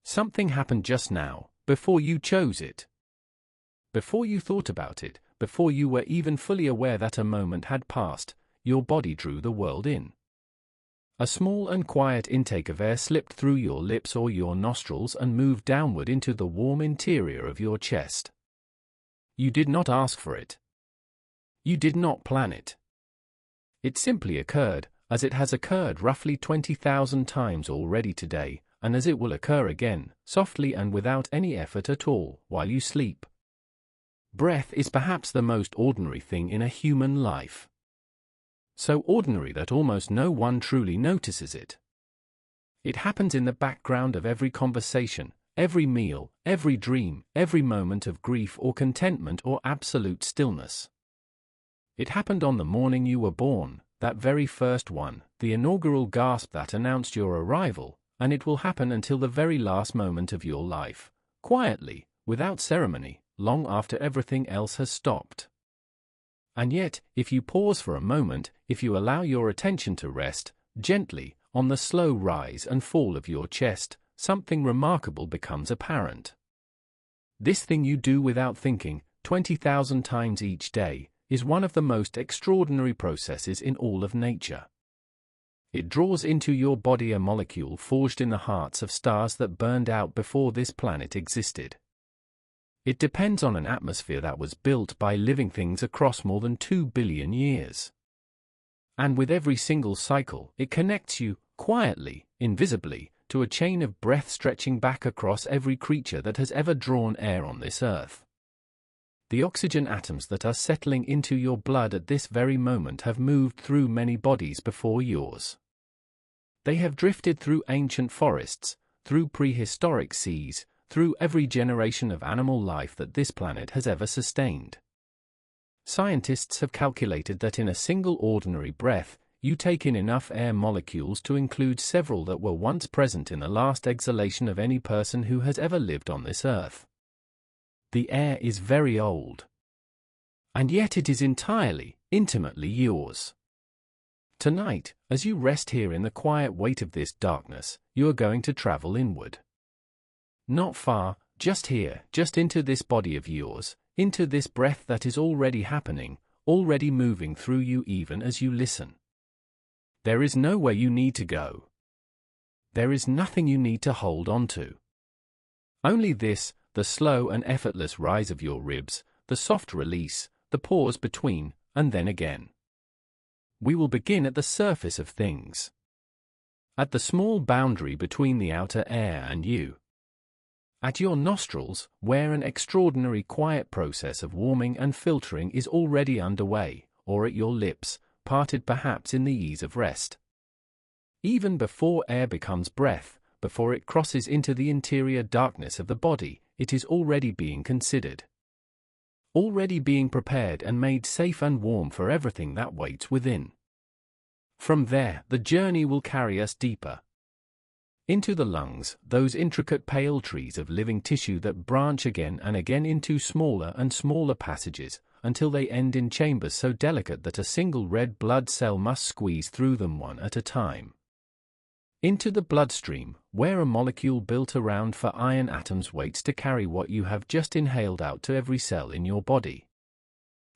Something happened just now, before you chose it. Before you thought about it, before you were even fully aware that a moment had passed, your body drew the world in. A small and quiet intake of air slipped through your lips or your nostrils and moved downward into the warm interior of your chest. You did not ask for it. You did not plan it. It simply occurred, as it has occurred roughly 20,000 times already today, and as it will occur again, softly and without any effort at all, while you sleep. Breath is perhaps the most ordinary thing in a human life. So ordinary that almost no one truly notices it. It happens in the background of every conversation, every meal, every dream, every moment of grief or contentment or absolute stillness. It happened on the morning you were born, that very first one, the inaugural gasp that announced your arrival, and it will happen until the very last moment of your life, quietly, without ceremony, long after everything else has stopped. And yet, if you pause for a moment, if you allow your attention to rest, gently, on the slow rise and fall of your chest, something remarkable becomes apparent. This thing you do without thinking, 20,000 times each day, is one of the most extraordinary processes in all of nature. It draws into your body a molecule forged in the hearts of stars that burned out before this planet existed. It depends on an atmosphere that was built by living things across more than 2 billion years. And with every single cycle, it connects you, quietly, invisibly, to a chain of breath stretching back across every creature that has ever drawn air on this earth. The oxygen atoms that are settling into your blood at this very moment have moved through many bodies before yours. They have drifted through ancient forests, through prehistoric seas, through every generation of animal life that this planet has ever sustained. Scientists have calculated that in a single ordinary breath, you take in enough air molecules to include several that were once present in the last exhalation of any person who has ever lived on this earth. The air is very old. And yet it is entirely, intimately yours. Tonight, as you rest here in the quiet weight of this darkness, you are going to travel inward. Not far, just here, just into this body of yours, into this breath that is already happening, already moving through you even as you listen. There is nowhere you need to go. There is nothing you need to hold on to. Only this, the slow and effortless rise of your ribs, the soft release, the pause between, and then again. We will begin at the surface of things. At the small boundary between the outer air and you. At your nostrils, where an extraordinary quiet process of warming and filtering is already underway, or at your lips, parted perhaps in the ease of rest. Even before air becomes breath, before it crosses into the interior darkness of the body, it is already being considered. Already being prepared and made safe and warm for everything that waits within. From there, the journey will carry us deeper. Into the lungs, those intricate pale trees of living tissue that branch again and again into smaller and smaller passages, until they end in chambers so delicate that a single red blood cell must squeeze through them one at a time. Into the bloodstream, where a molecule built around for iron atoms waits to carry what you have just inhaled out to every cell in your body.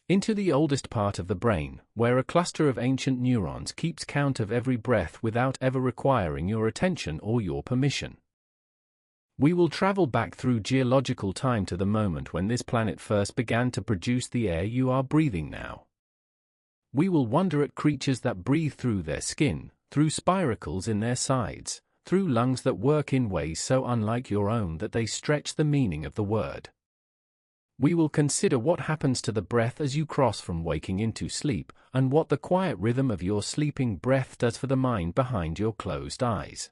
Into the oldest part of the brain, where a cluster of ancient neurons keeps count of every breath without ever requiring your attention or your permission. We will travel back through geological time to the moment when this planet first began to produce the air you are breathing now. We will wonder at creatures that breathe through their skin, through spiracles in their sides, through lungs that work in ways so unlike your own that they stretch the meaning of the word. We will consider what happens to the breath as you cross from waking into sleep, and what the quiet rhythm of your sleeping breath does for the mind behind your closed eyes.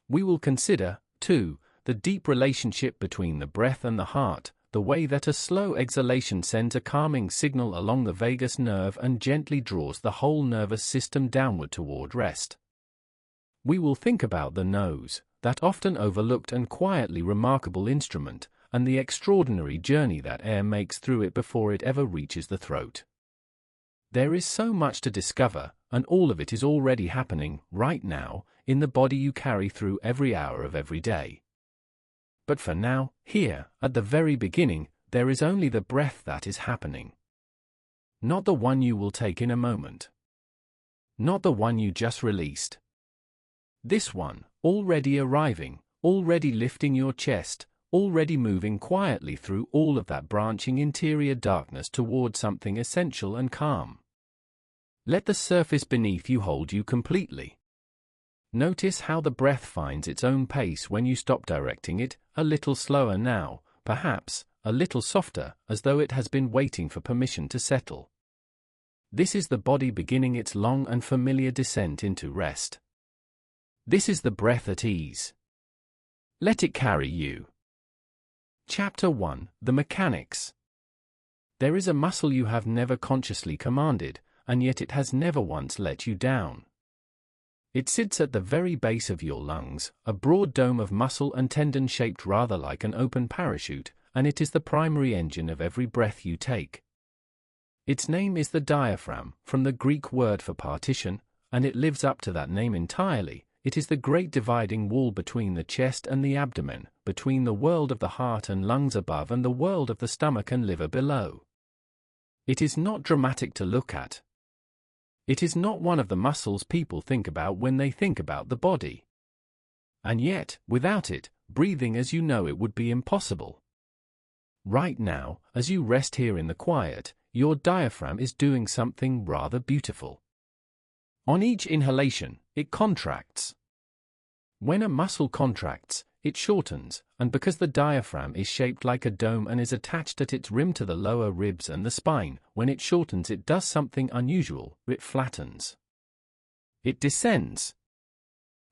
We will consider, too, the deep relationship between the breath and the heart, the way that a slow exhalation sends a calming signal along the vagus nerve and gently draws the whole nervous system downward toward rest. We will think about the nose, that often overlooked and quietly remarkable instrument, and the extraordinary journey that air makes through it before it ever reaches the throat. There is so much to discover, and all of it is already happening, right now, in the body you carry through every hour of every day. But for now, here, at the very beginning, there is only the breath that is happening. Not the one you will take in a moment. Not the one you just released. This one, already arriving, already lifting your chest, already moving quietly through all of that branching interior darkness toward something essential and calm. Let the surface beneath you hold you completely. Notice how the breath finds its own pace when you stop directing it, a little slower now, perhaps, a little softer, as though it has been waiting for permission to settle. This is the body beginning its long and familiar descent into rest. This is the breath at ease. Let it carry you. Chapter 1: The Mechanics. There is a muscle you have never consciously commanded, and yet it has never once let you down. It sits at the very base of your lungs, a broad dome of muscle and tendon shaped rather like an open parachute, and it is the primary engine of every breath you take. Its name is the diaphragm, from the Greek word for partition, and it lives up to that name entirely. It is the great dividing wall between the chest and the abdomen, between the world of the heart and lungs above and the world of the stomach and liver below. It is not dramatic to look at. It is not one of the muscles people think about when they think about the body. And yet, without it, breathing as you know it would be impossible. Right now, as you rest here in the quiet, your diaphragm is doing something rather beautiful. On each inhalation, it contracts. When a muscle contracts, it shortens, and because the diaphragm is shaped like a dome and is attached at its rim to the lower ribs and the spine, when it shortens it does something unusual, it flattens. It descends.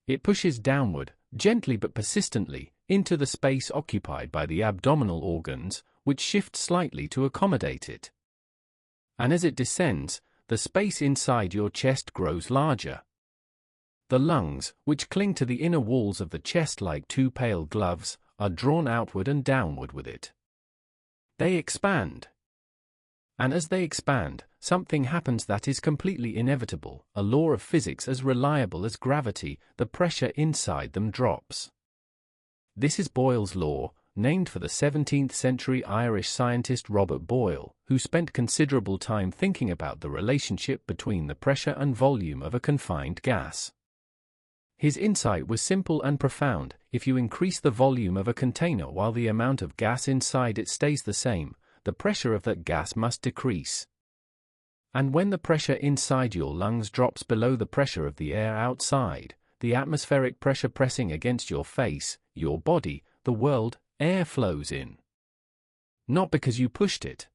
It pushes downward, gently but persistently, into the space occupied by the abdominal organs, which shift slightly to accommodate it. And as it descends, the space inside your chest grows larger. The lungs, which cling to the inner walls of the chest like two pale gloves, are drawn outward and downward with it. They expand. And as they expand, something happens that is completely inevitable, a law of physics as reliable as gravity: the pressure inside them drops. This is Boyle's law, named for the 17th-century Irish scientist Robert Boyle, who spent considerable time thinking about the relationship between the pressure and volume of a confined gas. His insight was simple and profound: if you increase the volume of a container while the amount of gas inside it stays the same, the pressure of that gas must decrease. And when the pressure inside your lungs drops below the pressure of the air outside, the atmospheric pressure pressing against your face, your body, the world, air flows in. Not because you pushed it.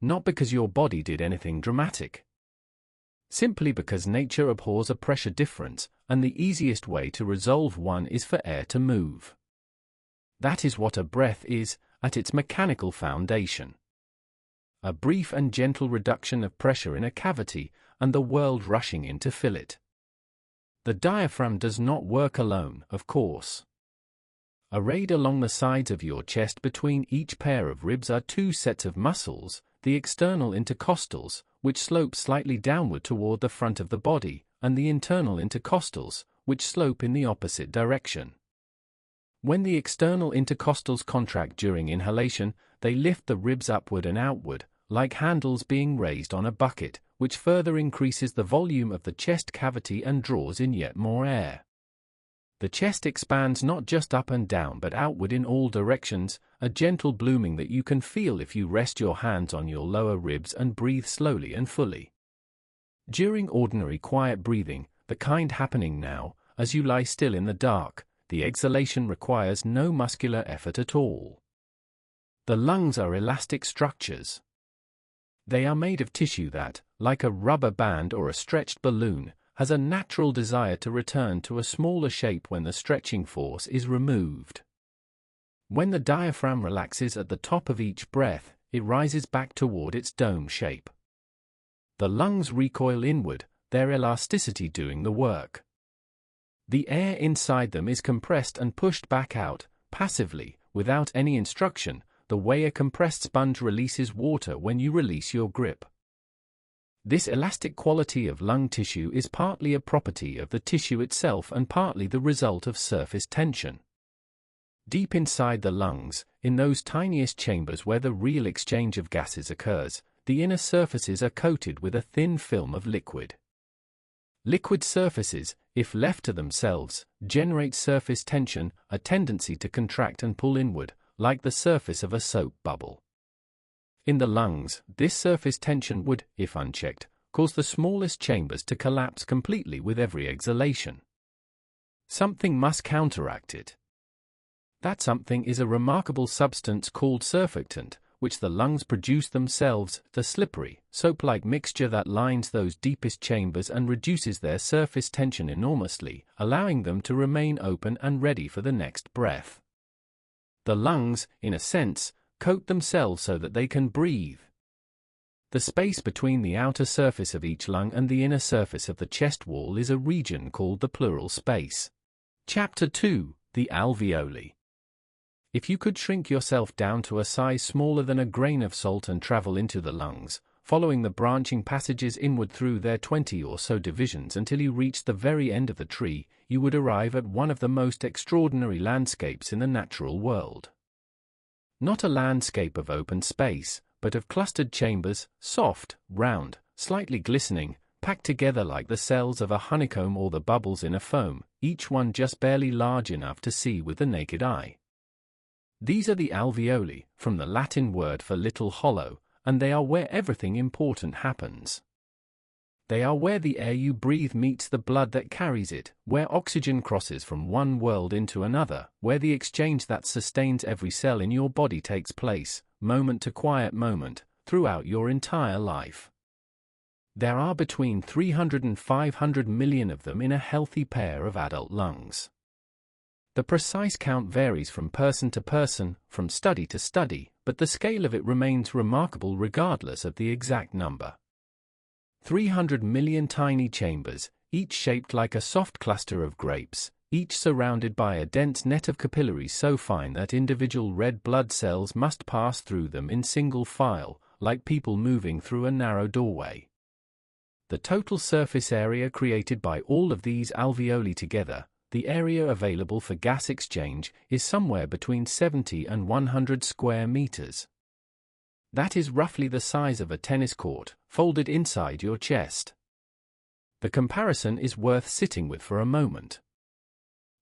Not because your body did anything dramatic. Simply because nature abhors a pressure difference, and the easiest way to resolve one is for air to move. That is what a breath is, at its mechanical foundation. A brief and gentle reduction of pressure in a cavity, and the world rushing in to fill it. The diaphragm does not work alone, of course. Arrayed along the sides of your chest between each pair of ribs are two sets of muscles, the external intercostals, which slope slightly downward toward the front of the body, and the internal intercostals, which slope in the opposite direction. When the external intercostals contract during inhalation, they lift the ribs upward and outward, like handles being raised on a bucket, which further increases the volume of the chest cavity and draws in yet more air. The chest expands not just up and down but outward in all directions, a gentle blooming that you can feel if you rest your hands on your lower ribs and breathe slowly and fully. During ordinary quiet breathing, the kind happening now, as you lie still in the dark, the exhalation requires no muscular effort at all. The lungs are elastic structures. They are made of tissue that, like a rubber band or a stretched balloon, has a natural desire to return to a smaller shape when the stretching force is removed. When the diaphragm relaxes at the top of each breath, it rises back toward its dome shape. The lungs recoil inward, their elasticity doing the work. The air inside them is compressed and pushed back out, passively, without any instruction, the way a compressed sponge releases water when you release your grip. This elastic quality of lung tissue is partly a property of the tissue itself and partly the result of surface tension. Deep inside the lungs, in those tiniest chambers where the real exchange of gases occurs, the inner surfaces are coated with a thin film of liquid. Liquid surfaces, if left to themselves, generate surface tension, a tendency to contract and pull inward, like the surface of a soap bubble. In the lungs, this surface tension would, if unchecked, cause the smallest chambers to collapse completely with every exhalation. Something must counteract it. That something is a remarkable substance called surfactant, which the lungs produce themselves, the slippery, soap-like mixture that lines those deepest chambers and reduces their surface tension enormously, allowing them to remain open and ready for the next breath. The lungs, in a sense, coat themselves so that they can breathe. The space between the outer surface of each lung and the inner surface of the chest wall is a region called the pleural space. Chapter 2: The Alveoli. If you could shrink yourself down to a size smaller than a grain of salt and travel into the lungs, following the branching passages inward through their 20 or so divisions until you reached the very end of the tree, you would arrive at one of the most extraordinary landscapes in the natural world. Not a landscape of open space, but of clustered chambers, soft, round, slightly glistening, packed together like the cells of a honeycomb or the bubbles in a foam, each one just barely large enough to see with the naked eye. These are the alveoli, from the Latin word for little hollow, and they are where everything important happens. They are where the air you breathe meets the blood that carries it, where oxygen crosses from one world into another, where the exchange that sustains every cell in your body takes place, moment to quiet moment, throughout your entire life. There are between 300 and 500 million of them in a healthy pair of adult lungs. The precise count varies from person to person, from study to study, but the scale of it remains remarkable regardless of the exact number. 300 million tiny chambers, each shaped like a soft cluster of grapes, each surrounded by a dense net of capillaries so fine that individual red blood cells must pass through them in single file, like people moving through a narrow doorway. The total surface area created by all of these alveoli together, the area available for gas exchange, is somewhere between 70 and 100 square meters. That is roughly the size of a tennis court, folded inside your chest. The comparison is worth sitting with for a moment.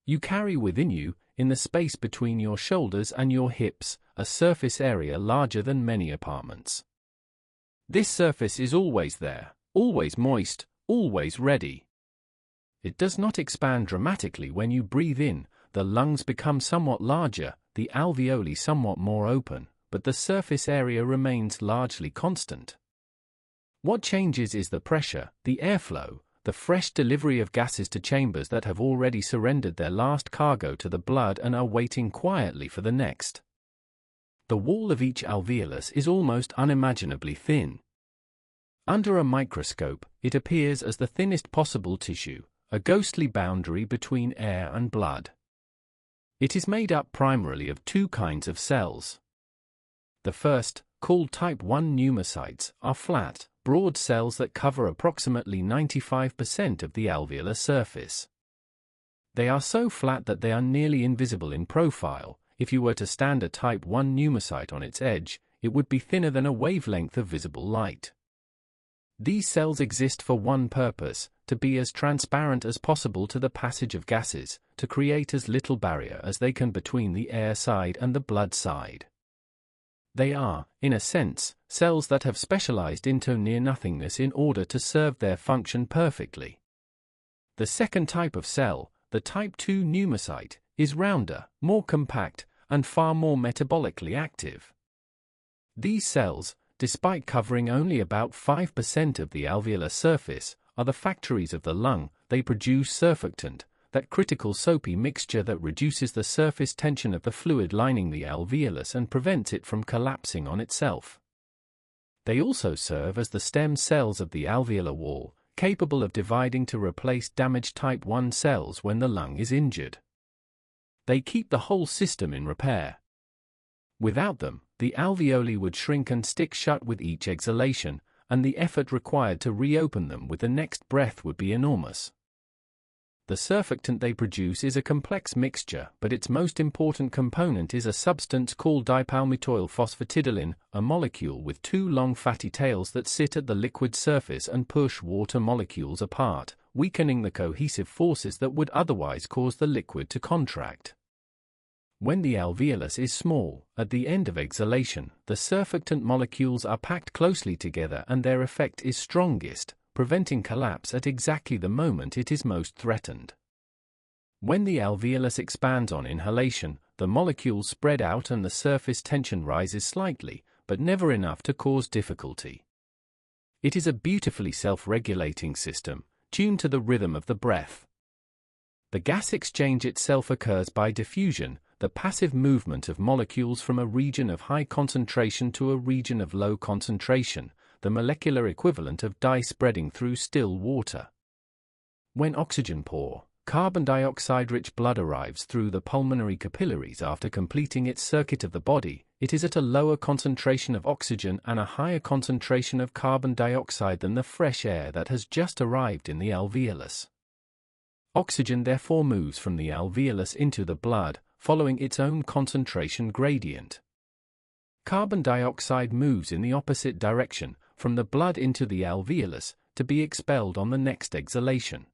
You carry within you, in the space between your shoulders and your hips, a surface area larger than many apartments. This surface is always there, always moist, always ready. It does not expand dramatically when you breathe in, the lungs become somewhat larger, the alveoli somewhat more open, but the surface area remains largely constant. What changes is the pressure, the airflow, the fresh delivery of gases to chambers that have already surrendered their last cargo to the blood and are waiting quietly for the next. The wall of each alveolus is almost unimaginably thin. Under a microscope, it appears as the thinnest possible tissue, a ghostly boundary between air and blood. It is made up primarily of two kinds of cells. The first, called type 1 pneumocytes, are flat, broad cells that cover approximately 95% of the alveolar surface. They are so flat that they are nearly invisible in profile. If you were to stand a type 1 pneumocyte on its edge, it would be thinner than a wavelength of visible light. These cells exist for one purpose, to be as transparent as possible to the passage of gases, to create as little barrier as they can between the air side and the blood side. They are, in a sense, cells that have specialized into near-nothingness in order to serve their function perfectly. The second type of cell, the type 2 pneumocyte, is rounder, more compact, and far more metabolically active. These cells, despite covering only about 5% of the alveolar surface, are the factories of the lung. They produce surfactant, that critical soapy mixture that reduces the surface tension of the fluid lining the alveolus and prevents it from collapsing on itself. They also serve as the stem cells of the alveolar wall, capable of dividing to replace damaged type 1 cells when the lung is injured. They keep the whole system in repair. Without them, the alveoli would shrink and stick shut with each exhalation, and the effort required to reopen them with the next breath would be enormous. The surfactant they produce is a complex mixture, but its most important component is a substance called dipalmitoylphosphatidylene, a molecule with two long fatty tails that sit at the liquid surface and push water molecules apart, weakening the cohesive forces that would otherwise cause the liquid to contract. When the alveolus is small, at the end of exhalation, the surfactant molecules are packed closely together and their effect is strongest, preventing collapse at exactly the moment it is most threatened. When the alveolus expands on inhalation, the molecules spread out and the surface tension rises slightly, but never enough to cause difficulty. It is a beautifully self-regulating system, tuned to the rhythm of the breath. The gas exchange itself occurs by diffusion, the passive movement of molecules from a region of high concentration to a region of low concentration, the molecular equivalent of dye spreading through still water. When oxygen-poor, carbon dioxide-rich blood arrives through the pulmonary capillaries after completing its circuit of the body, it is at a lower concentration of oxygen and a higher concentration of carbon dioxide than the fresh air that has just arrived in the alveolus. Oxygen therefore moves from the alveolus into the blood, following its own concentration gradient. Carbon dioxide moves in the opposite direction, from the blood into the alveolus, to be expelled on the next exhalation.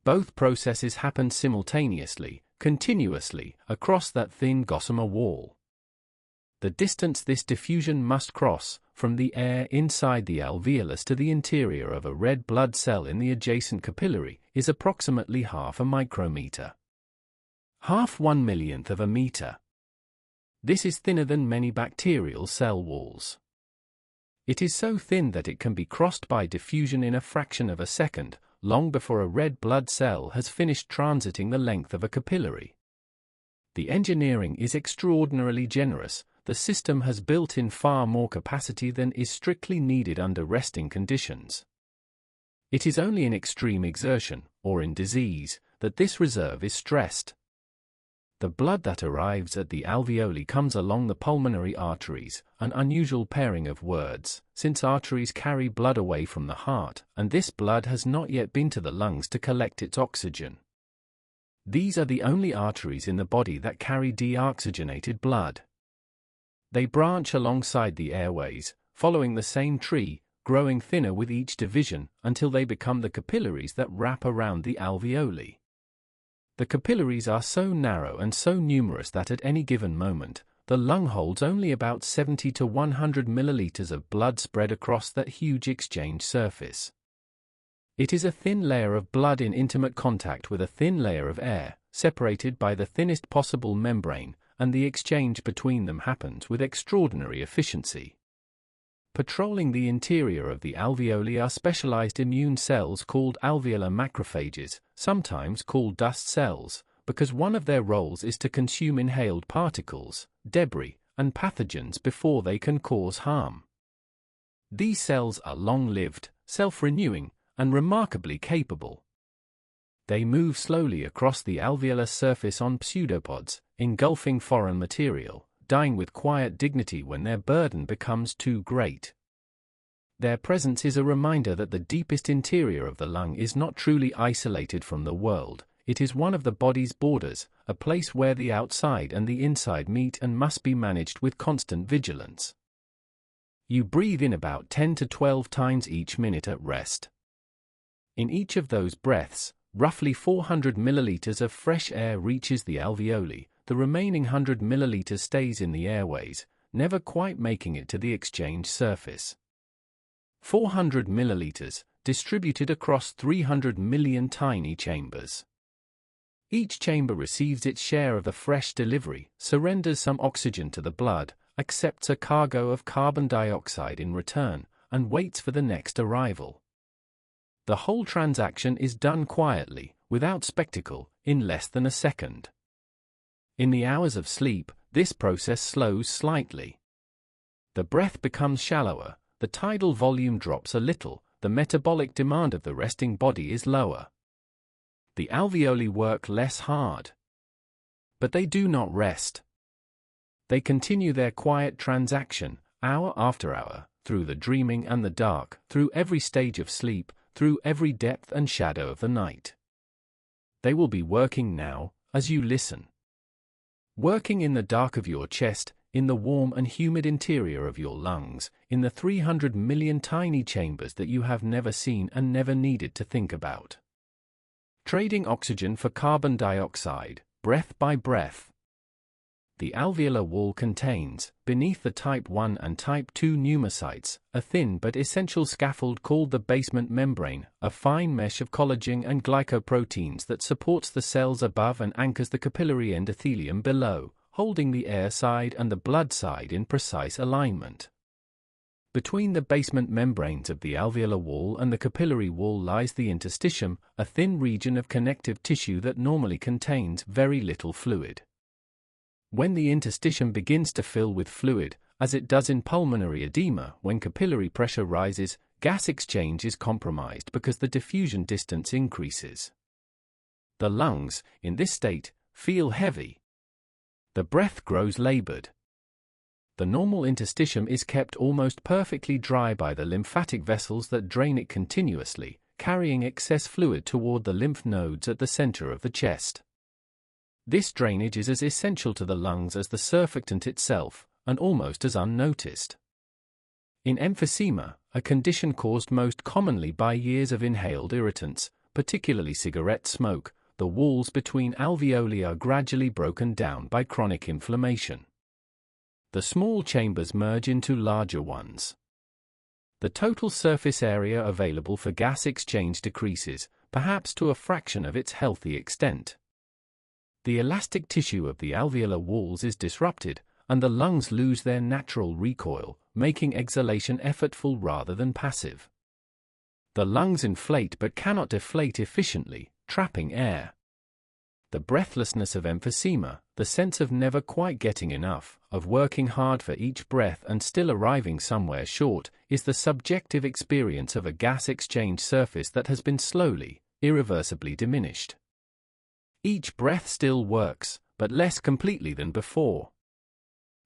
Both processes happen simultaneously, continuously, across that thin gossamer wall. The distance this diffusion must cross, from the air inside the alveolus to the interior of a red blood cell in the adjacent capillary, is approximately half a micrometer. Half 1/1,000,000th of a meter. This is thinner than many bacterial cell walls. It is so thin that it can be crossed by diffusion in a fraction of a second, long before a red blood cell has finished transiting the length of a capillary. The engineering is extraordinarily generous. The system has built in far more capacity than is strictly needed under resting conditions. It is only in extreme exertion, or in disease, that this reserve is stressed. The blood that arrives at the alveoli comes along the pulmonary arteries, an unusual pairing of words, since arteries carry blood away from the heart, and this blood has not yet been to the lungs to collect its oxygen. These are the only arteries in the body that carry deoxygenated blood. They branch alongside the airways, following the same tree, growing thinner with each division, until they become the capillaries that wrap around the alveoli. The capillaries are so narrow and so numerous that at any given moment, the lung holds only about 70 to 100 milliliters of blood spread across that huge exchange surface. It is a thin layer of blood in intimate contact with a thin layer of air, separated by the thinnest possible membrane, and the exchange between them happens with extraordinary efficiency. Patrolling the interior of the alveoli are specialized immune cells called alveolar macrophages, sometimes called dust cells, because one of their roles is to consume inhaled particles, debris, and pathogens before they can cause harm. These cells are long-lived, self-renewing, and remarkably capable. They move slowly across the alveolar surface on pseudopods, engulfing foreign material, dying with quiet dignity when their burden becomes too great. Their presence is a reminder that the deepest interior of the lung is not truly isolated from the world. It is one of the body's borders, a place where the outside and the inside meet and must be managed with constant vigilance. You breathe in about 10 to 12 times each minute at rest. In each of those breaths, roughly 400 milliliters of fresh air reaches the alveoli. The remaining 100 milliliters stays in the airways, never quite making it to the exchange surface. 400 milliliters, distributed across 300 million tiny chambers. Each chamber receives its share of the fresh delivery, surrenders some oxygen to the blood, accepts a cargo of carbon dioxide in return, and waits for the next arrival. The whole transaction is done quietly, without spectacle, in less than a second. In the hours of sleep, this process slows slightly. The breath becomes shallower, the tidal volume drops a little, the metabolic demand of the resting body is lower. The alveoli work less hard. But they do not rest. They continue their quiet transaction, hour after hour, through the dreaming and the dark, through every stage of sleep, through every depth and shadow of the night. They will be working now, as you listen. Working in the dark of your chest, in the warm and humid interior of your lungs, in the 300 million tiny chambers that you have never seen and never needed to think about. Trading oxygen for carbon dioxide, breath by breath. The alveolar wall contains, beneath the type 1 and type 2 pneumocytes, a thin but essential scaffold called the basement membrane, a fine mesh of collagen and glycoproteins that supports the cells above and anchors the capillary endothelium below, holding the air side and the blood side in precise alignment. Between the basement membranes of the alveolar wall and the capillary wall lies the interstitium, a thin region of connective tissue that normally contains very little fluid. When the interstitium begins to fill with fluid, as it does in pulmonary edema when capillary pressure rises, gas exchange is compromised because the diffusion distance increases. The lungs, in this state, feel heavy. The breath grows labored. The normal interstitium is kept almost perfectly dry by the lymphatic vessels that drain it continuously, carrying excess fluid toward the lymph nodes at the center of the chest. This drainage is as essential to the lungs as the surfactant itself, and almost as unnoticed. In emphysema, a condition caused most commonly by years of inhaled irritants, particularly cigarette smoke, the walls between alveoli are gradually broken down by chronic inflammation. The small chambers merge into larger ones. The total surface area available for gas exchange decreases, perhaps to a fraction of its healthy extent. The elastic tissue of the alveolar walls is disrupted, and the lungs lose their natural recoil, making exhalation effortful rather than passive. The lungs inflate but cannot deflate efficiently, trapping air. The breathlessness of emphysema, the sense of never quite getting enough, of working hard for each breath and still arriving somewhere short, is the subjective experience of a gas exchange surface that has been slowly, irreversibly diminished. Each breath still works, but less completely than before.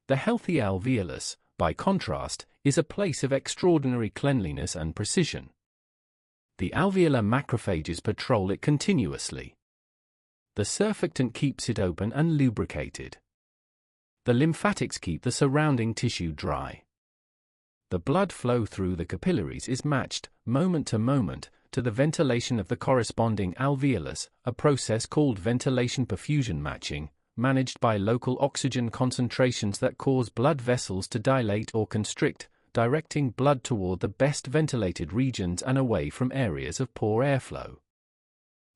The healthy alveolus, by contrast, is a place of extraordinary cleanliness and precision. The alveolar macrophages patrol it continuously. The surfactant keeps it open and lubricated. The lymphatics keep the surrounding tissue dry. The blood flow through the capillaries is matched, moment to moment, to the ventilation of the corresponding alveolus, a process called ventilation perfusion matching, managed by local oxygen concentrations that cause blood vessels to dilate or constrict, directing blood toward the best ventilated regions and away from areas of poor airflow.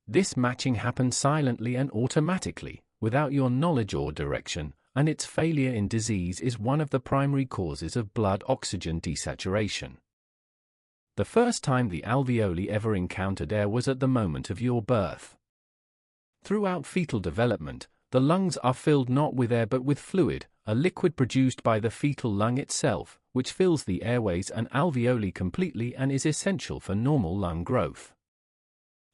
This matching happens silently and automatically, without your knowledge or direction, and its failure in disease is one of the primary causes of blood oxygen desaturation. The first time the alveoli ever encountered air was at the moment of your birth. Throughout fetal development, the lungs are filled not with air but with fluid, a liquid produced by the fetal lung itself, which fills the airways and alveoli completely and is essential for normal lung growth.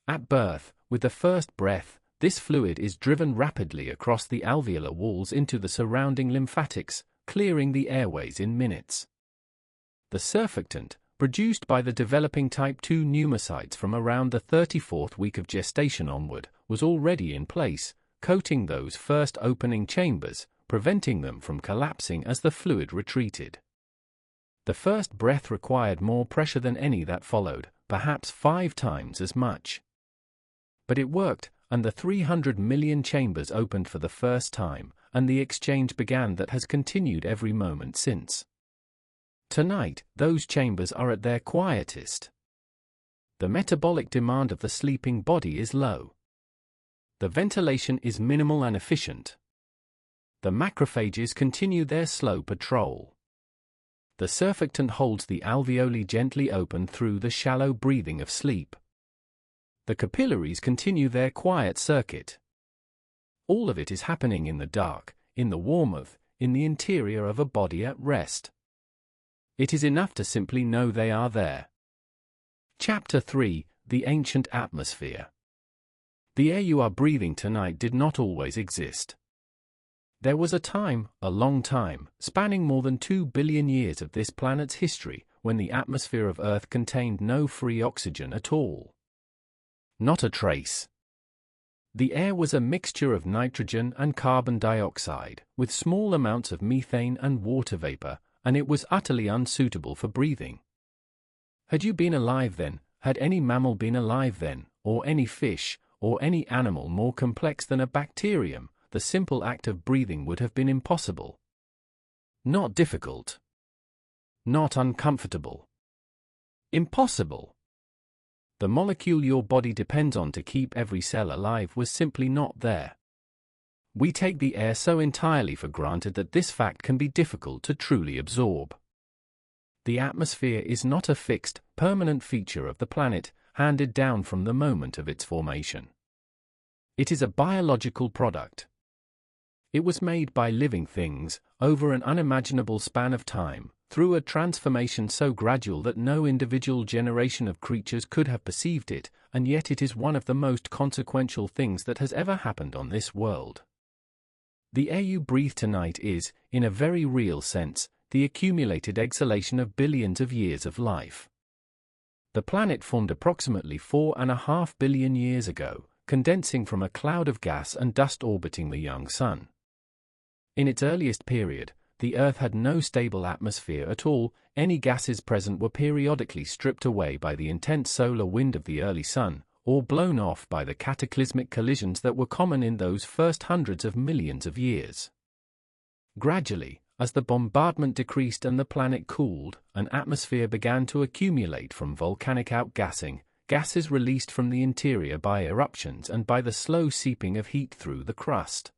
At birth, with the first breath, this fluid is driven rapidly across the alveolar walls into the surrounding lymphatics, clearing the airways in minutes. The surfactant, produced by the developing type 2 pneumocytes from around the 34th week of gestation onward, was already in place, coating those first opening chambers, preventing them from collapsing as the fluid retreated. The first breath required more pressure than any that followed, perhaps 5 times as much. But it worked, and the 300 million chambers opened for the first time, and the exchange began that has continued every moment since. Tonight, those chambers are at their quietest. The metabolic demand of the sleeping body is low. The ventilation is minimal and efficient. The macrophages continue their slow patrol. The surfactant holds the alveoli gently open through the shallow breathing of sleep. The capillaries continue their quiet circuit. All of it is happening in the dark, in the warmth, in the interior of a body at rest. It is enough to simply know they are there. Chapter 3: The Ancient Atmosphere. The air you are breathing tonight did not always exist. There was a time, a long time, spanning more than 2 billion years of this planet's history, when the atmosphere of Earth contained no free oxygen at all. Not a trace. The air was a mixture of nitrogen and carbon dioxide, with small amounts of methane and water vapor, and it was utterly unsuitable for breathing. Had you been alive then, had any mammal been alive then, or any fish, or any animal more complex than a bacterium, the simple act of breathing would have been impossible. Not difficult. Not uncomfortable. Impossible. The molecule your body depends on to keep every cell alive was simply not there. We take the air so entirely for granted that this fact can be difficult to truly absorb. The atmosphere is not a fixed, permanent feature of the planet, handed down from the moment of its formation. It is a biological product. It was made by living things, over an unimaginable span of time, through a transformation so gradual that no individual generation of creatures could have perceived it, and yet it is one of the most consequential things that has ever happened on this world. The air you breathe tonight is, in a very real sense, the accumulated exhalation of billions of years of life. The planet formed approximately 4.5 billion years ago, condensing from a cloud of gas and dust orbiting the young Sun. In its earliest period, the Earth had no stable atmosphere at all. Any gases present were periodically stripped away by the intense solar wind of the early Sun, or blown off by the cataclysmic collisions that were common in those first hundreds of millions of years. Gradually, as the bombardment decreased and the planet cooled, an atmosphere began to accumulate from volcanic outgassing, gases released from the interior by eruptions and by the slow seeping of heat through the crust.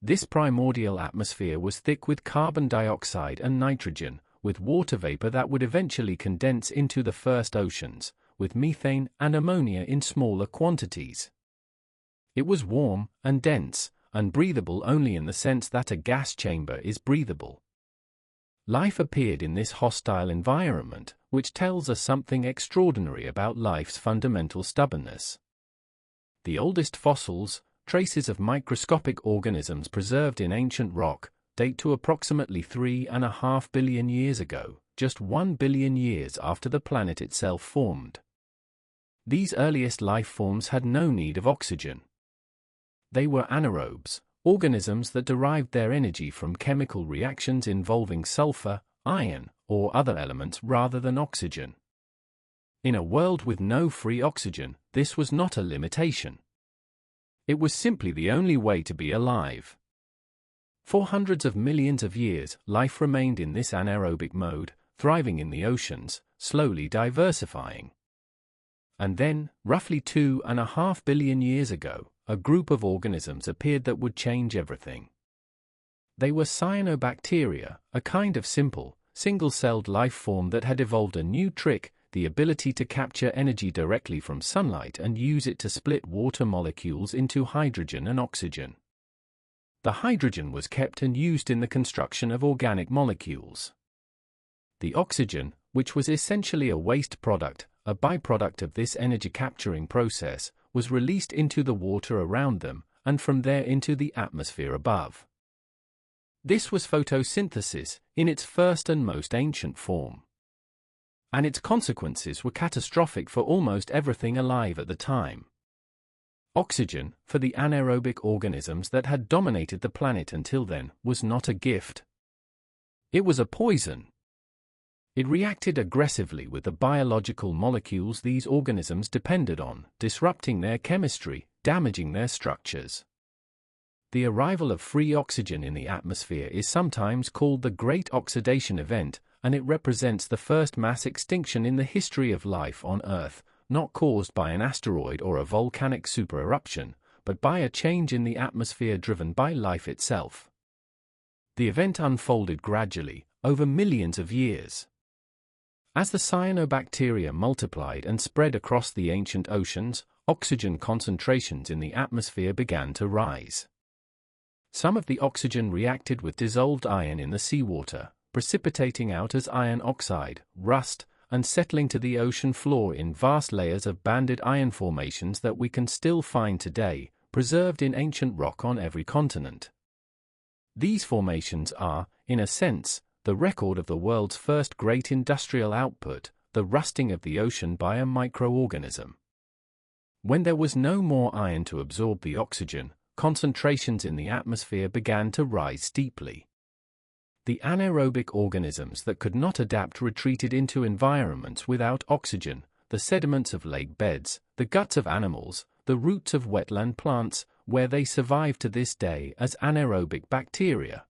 This primordial atmosphere was thick with carbon dioxide and nitrogen, with water vapor that would eventually condense into the first oceans, with methane and ammonia in smaller quantities. It was warm and dense, and breathable only in the sense that a gas chamber is breathable. Life appeared in this hostile environment, which tells us something extraordinary about life's fundamental stubbornness. The oldest fossils, traces of microscopic organisms preserved in ancient rock, date to approximately 3.5 billion years ago, just 1 billion years after the planet itself formed. These earliest life forms had no need of oxygen. They were anaerobes, organisms that derived their energy from chemical reactions involving sulfur, iron, or other elements rather than oxygen. In a world with no free oxygen, this was not a limitation. It was simply the only way to be alive. For hundreds of millions of years, life remained in this anaerobic mode, thriving in the oceans, slowly diversifying. And then, roughly 2.5 billion years ago, a group of organisms appeared that would change everything. They were cyanobacteria, a kind of simple, single-celled life form that had evolved a new trick, the ability to capture energy directly from sunlight and use it to split water molecules into hydrogen and oxygen. The hydrogen was kept and used in the construction of organic molecules. The oxygen, which was essentially a waste product, a byproduct of this energy capturing process, was released into the water around them, and from there into the atmosphere above. This was photosynthesis, in its first and most ancient form. And its consequences were catastrophic for almost everything alive at the time. Oxygen, for the anaerobic organisms that had dominated the planet until then, was not a gift. It was a poison. It reacted aggressively with the biological molecules these organisms depended on, disrupting their chemistry, damaging their structures. The arrival of free oxygen in the atmosphere is sometimes called the Great Oxidation Event, and it represents the first mass extinction in the history of life on Earth, not caused by an asteroid or a volcanic supereruption, but by a change in the atmosphere driven by life itself. The event unfolded gradually, over millions of years. As the cyanobacteria multiplied and spread across the ancient oceans, oxygen concentrations in the atmosphere began to rise. Some of the oxygen reacted with dissolved iron in the seawater, precipitating out as iron oxide, rust, and settling to the ocean floor in vast layers of banded iron formations that we can still find today, preserved in ancient rock on every continent. These formations are, in a sense, the record of the world's first great industrial output, the rusting of the ocean by a microorganism. When there was no more iron to absorb the oxygen, concentrations in the atmosphere began to rise steeply. The anaerobic organisms that could not adapt retreated into environments without oxygen, the sediments of lake beds, the guts of animals, the roots of wetland plants, where they survive to this day as anaerobic bacteria.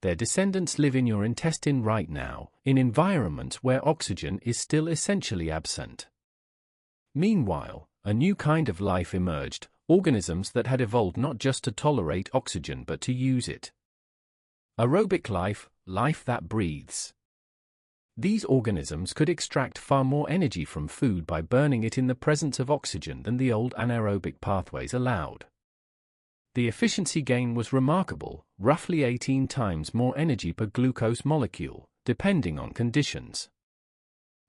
Their descendants live in your intestine right now, in environments where oxygen is still essentially absent. Meanwhile, a new kind of life emerged, organisms that had evolved not just to tolerate oxygen but to use it. Aerobic life, life that breathes. These organisms could extract far more energy from food by burning it in the presence of oxygen than the old anaerobic pathways allowed. The efficiency gain was remarkable, roughly 18 times more energy per glucose molecule, depending on conditions.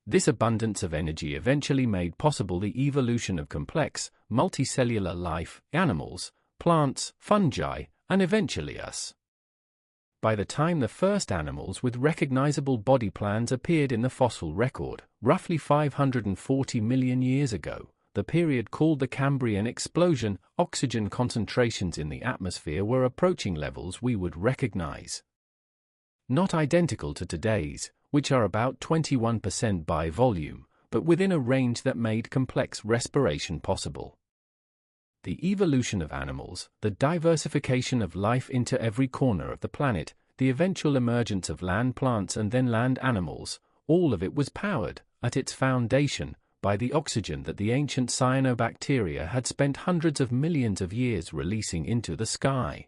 This abundance of energy eventually made possible the evolution of complex, multicellular life, animals, plants, fungi, and eventually us. By the time the first animals with recognizable body plans appeared in the fossil record, roughly 540 million years ago, the period called the Cambrian explosion, oxygen concentrations in the atmosphere were approaching levels we would recognize. Not identical to today's, which are about 21% by volume, but within a range that made complex respiration possible. The evolution of animals, the diversification of life into every corner of the planet, the eventual emergence of land plants and then land animals, all of it was powered, at its foundation, by the oxygen that the ancient cyanobacteria had spent hundreds of millions of years releasing into the sky.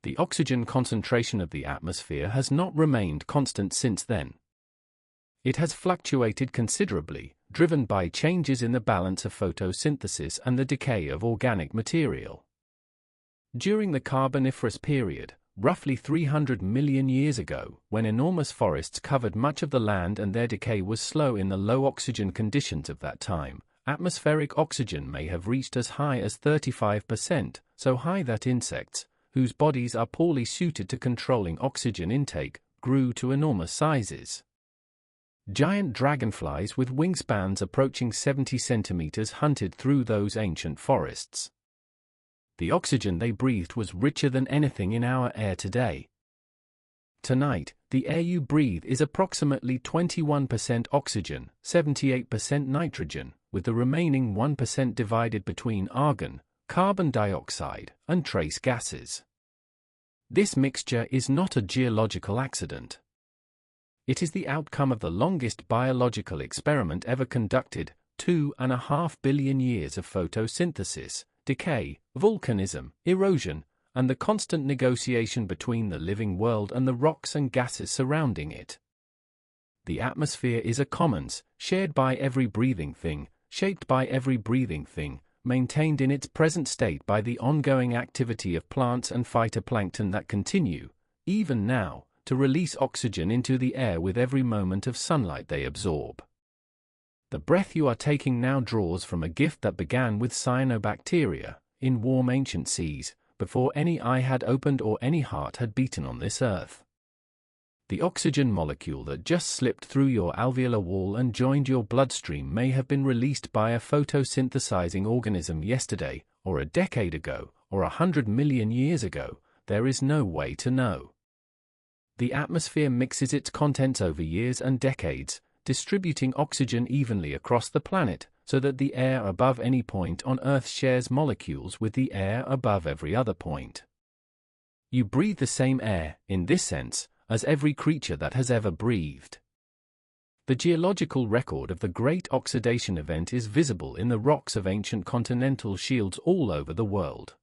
The oxygen concentration of the atmosphere has not remained constant since then. It has fluctuated considerably, driven by changes in the balance of photosynthesis and the decay of organic material. During the Carboniferous period, roughly 300 million years ago, when enormous forests covered much of the land and their decay was slow in the low oxygen conditions of that time, atmospheric oxygen may have reached as high as 35%, so high that insects, whose bodies are poorly suited to controlling oxygen intake, grew to enormous sizes. Giant dragonflies with wingspans approaching 70 centimeters hunted through those ancient forests. The oxygen they breathed was richer than anything in our air today. Tonight, the air you breathe is approximately 21% oxygen, 78% nitrogen, with the remaining 1% divided between argon, carbon dioxide, and trace gases. This mixture is not a geological accident. It is the outcome of the longest biological experiment ever conducted, 2.5 billion years of photosynthesis, decay, volcanism, erosion, and the constant negotiation between the living world and the rocks and gases surrounding it. The atmosphere is a commons, shared by every breathing thing, shaped by every breathing thing, maintained in its present state by the ongoing activity of plants and phytoplankton that continue, even now, to release oxygen into the air with every moment of sunlight they absorb. The breath you are taking now draws from a gift that began with cyanobacteria, in warm ancient seas, before any eye had opened or any heart had beaten on this earth. The oxygen molecule that just slipped through your alveolar wall and joined your bloodstream may have been released by a photosynthesizing organism yesterday, or a decade ago, or 100 million years ago. There is no way to know. The atmosphere mixes its contents over years and decades, distributing oxygen evenly across the planet, so that the air above any point on Earth shares molecules with the air above every other point. You breathe the same air, in this sense, as every creature that has ever breathed. The geological record of the Great Oxidation Event is visible in the rocks of ancient continental shields all over the world.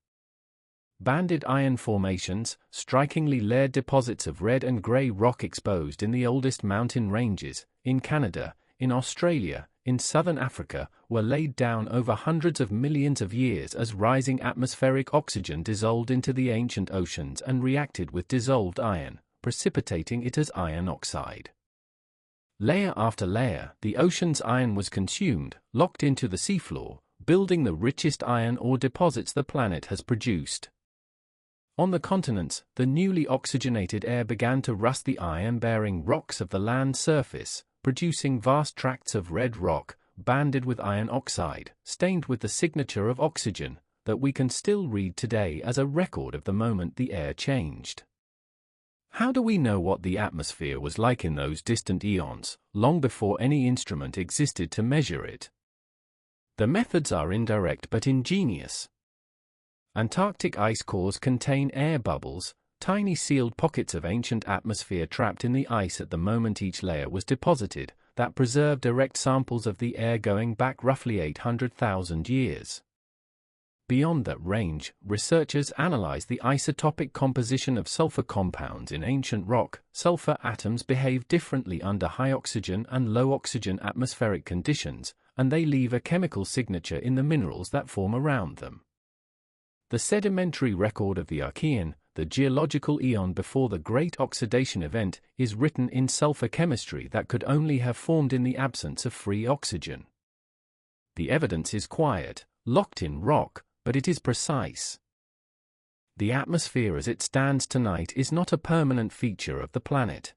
Banded iron formations, strikingly layered deposits of red and grey rock exposed in the oldest mountain ranges, in Canada, in Australia, in southern Africa, were laid down over hundreds of millions of years as rising atmospheric oxygen dissolved into the ancient oceans and reacted with dissolved iron, precipitating it as iron oxide. Layer after layer, the ocean's iron was consumed, locked into the seafloor, building the richest iron ore deposits the planet has produced. On the continents, the newly oxygenated air began to rust the iron-bearing rocks of the land surface, producing vast tracts of red rock, banded with iron oxide, stained with the signature of oxygen, that we can still read today as a record of the moment the air changed. How do we know what the atmosphere was like in those distant eons, long before any instrument existed to measure it? The methods are indirect but ingenious. Antarctic ice cores contain air bubbles, tiny sealed pockets of ancient atmosphere trapped in the ice at the moment each layer was deposited, that preserve direct samples of the air going back roughly 800,000 years. Beyond that range, researchers analyze the isotopic composition of sulfur compounds in ancient rock. Sulfur atoms behave differently under high oxygen and low oxygen atmospheric conditions, and they leave a chemical signature in the minerals that form around them. The sedimentary record of the Archean, the geological eon before the Great Oxidation Event, is written in sulfur chemistry that could only have formed in the absence of free oxygen. The evidence is quiet, locked in rock, but it is precise. The atmosphere as it stands tonight is not a permanent feature of the planet.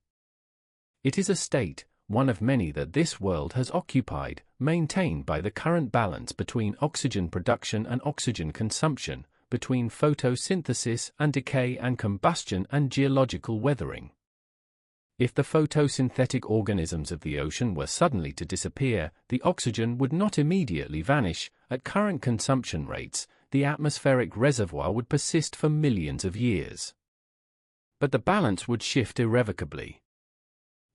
It is a state, one of many that this world has occupied, maintained by the current balance between oxygen production and oxygen consumption, between photosynthesis and decay and combustion and geological weathering. If the photosynthetic organisms of the ocean were suddenly to disappear, the oxygen would not immediately vanish. At current consumption rates, the atmospheric reservoir would persist for millions of years. But the balance would shift irrevocably.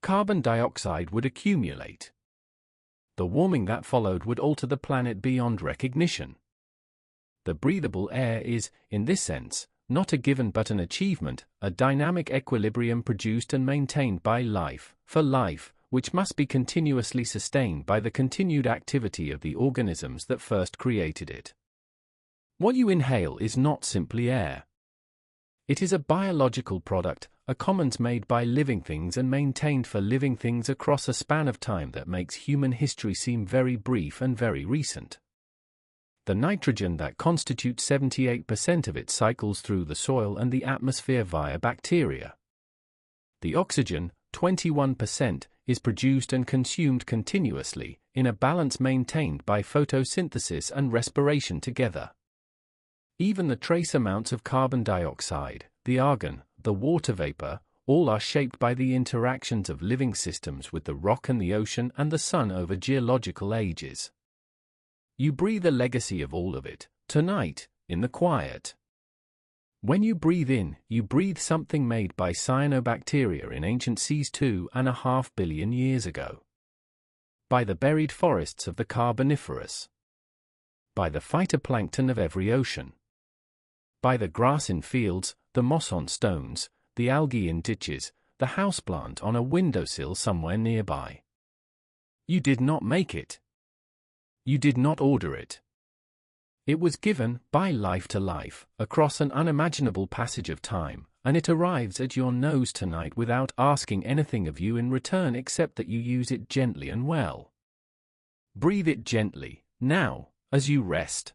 Carbon dioxide would accumulate. The warming that followed would alter the planet beyond recognition. The breathable air is, in this sense, not a given but an achievement, a dynamic equilibrium produced and maintained by life, for life, which must be continuously sustained by the continued activity of the organisms that first created it. What you inhale is not simply air. It is a biological product, a commons made by living things and maintained for living things across a span of time that makes human history seem very brief and very recent. The nitrogen that constitutes 78% of it cycles through the soil and the atmosphere via bacteria. The oxygen, 21%, is produced and consumed continuously, in a balance maintained by photosynthesis and respiration together. Even the trace amounts of carbon dioxide, the argon, the water vapor, all are shaped by the interactions of living systems with the rock and the ocean and the sun over geological ages. You breathe a legacy of all of it, tonight, in the quiet. When you breathe in, you breathe something made by cyanobacteria in ancient seas 2.5 billion years ago. By the buried forests of the Carboniferous. By the phytoplankton of every ocean. By the grass in fields, the moss on stones, the algae in ditches, the houseplant on a windowsill somewhere nearby. You did not make it. You did not order it. It was given, by life to life, across an unimaginable passage of time, and it arrives at your nose tonight without asking anything of you in return except that you use it gently and well. Breathe it gently, now, as you rest.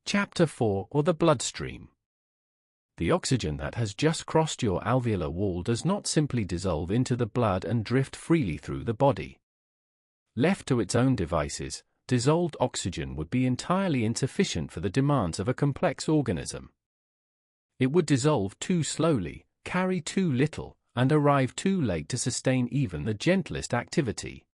Chapter 4, or the bloodstream. The oxygen that has just crossed your alveolar wall does not simply dissolve into the blood and drift freely through the body. Left to its own devices, dissolved oxygen would be entirely insufficient for the demands of a complex organism. It would dissolve too slowly, carry too little, and arrive too late to sustain even the gentlest activity.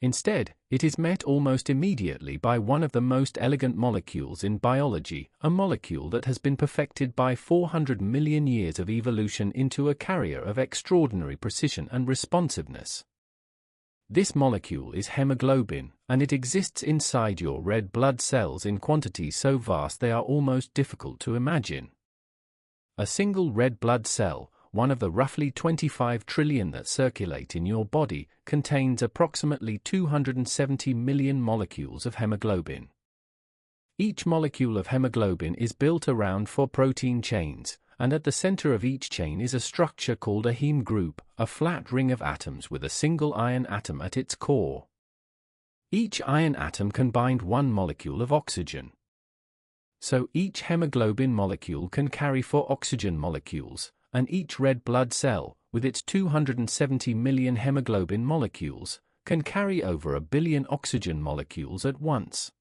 Instead, it is met almost immediately by one of the most elegant molecules in biology, a molecule that has been perfected by 400 million years of evolution into a carrier of extraordinary precision and responsiveness. This molecule is hemoglobin, and it exists inside your red blood cells in quantities so vast they are almost difficult to imagine. A single red blood cell, one of the roughly 25 trillion that circulate in your body, contains approximately 270 million molecules of hemoglobin. Each molecule of hemoglobin is built around 4 protein chains, and at the center of each chain is a structure called a heme group, a flat ring of atoms with a single iron atom at its core. Each iron atom can bind one molecule of oxygen. So each hemoglobin molecule can carry 4 oxygen molecules, and each red blood cell, with its 270 million hemoglobin molecules, can carry over 1 billion oxygen molecules at once.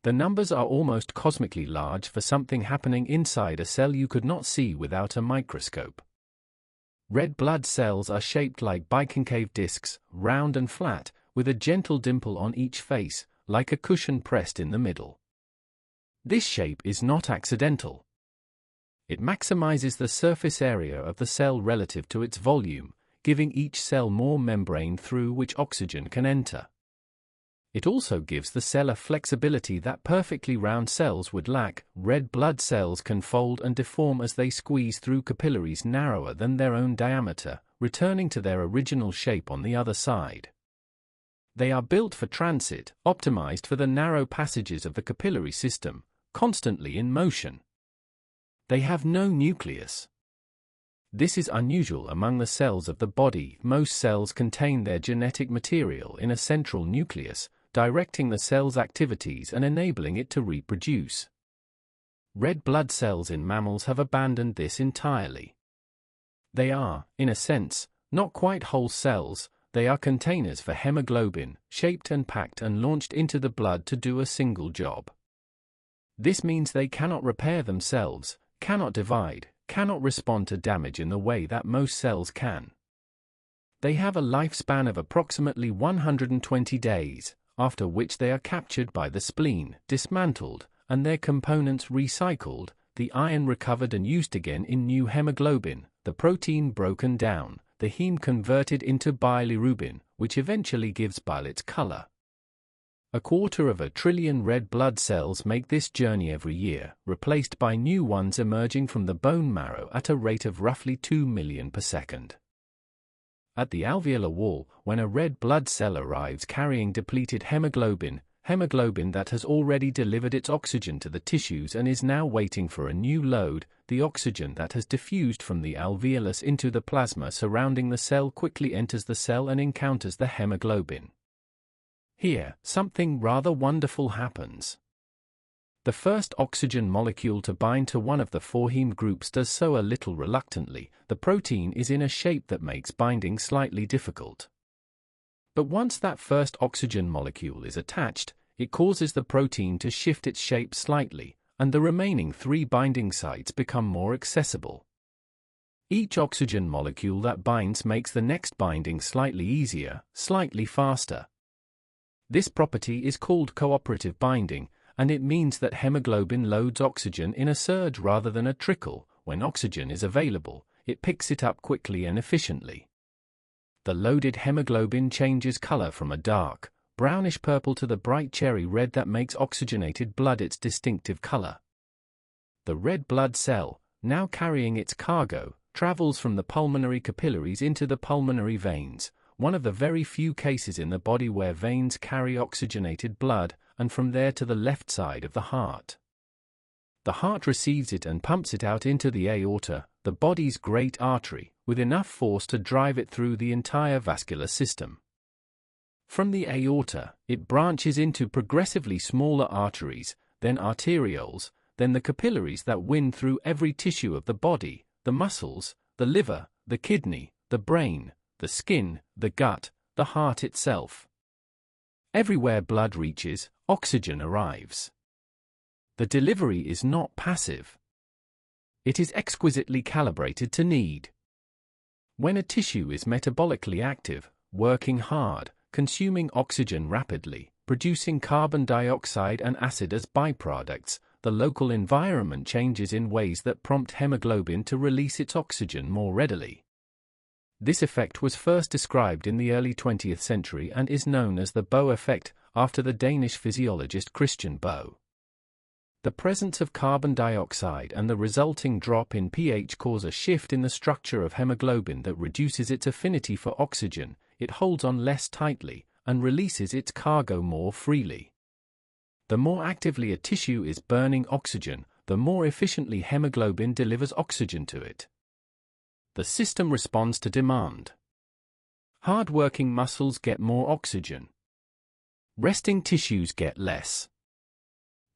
The numbers are almost cosmically large for something happening inside a cell you could not see without a microscope. Red blood cells are shaped like biconcave discs, round and flat, with a gentle dimple on each face, like a cushion pressed in the middle. This shape is not accidental. It maximizes the surface area of the cell relative to its volume, giving each cell more membrane through which oxygen can enter. It also gives the cell a flexibility that perfectly round cells would lack. Red blood cells can fold and deform as they squeeze through capillaries narrower than their own diameter, returning to their original shape on the other side. They are built for transit, optimized for the narrow passages of the capillary system, constantly in motion. They have no nucleus. This is unusual among the cells of the body. Most cells contain their genetic material in a central nucleus, directing the cell's activities and enabling it to reproduce. Red blood cells in mammals have abandoned this entirely. They are, in a sense, not quite whole cells. They are containers for hemoglobin, shaped and packed and launched into the blood to do a single job. This means they cannot repair themselves, cannot divide, cannot respond to damage in the way that most cells can. They have a lifespan of approximately 120 days, after which they are captured by the spleen, dismantled, and their components recycled, the iron recovered and used again in new hemoglobin, the protein broken down, the heme converted into bilirubin, which eventually gives bile its color. 250 billion red blood cells make this journey every year, replaced by new ones emerging from the bone marrow at a rate of roughly 2 million per second. At the alveolar wall, when a red blood cell arrives carrying depleted hemoglobin that has already delivered its oxygen to the tissues and is now waiting for a new load, the oxygen that has diffused from the alveolus into the plasma surrounding the cell quickly enters the cell and encounters the hemoglobin. Here, something rather wonderful happens. The first oxygen molecule to bind to one of the four heme groups does so a little reluctantly. The protein is in a shape that makes binding slightly difficult. But once that first oxygen molecule is attached, it causes the protein to shift its shape slightly, and the remaining 3 binding sites become more accessible. Each oxygen molecule that binds makes the next binding slightly easier, slightly faster. This property is called cooperative binding, and it means that hemoglobin loads oxygen in a surge rather than a trickle. When oxygen is available, it picks it up quickly and efficiently. The loaded hemoglobin changes color from a dark, brownish purple to the bright cherry red that makes oxygenated blood its distinctive color. The red blood cell, now carrying its cargo, travels from the pulmonary capillaries into the pulmonary veins, one of the very few cases in the body where veins carry oxygenated blood, and from there to the left side of the heart. The heart receives it and pumps it out into the aorta, the body's great artery, with enough force to drive it through the entire vascular system. From the aorta, it branches into progressively smaller arteries, then arterioles, then the capillaries that win through every tissue of the body, the muscles, the liver, the kidney, the brain, the skin, the gut, the heart itself. Everywhere blood reaches, oxygen arrives. The delivery is not passive. It is exquisitely calibrated to need. When a tissue is metabolically active, working hard, consuming oxygen rapidly, producing carbon dioxide and acid as byproducts, the local environment changes in ways that prompt hemoglobin to release its oxygen more readily. This effect was first described in the early 20th century and is known as the Boe effect, after the Danish physiologist Christian Boe. The presence of carbon dioxide and the resulting drop in pH cause a shift in the structure of hemoglobin that reduces its affinity for oxygen, it holds on less tightly, and releases its cargo more freely. The more actively a tissue is burning oxygen, the more efficiently hemoglobin delivers oxygen to it. The system responds to demand. Hard-working muscles get more oxygen. Resting tissues get less.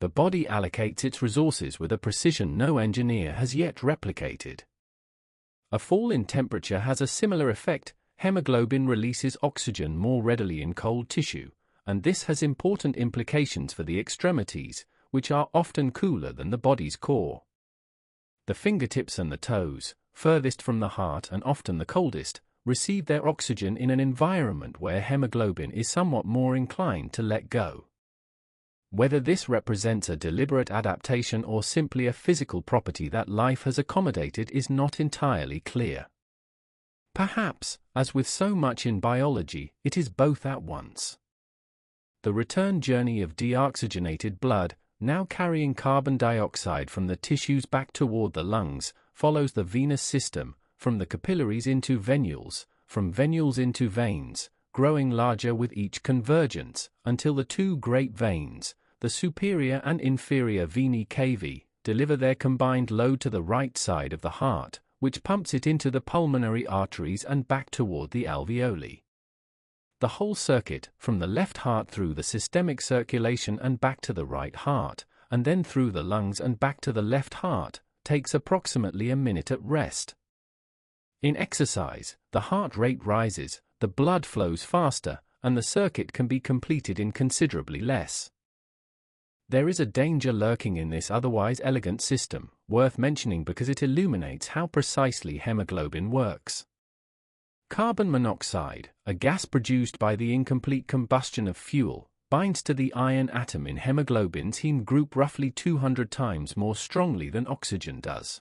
The body allocates its resources with a precision no engineer has yet replicated. A fall in temperature has a similar effect. hemoglobin releases oxygen more readily in cold tissue, and this has important implications for the extremities, which are often cooler than the body's core. The fingertips and the toes, furthest from the heart and often the coldest, receive their oxygen in an environment where hemoglobin is somewhat more inclined to let go. Whether this represents a deliberate adaptation or simply a physical property that life has accommodated is not entirely clear. Perhaps, as with so much in biology, it is both at once. The return journey of deoxygenated blood, now carrying carbon dioxide from the tissues back toward the lungs, follows the venous system, from the capillaries into venules, from venules into veins, growing larger with each convergence, until the two great veins, the superior and inferior venae cavae, deliver their combined load to the right side of the heart, which pumps it into the pulmonary arteries and back toward the alveoli. The whole circuit, from the left heart through the systemic circulation and back to the right heart, and then through the lungs and back to the left heart, takes approximately a minute at rest. In exercise, the heart rate rises, the blood flows faster, and the circuit can be completed in considerably less. There is a danger lurking in this otherwise elegant system, worth mentioning because it illuminates how precisely hemoglobin works. Carbon monoxide, a gas produced by the incomplete combustion of fuel, binds to the iron atom in hemoglobin's heme group roughly 200 times more strongly than oxygen does.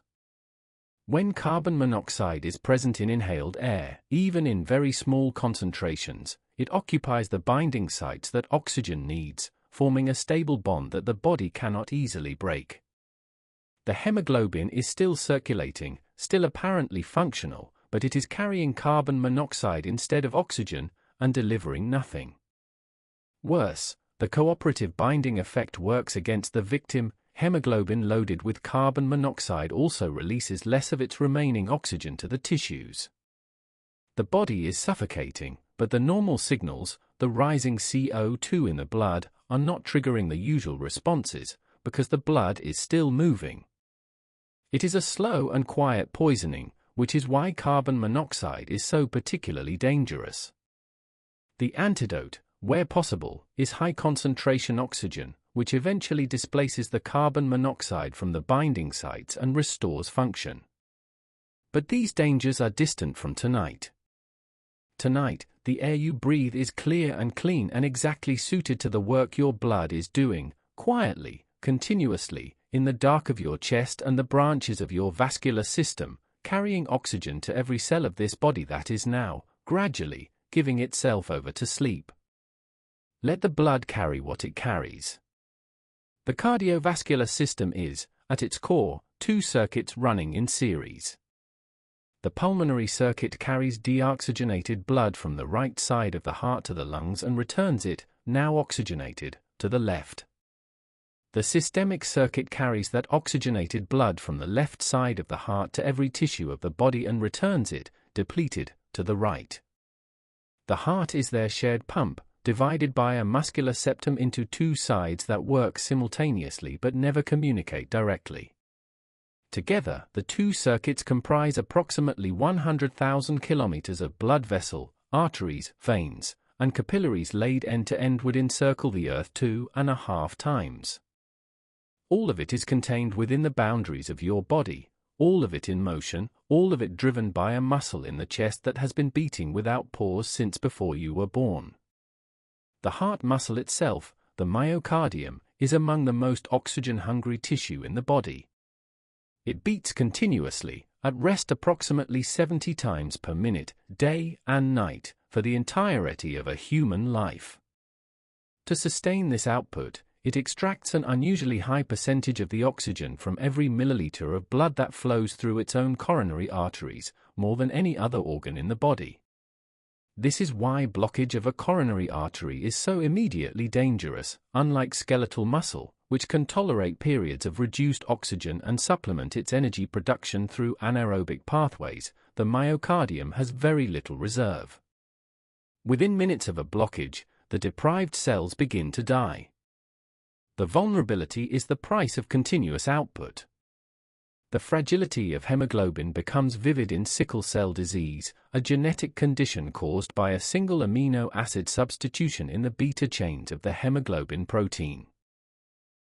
When carbon monoxide is present in inhaled air, even in very small concentrations, it occupies the binding sites that oxygen needs, forming a stable bond that the body cannot easily break. The hemoglobin is still circulating, still apparently functional, but it is carrying carbon monoxide instead of oxygen, and delivering nothing. Worse, the cooperative binding effect works against the victim. Hemoglobin loaded with carbon monoxide also releases less of its remaining oxygen to the tissues. The body is suffocating, but the normal signals, the rising CO2 in the blood, are not triggering the usual responses, because the blood is still moving. It is a slow and quiet poisoning, which is why carbon monoxide is so particularly dangerous. The antidote, where possible, is high-concentration oxygen, which eventually displaces the carbon monoxide from the binding sites and restores function. But these dangers are distant from tonight. Tonight, the air you breathe is clear and clean and exactly suited to the work your blood is doing, quietly, continuously, in the dark of your chest and the branches of your vascular system, carrying oxygen to every cell of this body that is now, gradually, giving itself over to sleep. Let the blood carry what it carries. The cardiovascular system is, at its core, two circuits running in series. The pulmonary circuit carries deoxygenated blood from the right side of the heart to the lungs and returns it, now oxygenated, to the left. The systemic circuit carries that oxygenated blood from the left side of the heart to every tissue of the body and returns it, depleted, to the right. The heart is their shared pump, divided by a muscular septum into two sides that work simultaneously but never communicate directly. Together, the two circuits comprise approximately 100,000 kilometers of blood vessel, arteries, veins, and capillaries laid end-to-end would encircle the Earth 2.5 times. All of it is contained within the boundaries of your body, all of it in motion, all of it driven by a muscle in the chest that has been beating without pause since before you were born. The heart muscle itself, the myocardium, is among the most oxygen-hungry tissue in the body. It beats continuously, at rest approximately 70 times per minute, day and night, for the entirety of a human life. To sustain this output, it extracts an unusually high percentage of the oxygen from every milliliter of blood that flows through its own coronary arteries, more than any other organ in the body. This is why blockage of a coronary artery is so immediately dangerous, unlike skeletal muscle, which can tolerate periods of reduced oxygen and supplement its energy production through anaerobic pathways. The myocardium has very little reserve. Within minutes of a blockage, the deprived cells begin to die. The vulnerability is the price of continuous output. The fragility of hemoglobin becomes vivid in sickle cell disease, a genetic condition caused by a single amino acid substitution in the beta chains of the hemoglobin protein.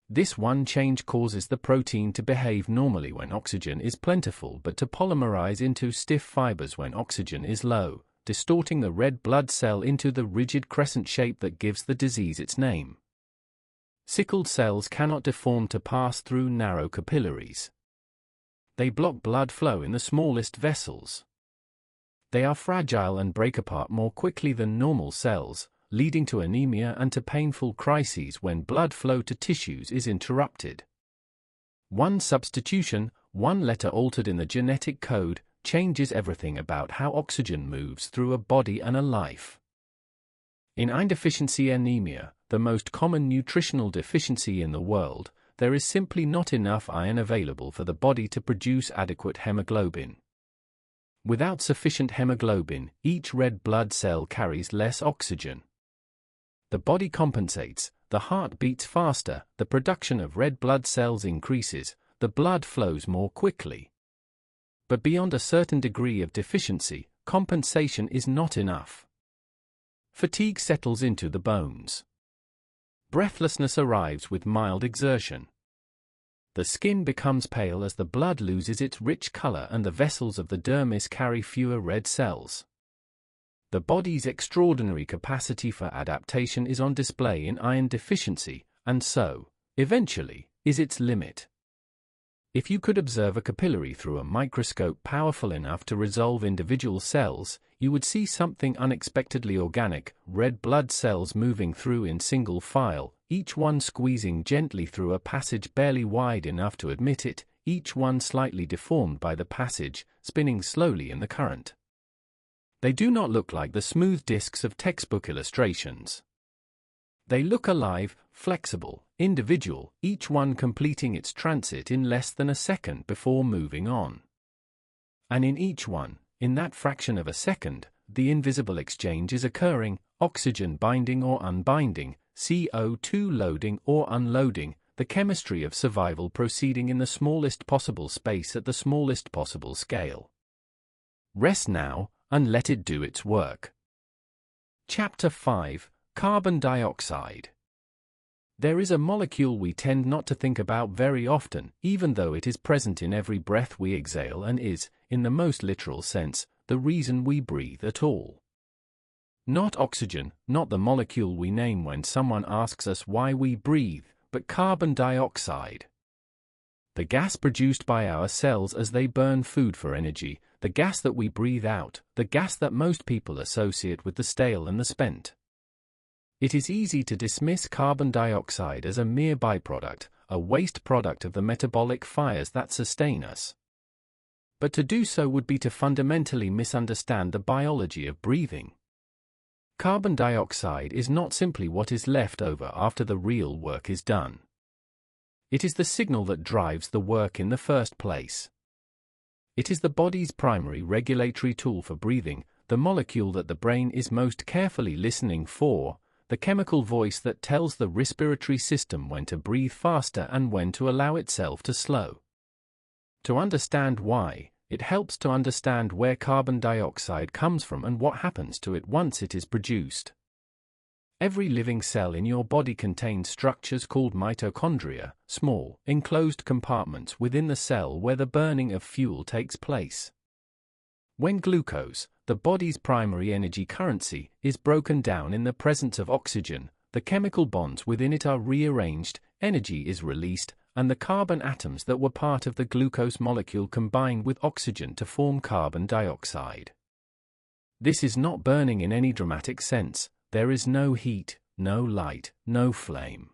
This one change causes the protein to behave normally when oxygen is plentiful but to polymerize into stiff fibers when oxygen is low, distorting the red blood cell into the rigid crescent shape that gives the disease its name. Sickled cells cannot deform to pass through narrow capillaries. They block blood flow in the smallest vessels. They are fragile and break apart more quickly than normal cells, leading to anemia and to painful crises when blood flow to tissues is interrupted. One substitution, one letter altered in the genetic code, changes everything about how oxygen moves through a body and a life. In iron deficiency anemia, the most common nutritional deficiency in the world, there is simply not enough iron available for the body to produce adequate hemoglobin. Without sufficient hemoglobin, each red blood cell carries less oxygen. The body compensates, the heart beats faster, the production of red blood cells increases, the blood flows more quickly. But beyond a certain degree of deficiency, compensation is not enough. Fatigue settles into the bones. Breathlessness arrives with mild exertion. The skin becomes pale as the blood loses its rich color and the vessels of the dermis carry fewer red cells. The body's extraordinary capacity for adaptation is on display in iron deficiency, and so, eventually, is its limit. If you could observe a capillary through a microscope powerful enough to resolve individual cells, you would see something unexpectedly organic, red blood cells moving through in single file, each one squeezing gently through a passage barely wide enough to admit it, each one slightly deformed by the passage, spinning slowly in the current. They do not look like the smooth discs of textbook illustrations. They look alive, flexible, individual, each one completing its transit in less than a second before moving on. And in each one, in that fraction of a second, the invisible exchange is occurring, oxygen binding or unbinding, CO2 loading or unloading, the chemistry of survival proceeding in the smallest possible space at the smallest possible scale. Rest now, and let it do its work. Chapter 5: Carbon dioxide. There is a molecule we tend not to think about very often, even though it is present in every breath we exhale and is, in the most literal sense, the reason we breathe at all. Not oxygen, not the molecule we name when someone asks us why we breathe, but carbon dioxide. The gas produced by our cells as they burn food for energy, the gas that we breathe out, the gas that most people associate with the stale and the spent. It is easy to dismiss carbon dioxide as a mere byproduct, a waste product of the metabolic fires that sustain us. But to do so would be to fundamentally misunderstand the biology of breathing. Carbon dioxide is not simply what is left over after the real work is done. It is the signal that drives the work in the first place. It is the body's primary regulatory tool for breathing, the molecule that the brain is most carefully listening for, the chemical voice that tells the respiratory system when to breathe faster and when to allow itself to slow. To understand why, it helps to understand where carbon dioxide comes from and what happens to it once it is produced. Every living cell in your body contains structures called mitochondria, small, enclosed compartments within the cell where the burning of fuel takes place. When glucose, the body's primary energy currency, is broken down in the presence of oxygen, the chemical bonds within it are rearranged, energy is released, and the carbon atoms that were part of the glucose molecule combine with oxygen to form carbon dioxide. This is not burning in any dramatic sense. There is no heat, no light, no flame.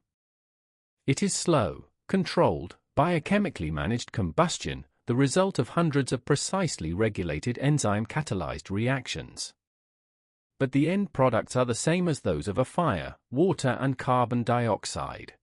It is slow, controlled, biochemically managed combustion, the result of hundreds of precisely regulated enzyme-catalyzed reactions. But the end products are the same as those of a fire, water and carbon dioxide.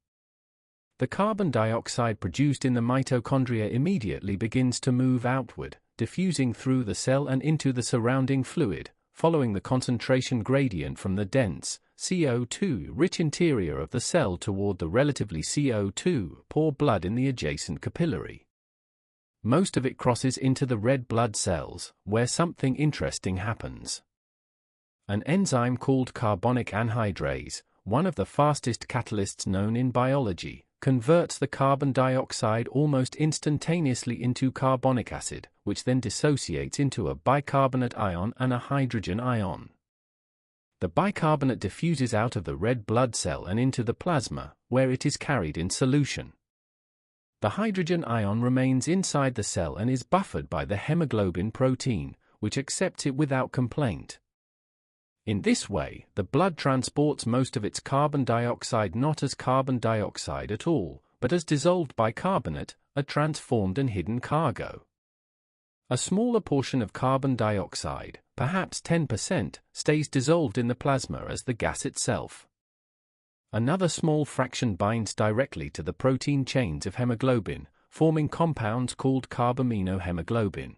The carbon dioxide produced in the mitochondria immediately begins to move outward, diffusing through the cell and into the surrounding fluid, following the concentration gradient from the dense, CO2-rich interior of the cell toward the relatively CO2-poor blood in the adjacent capillary. Most of it crosses into the red blood cells, where something interesting happens. An enzyme called carbonic anhydrase, one of the fastest catalysts known in biology, converts the carbon dioxide almost instantaneously into carbonic acid, which then dissociates into a bicarbonate ion and a hydrogen ion. The bicarbonate diffuses out of the red blood cell and into the plasma, where it is carried in solution. The hydrogen ion remains inside the cell and is buffered by the hemoglobin protein, which accepts it without complaint. In this way, the blood transports most of its carbon dioxide not as carbon dioxide at all, but as dissolved bicarbonate, a transformed and hidden cargo. A smaller portion of carbon dioxide, perhaps 10%, stays dissolved in the plasma as the gas itself. Another small fraction binds directly to the protein chains of hemoglobin, forming compounds called carbaminohemoglobin.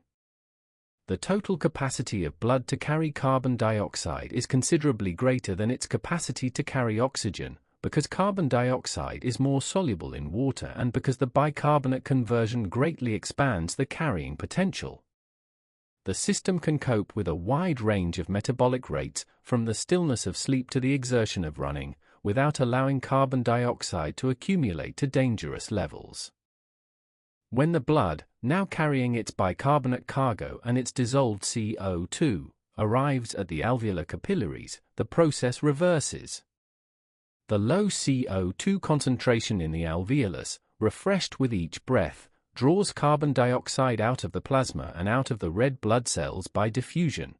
The total capacity of blood to carry carbon dioxide is considerably greater than its capacity to carry oxygen, because carbon dioxide is more soluble in water and because the bicarbonate conversion greatly expands the carrying potential. The system can cope with a wide range of metabolic rates, from the stillness of sleep to the exertion of running, without allowing carbon dioxide to accumulate to dangerous levels. When the blood, now carrying its bicarbonate cargo and its dissolved CO2, arrives at the alveolar capillaries, the process reverses. The low CO2 concentration in the alveolus, refreshed with each breath, draws carbon dioxide out of the plasma and out of the red blood cells by diffusion.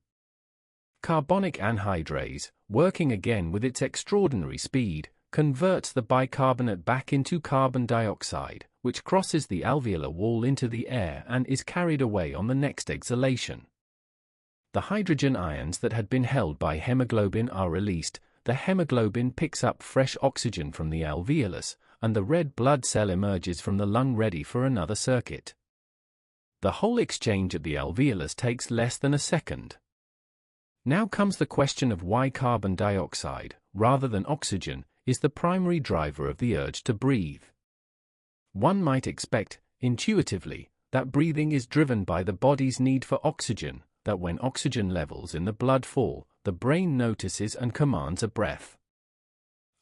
Carbonic anhydrase, working again with its extraordinary speed, converts the bicarbonate back into carbon dioxide, which crosses the alveolar wall into the air and is carried away on the next exhalation. The hydrogen ions that had been held by hemoglobin are released, the hemoglobin picks up fresh oxygen from the alveolus, and the red blood cell emerges from the lung ready for another circuit. The whole exchange at the alveolus takes less than a second. Now comes the question of why carbon dioxide, rather than oxygen, is the primary driver of the urge to breathe. One might expect, intuitively, that breathing is driven by the body's need for oxygen, that when oxygen levels in the blood fall, the brain notices and commands a breath.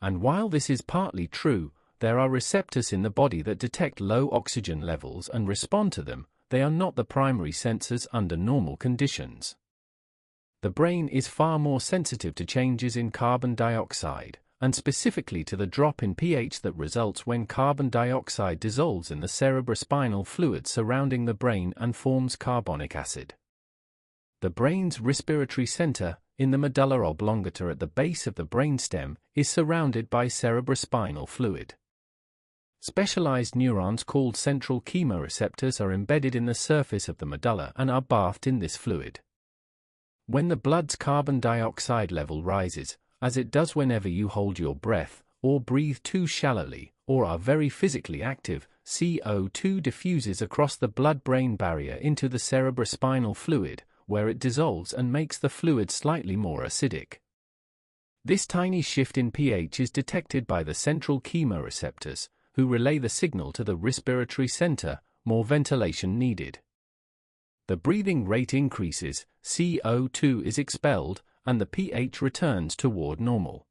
And while this is partly true, there are receptors in the body that detect low oxygen levels and respond to them. They are not the primary sensors under normal conditions. The brain is far more sensitive to changes in carbon dioxide, and specifically to the drop in pH that results when carbon dioxide dissolves in the cerebrospinal fluid surrounding the brain and forms carbonic acid. The brain's respiratory center, in the medulla oblongata at the base of the brainstem, is surrounded by cerebrospinal fluid. Specialized neurons called central chemoreceptors are embedded in the surface of the medulla and are bathed in this fluid. When the blood's carbon dioxide level rises, as it does whenever you hold your breath, or breathe too shallowly, or are very physically active, CO2 diffuses across the blood-brain barrier into the cerebrospinal fluid, where it dissolves and makes the fluid slightly more acidic. This tiny shift in pH is detected by the central chemoreceptors, who relay the signal to the respiratory center, more ventilation needed. The breathing rate increases, CO2 is expelled, and the pH returns toward normal.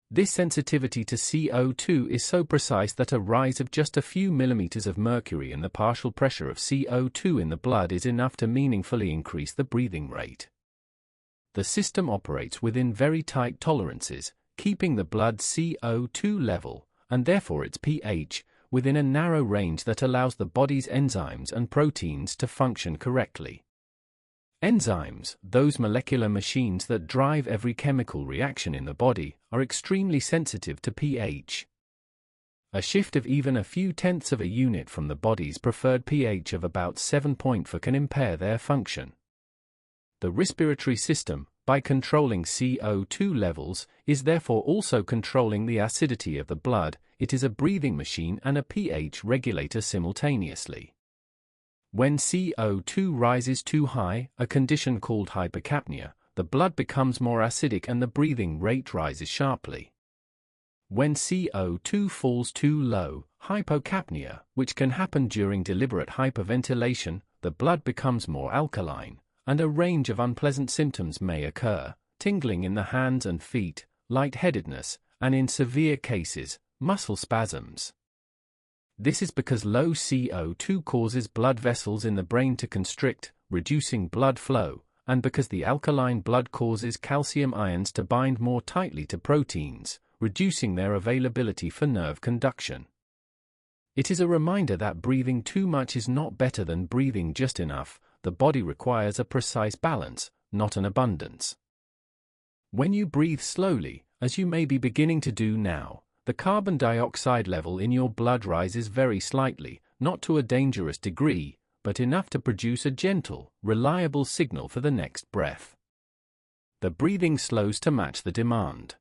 This sensitivity to CO2 is so precise that a rise of just a few millimeters of mercury in the partial pressure of CO2 in the blood is enough to meaningfully increase the breathing rate. The system operates within very tight tolerances, keeping the blood's CO2 level, and therefore its pH, within a narrow range that allows the body's enzymes and proteins to function correctly. Enzymes, those molecular machines that drive every chemical reaction in the body, are extremely sensitive to pH. A shift of even a few tenths of a unit from the body's preferred pH of about 7.4 can impair their function. The respiratory system, by controlling CO2 levels, is therefore also controlling the acidity of the blood. It is a breathing machine and a pH regulator simultaneously. When CO2 rises too high, a condition called hypercapnia, the blood becomes more acidic and the breathing rate rises sharply. When CO2 falls too low, hypocapnia, which can happen during deliberate hyperventilation, the blood becomes more alkaline, and a range of unpleasant symptoms may occur: tingling in the hands and feet, lightheadedness, and in severe cases, muscle spasms. This is because low CO2 causes blood vessels in the brain to constrict, reducing blood flow, and because the alkaline blood causes calcium ions to bind more tightly to proteins, reducing their availability for nerve conduction. It is a reminder that breathing too much is not better than breathing just enough. The body requires a precise balance, not an abundance. When you breathe slowly, as you may be beginning to do now, the carbon dioxide level in your blood rises very slightly, not to a dangerous degree, but enough to produce a gentle, reliable signal for the next breath. The breathing slows to match the demand.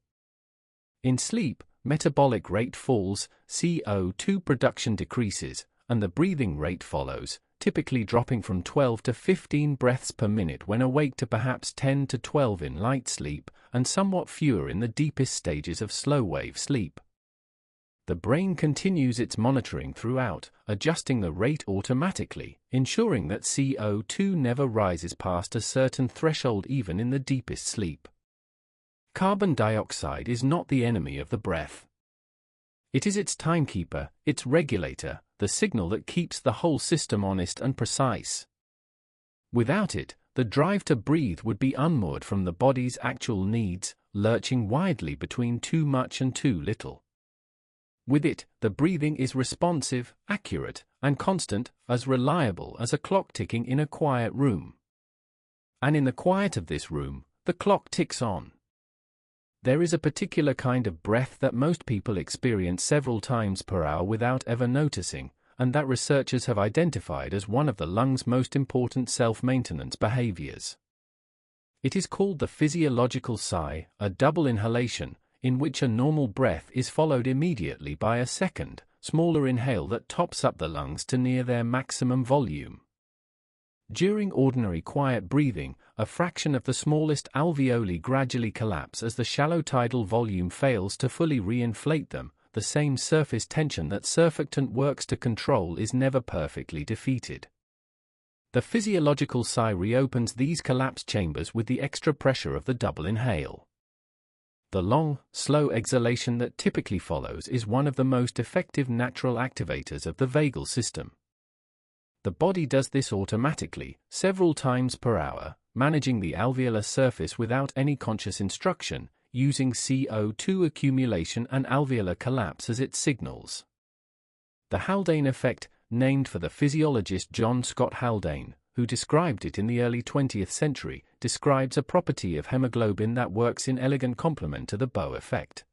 In sleep, metabolic rate falls, CO2 production decreases, and the breathing rate follows, typically dropping from 12 to 15 breaths per minute when awake to perhaps 10 to 12 in light sleep, and somewhat fewer in the deepest stages of slow-wave sleep. The brain continues its monitoring throughout, adjusting the rate automatically, ensuring that CO2 never rises past a certain threshold even in the deepest sleep. Carbon dioxide is not the enemy of the breath. It is its timekeeper, its regulator, the signal that keeps the whole system honest and precise. Without it, the drive to breathe would be unmoored from the body's actual needs, lurching widely between too much and too little. With it, the breathing is responsive, accurate, and constant, as reliable as a clock ticking in a quiet room. And in the quiet of this room, the clock ticks on. There is a particular kind of breath that most people experience several times per hour without ever noticing, and that researchers have identified as one of the lungs' most important self-maintenance behaviors. It is called the physiological sigh, a double inhalation, in which a normal breath is followed immediately by a second, smaller inhale that tops up the lungs to near their maximum volume. During ordinary quiet breathing, a fraction of the smallest alveoli gradually collapse as the shallow tidal volume fails to fully re-inflate them. The same surface tension that surfactant works to control is never perfectly defeated. The physiological sigh reopens these collapsed chambers with the extra pressure of the double inhale. The long, slow exhalation that typically follows is one of the most effective natural activators of the vagal system. The body does this automatically, several times per hour, managing the alveolar surface without any conscious instruction, using CO2 accumulation and alveolar collapse as its signals. The Haldane effect, named for the physiologist John Scott Haldane, who described it in the early 20th century, describes a property of hemoglobin that works in elegant complement to the Bow effect.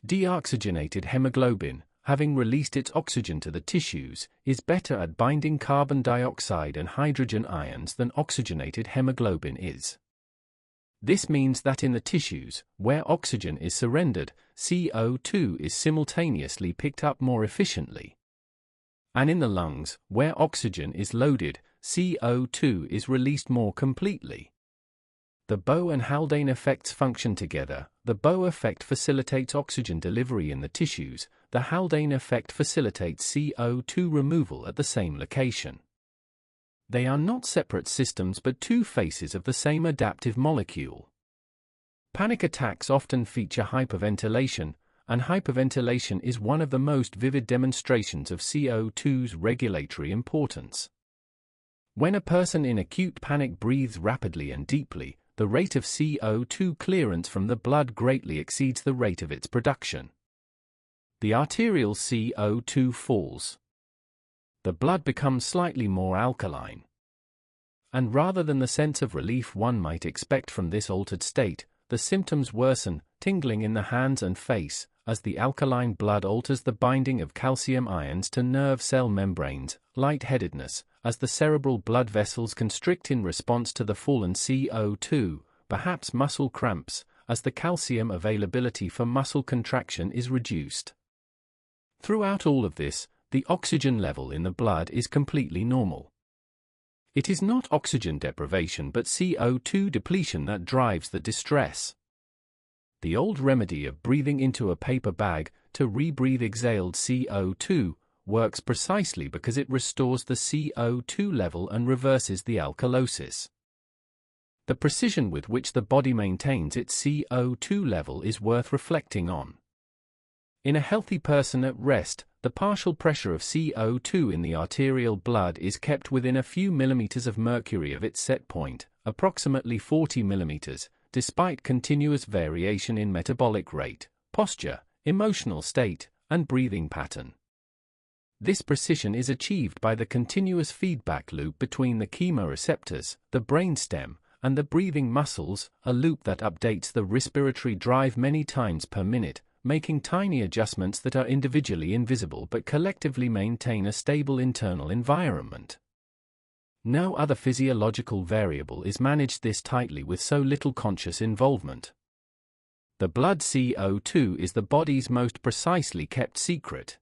Deoxygenated hemoglobin, having released its oxygen to the tissues, is better at binding carbon dioxide and hydrogen ions than oxygenated hemoglobin is. This means that in the tissues, where oxygen is surrendered, CO2 is simultaneously picked up more efficiently. And in the lungs, where oxygen is loaded, CO2 is released more completely. The Bow and Haldane effects function together. The Bow effect facilitates oxygen delivery in the tissues. The Haldane effect facilitates CO2 removal at the same location. They are not separate systems but two faces of the same adaptive molecule. Panic attacks often feature hyperventilation, and hyperventilation is one of the most vivid demonstrations of CO2's regulatory importance. When a person in acute panic breathes rapidly and deeply, the rate of CO2 clearance from the blood greatly exceeds the rate of its production. The arterial CO2 falls. The blood becomes slightly more alkaline. And rather than the sense of relief one might expect from this altered state, the symptoms worsen, tingling in the hands and face, as the alkaline blood alters the binding of calcium ions to nerve cell membranes, lightheadedness, as the cerebral blood vessels constrict in response to the fallen CO2, perhaps muscle cramps, as the calcium availability for muscle contraction is reduced. Throughout all of this, the oxygen level in the blood is completely normal. It is not oxygen deprivation but CO2 depletion that drives the distress. The old remedy of breathing into a paper bag, to rebreathe exhaled CO2, works precisely because it restores the CO2 level and reverses the alkalosis. The precision with which the body maintains its CO2 level is worth reflecting on. In a healthy person at rest, the partial pressure of CO2 in the arterial blood is kept within a few millimeters of mercury of its set point, approximately 40 millimeters, despite continuous variation in metabolic rate, posture, emotional state, and breathing pattern. This precision is achieved by the continuous feedback loop between the chemoreceptors, the brainstem, and the breathing muscles, a loop that updates the respiratory drive many times per minute, making tiny adjustments that are individually invisible but collectively maintain a stable internal environment. No other physiological variable is managed this tightly with so little conscious involvement. The blood CO2 is the body's most precisely kept secret.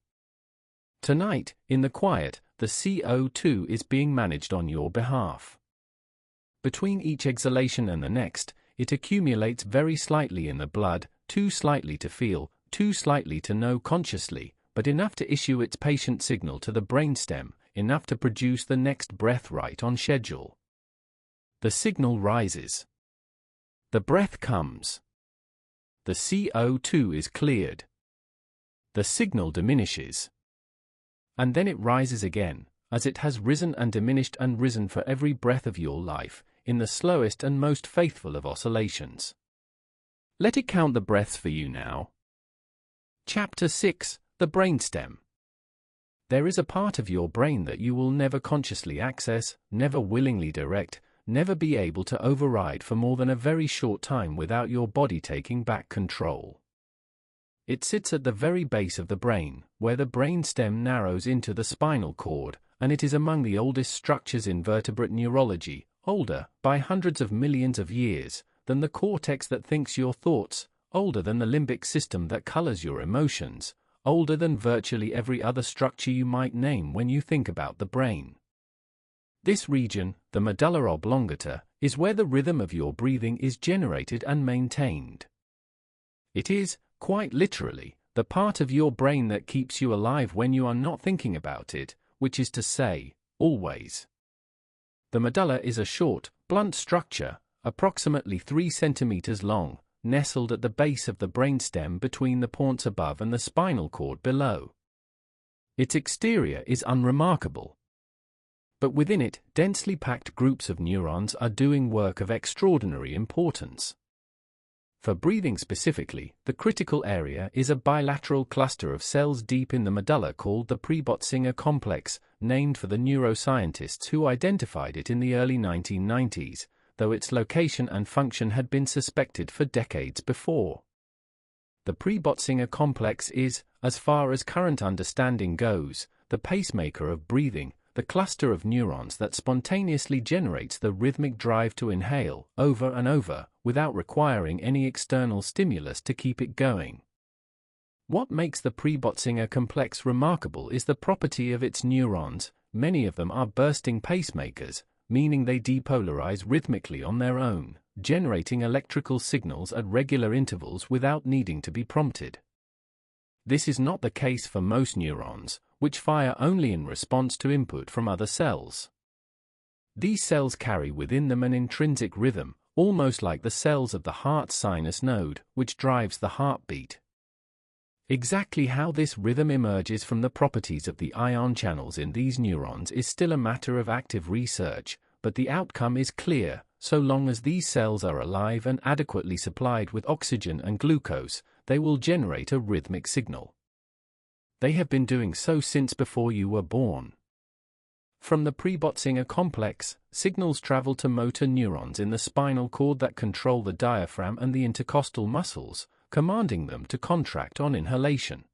Tonight, in the quiet, the CO2 is being managed on your behalf. Between each exhalation and the next, it accumulates very slightly in the blood, too slightly to feel, too slightly to know consciously, but enough to issue its patient signal to the brainstem, enough to produce the next breath right on schedule. The signal rises. The breath comes. The CO2 is cleared. The signal diminishes. And then it rises again, as it has risen and diminished and risen for every breath of your life, in the slowest and most faithful of oscillations. Let it count the breaths for you now. Chapter 6: The Brainstem. There is a part of your brain that you will never consciously access, never willingly direct, never be able to override for more than a very short time without your body taking back control. It sits at the very base of the brain, where the brainstem narrows into the spinal cord, and it is among the oldest structures in vertebrate neurology, older, by hundreds of millions of years, than the cortex that thinks your thoughts, older than the limbic system that colors your emotions, older than virtually every other structure you might name when you think about the brain. This region, the medulla oblongata, is where the rhythm of your breathing is generated and maintained. It is, quite literally, the part of your brain that keeps you alive when you are not thinking about it, which is to say, always. The medulla is a short, blunt structure, approximately 3 centimeters long, nestled at the base of the brainstem between the points above and the spinal cord below. Its exterior is unremarkable. But within it, densely packed groups of neurons are doing work of extraordinary importance. For breathing specifically, the critical area is a bilateral cluster of cells deep in the medulla called the Prebotzinger complex, named for the neuroscientists who identified it in the early 1990s, though its location and function had been suspected for decades before. The Prebotzinger complex is, as far as current understanding goes, the pacemaker of breathing, the cluster of neurons that spontaneously generates the rhythmic drive to inhale, over and over, without requiring any external stimulus to keep it going. What makes the Prebotzinger complex remarkable is the property of its neurons. Many of them are bursting pacemakers, meaning they depolarize rhythmically on their own, generating electrical signals at regular intervals without needing to be prompted. This is not the case for most neurons, which fire only in response to input from other cells. These cells carry within them an intrinsic rhythm, almost like the cells of the heart's sinus node, which drives the heartbeat. Exactly how this rhythm emerges from the properties of the ion channels in these neurons is still a matter of active research, but the outcome is clear: so long as these cells are alive and adequately supplied with oxygen and glucose, they will generate a rhythmic signal. They have been doing so since before you were born. From the Prebotzinger complex, signals travel to motor neurons in the spinal cord that control the diaphragm and the intercostal muscles, commanding them to contract on inhalation.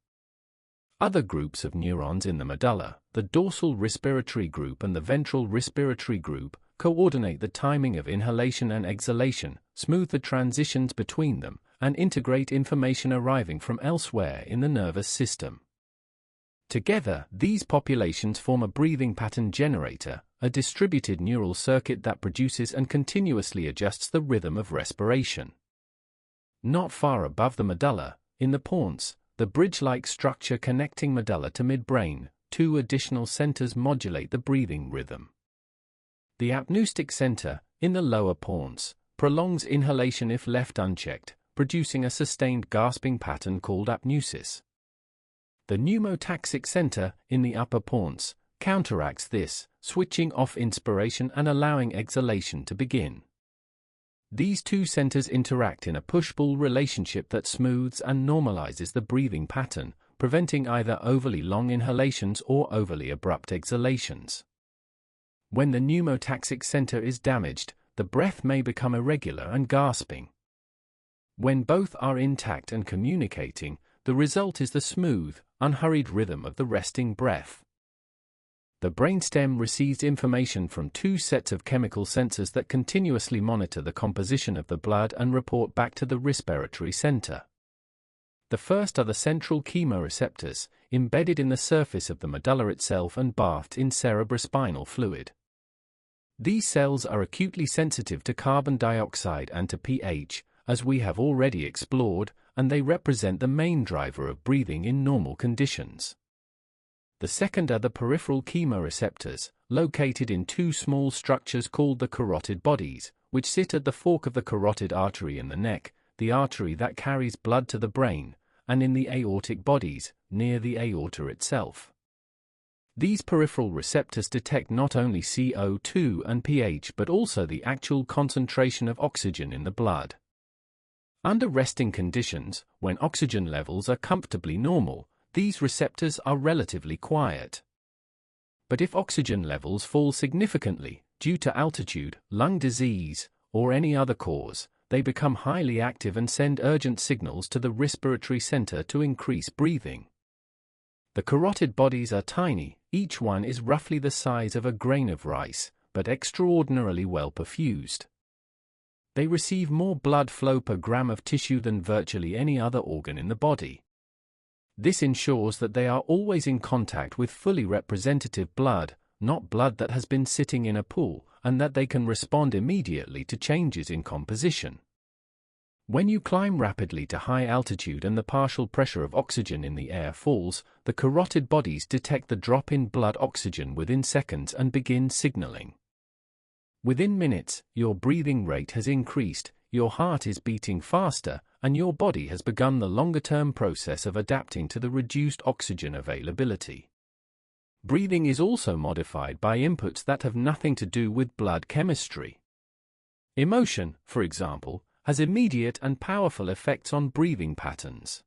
Other groups of neurons in the medulla, the dorsal respiratory group and the ventral respiratory group, coordinate the timing of inhalation and exhalation, smooth the transitions between them, and integrate information arriving from elsewhere in the nervous system. Together, these populations form a breathing pattern generator, a distributed neural circuit that produces and continuously adjusts the rhythm of respiration. Not far above the medulla, in the pons, the bridge-like structure connecting medulla to midbrain. Two additional centers modulate the breathing rhythm. The apneustic center, in the lower paunce, prolongs inhalation if left unchecked, producing a sustained gasping pattern called apneusis. The pneumotaxic center, in the upper paunce, counteracts this, switching off inspiration and allowing exhalation to begin. These two centers interact in a push-pull relationship that smooths and normalizes the breathing pattern, preventing either overly long inhalations or overly abrupt exhalations. When the pneumotaxic center is damaged, the breath may become irregular and gasping. When both are intact and communicating, the result is the smooth, unhurried rhythm of the resting breath. The brainstem receives information from two sets of chemical sensors that continuously monitor the composition of the blood and report back to the respiratory center. The first are the central chemoreceptors, embedded in the surface of the medulla itself and bathed in cerebrospinal fluid. These cells are acutely sensitive to carbon dioxide and to pH, as we have already explored, and they represent the main driver of breathing in normal conditions. The second are the peripheral chemoreceptors, located in two small structures called the carotid bodies, which sit at the fork of the carotid artery in the neck, the artery that carries blood to the brain, and in the aortic bodies, near the aorta itself. These peripheral receptors detect not only CO2 and pH but also the actual concentration of oxygen in the blood. Under resting conditions, when oxygen levels are comfortably normal, these receptors are relatively quiet. But if oxygen levels fall significantly, due to altitude, lung disease, or any other cause, they become highly active and send urgent signals to the respiratory center to increase breathing. The carotid bodies are tiny, each one is roughly the size of a grain of rice, but extraordinarily well perfused. They receive more blood flow per gram of tissue than virtually any other organ in the body. This ensures that they are always in contact with fully representative blood, not blood that has been sitting in a pool, and that they can respond immediately to changes in composition. When you climb rapidly to high altitude and the partial pressure of oxygen in the air falls, the carotid bodies detect the drop in blood oxygen within seconds and begin signaling. Within minutes, your breathing rate has increased, your heart is beating faster, and your body has begun the longer-term process of adapting to the reduced oxygen availability. Breathing is also modified by inputs that have nothing to do with blood chemistry. Emotion, for example, has immediate and powerful effects on breathing patterns.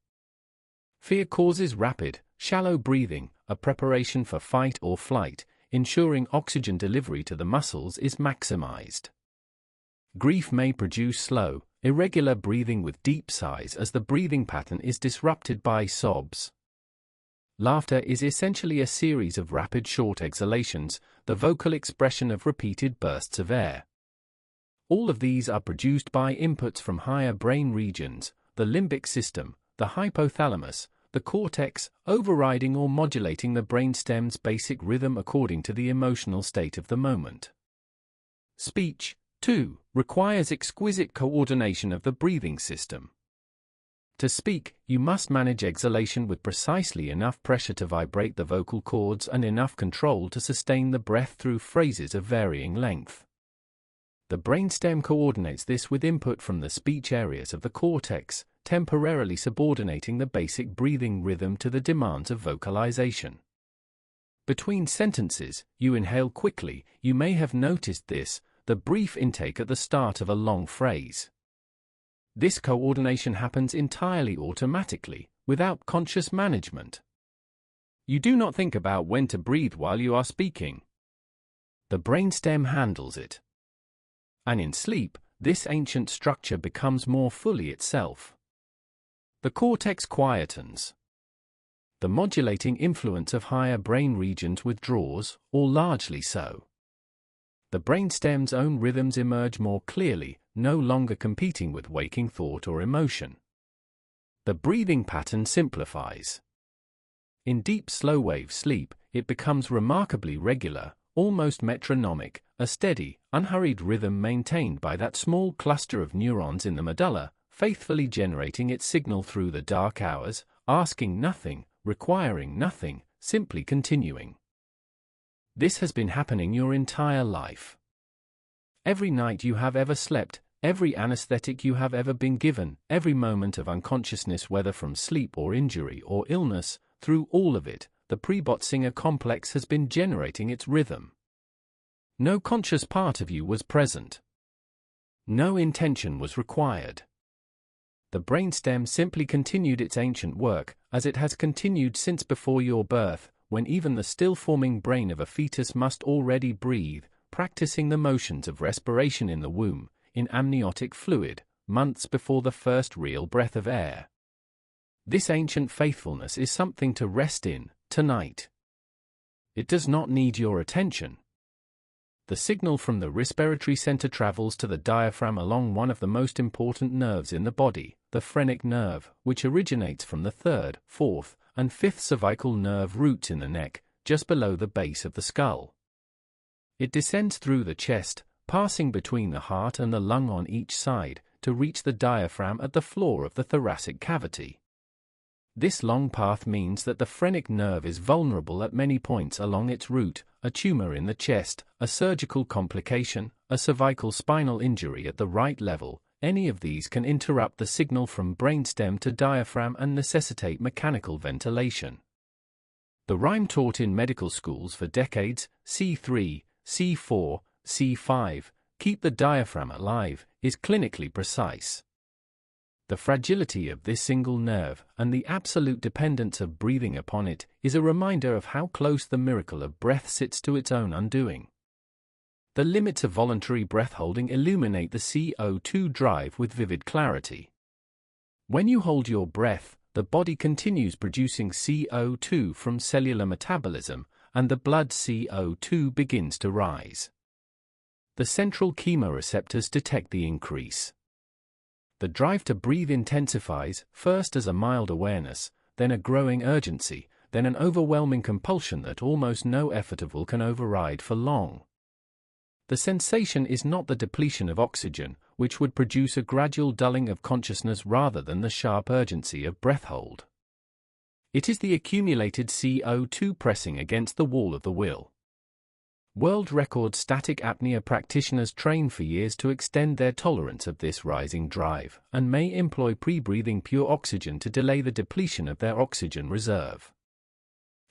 Fear causes rapid, shallow breathing, a preparation for fight or flight, ensuring oxygen delivery to the muscles is maximized. Grief may produce slow, irregular breathing with deep sighs as the breathing pattern is disrupted by sobs. Laughter is essentially a series of rapid short exhalations, the vocal expression of repeated bursts of air. All of these are produced by inputs from higher brain regions, the limbic system, the hypothalamus, the cortex, overriding or modulating the brainstem's basic rhythm according to the emotional state of the moment. Speech, too, requires exquisite coordination of the breathing system. To speak, you must manage exhalation with precisely enough pressure to vibrate the vocal cords and enough control to sustain the breath through phrases of varying length. The brainstem coordinates this with input from the speech areas of the cortex, temporarily subordinating the basic breathing rhythm to the demands of vocalization. Between sentences, you inhale quickly. You may have noticed this, the brief intake at the start of a long phrase. This coordination happens entirely automatically, without conscious management. You do not think about when to breathe while you are speaking. The brainstem handles it. And in sleep, this ancient structure becomes more fully itself. The cortex quietens. The modulating influence of higher brain regions withdraws, or largely so. The brainstem's own rhythms emerge more clearly, no longer competing with waking thought or emotion. The breathing pattern simplifies. In deep slow-wave sleep, it becomes remarkably regular, almost metronomic, a steady, unhurried rhythm maintained by that small cluster of neurons in the medulla, faithfully generating its signal through the dark hours, asking nothing, requiring nothing, simply continuing. This has been happening your entire life. Every night you have ever slept, every anesthetic you have ever been given, every moment of unconsciousness, whether from sleep or injury or illness, through all of it, the pre-Botzinger complex has been generating its rhythm. No conscious part of you was present. No intention was required. The brainstem simply continued its ancient work, as it has continued since before your birth, when even the still-forming brain of a fetus must already breathe, practicing the motions of respiration in the womb, in amniotic fluid, months before the first real breath of air. This ancient faithfulness is something to rest in, tonight. It does not need your attention. The signal from the respiratory center travels to the diaphragm along one of the most important nerves in the body, the phrenic nerve, which originates from the third, fourth, and fifth cervical nerve roots in the neck, just below the base of the skull. It descends through the chest, passing between the heart and the lung on each side, to reach the diaphragm at the floor of the thoracic cavity. This long path means that the phrenic nerve is vulnerable at many points along its route: a tumor in the chest, a surgical complication, a cervical spinal injury at the right level. Any of these can interrupt the signal from brainstem to diaphragm and necessitate mechanical ventilation. The rhyme taught in medical schools for decades, C3, C4, C5, keep the diaphragm alive, is clinically precise. The fragility of this single nerve, and the absolute dependence of breathing upon it, is a reminder of how close the miracle of breath sits to its own undoing. The limits of voluntary breath-holding illuminate the CO2 drive with vivid clarity. When you hold your breath, the body continues producing CO2 from cellular metabolism, and the blood CO2 begins to rise. The central chemoreceptors detect the increase. The drive to breathe intensifies, first as a mild awareness, then a growing urgency, then an overwhelming compulsion that almost no effort of will can override for long. The sensation is not the depletion of oxygen, which would produce a gradual dulling of consciousness rather than the sharp urgency of breath hold. It is the accumulated CO2 pressing against the wall of the will. World record static apnea practitioners train for years to extend their tolerance of this rising drive, and may employ pre-breathing pure oxygen to delay the depletion of their oxygen reserve.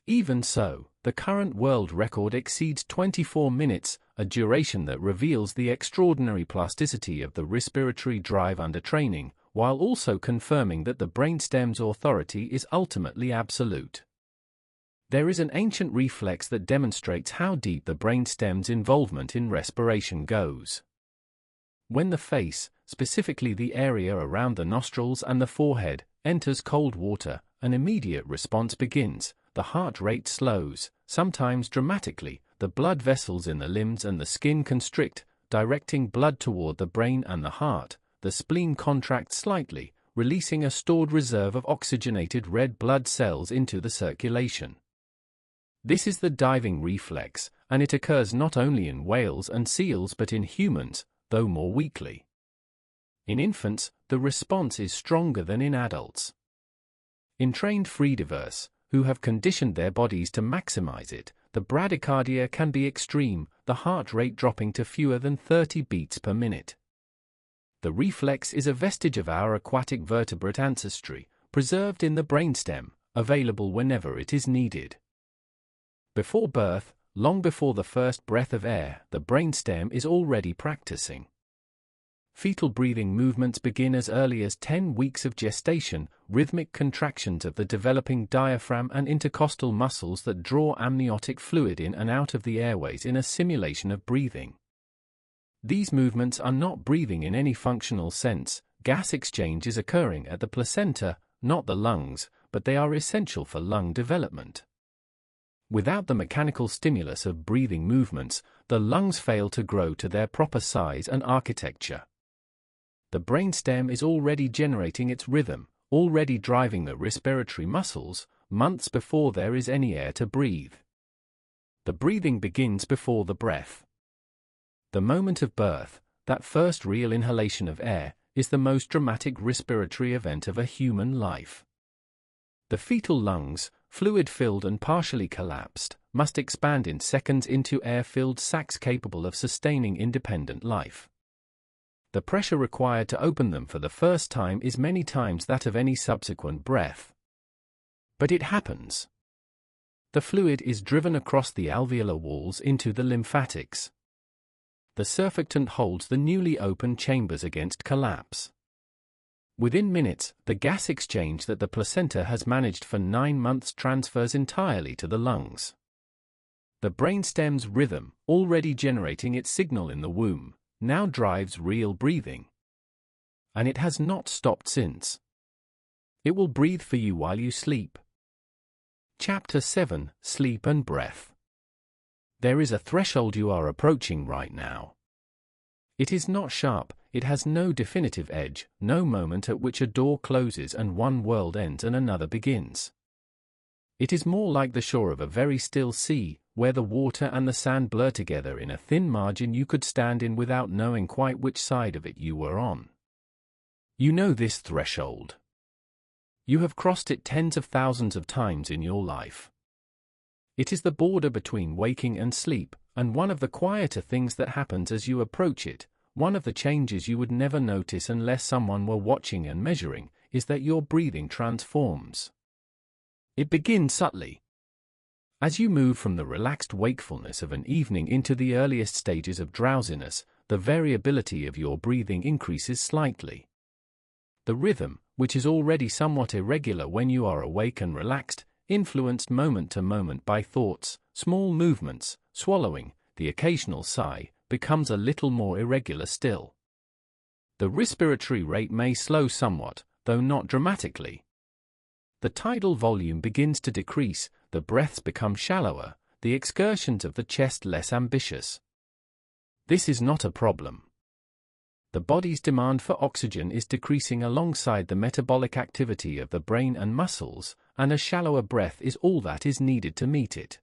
Even so, the current world record exceeds 24 minutes, a duration that reveals the extraordinary plasticity of the respiratory drive under training, while also confirming that the brainstem's authority is ultimately absolute. There is an ancient reflex that demonstrates how deep the brainstem's involvement in respiration goes. When the face, specifically the area around the nostrils and the forehead, enters cold water, an immediate response begins. The heart rate slows, sometimes dramatically, the blood vessels in the limbs and the skin constrict, directing blood toward the brain and the heart. The spleen contracts slightly, releasing a stored reserve of oxygenated red blood cells into the circulation. This is the diving reflex, and it occurs not only in whales and seals but in humans, though more weakly. In infants, the response is stronger than in adults. In trained freedivers, who have conditioned their bodies to maximize it, the bradycardia can be extreme, the heart rate dropping to fewer than 30 beats per minute. The reflex is a vestige of our aquatic vertebrate ancestry, preserved in the brainstem, available whenever it is needed. Before birth, long before the first breath of air, the brainstem is already practicing. Fetal breathing movements begin as early as 10 weeks of gestation, rhythmic contractions of the developing diaphragm and intercostal muscles that draw amniotic fluid in and out of the airways in a simulation of breathing. These movements are not breathing in any functional sense. Gas exchange is occurring at the placenta, not the lungs, but they are essential for lung development. Without the mechanical stimulus of breathing movements, the lungs fail to grow to their proper size and architecture. The brainstem is already generating its rhythm, already driving the respiratory muscles, months before there is any air to breathe. The breathing begins before the breath. The moment of birth, that first real inhalation of air, is the most dramatic respiratory event of a human life. The fetal lungs, fluid-filled and partially collapsed, must expand in seconds into air-filled sacs capable of sustaining independent life. The pressure required to open them for the first time is many times that of any subsequent breath. But it happens. The fluid is driven across the alveolar walls into the lymphatics. The surfactant holds the newly opened chambers against collapse. Within minutes, the gas exchange that the placenta has managed for 9 months transfers entirely to the lungs. The brainstem's rhythm, already generating its signal in the womb, now drives real breathing. And it has not stopped since. It will breathe for you while you sleep. Chapter 7: Sleep and Breath. There is a threshold you are approaching right now. It is not sharp, it has no definitive edge, no moment at which a door closes and one world ends and another begins. It is more like the shore of a very still sea, where the water and the sand blur together in a thin margin you could stand in without knowing quite which side of it you were on. You know this threshold. You have crossed it tens of thousands of times in your life. It is the border between waking and sleep, and one of the quieter things that happens as you approach it, one of the changes you would never notice unless someone were watching and measuring, is that your breathing transforms. It begins subtly. As you move from the relaxed wakefulness of an evening into the earliest stages of drowsiness, the variability of your breathing increases slightly. The rhythm, which is already somewhat irregular when you are awake and relaxed, influenced moment to moment by thoughts, small movements, swallowing, the occasional sigh, becomes a little more irregular still. The respiratory rate may slow somewhat, though not dramatically. The tidal volume begins to decrease, the breaths become shallower, the excursions of the chest less ambitious. This is not a problem. The body's demand for oxygen is decreasing alongside the metabolic activity of the brain and muscles, and a shallower breath is all that is needed to meet it.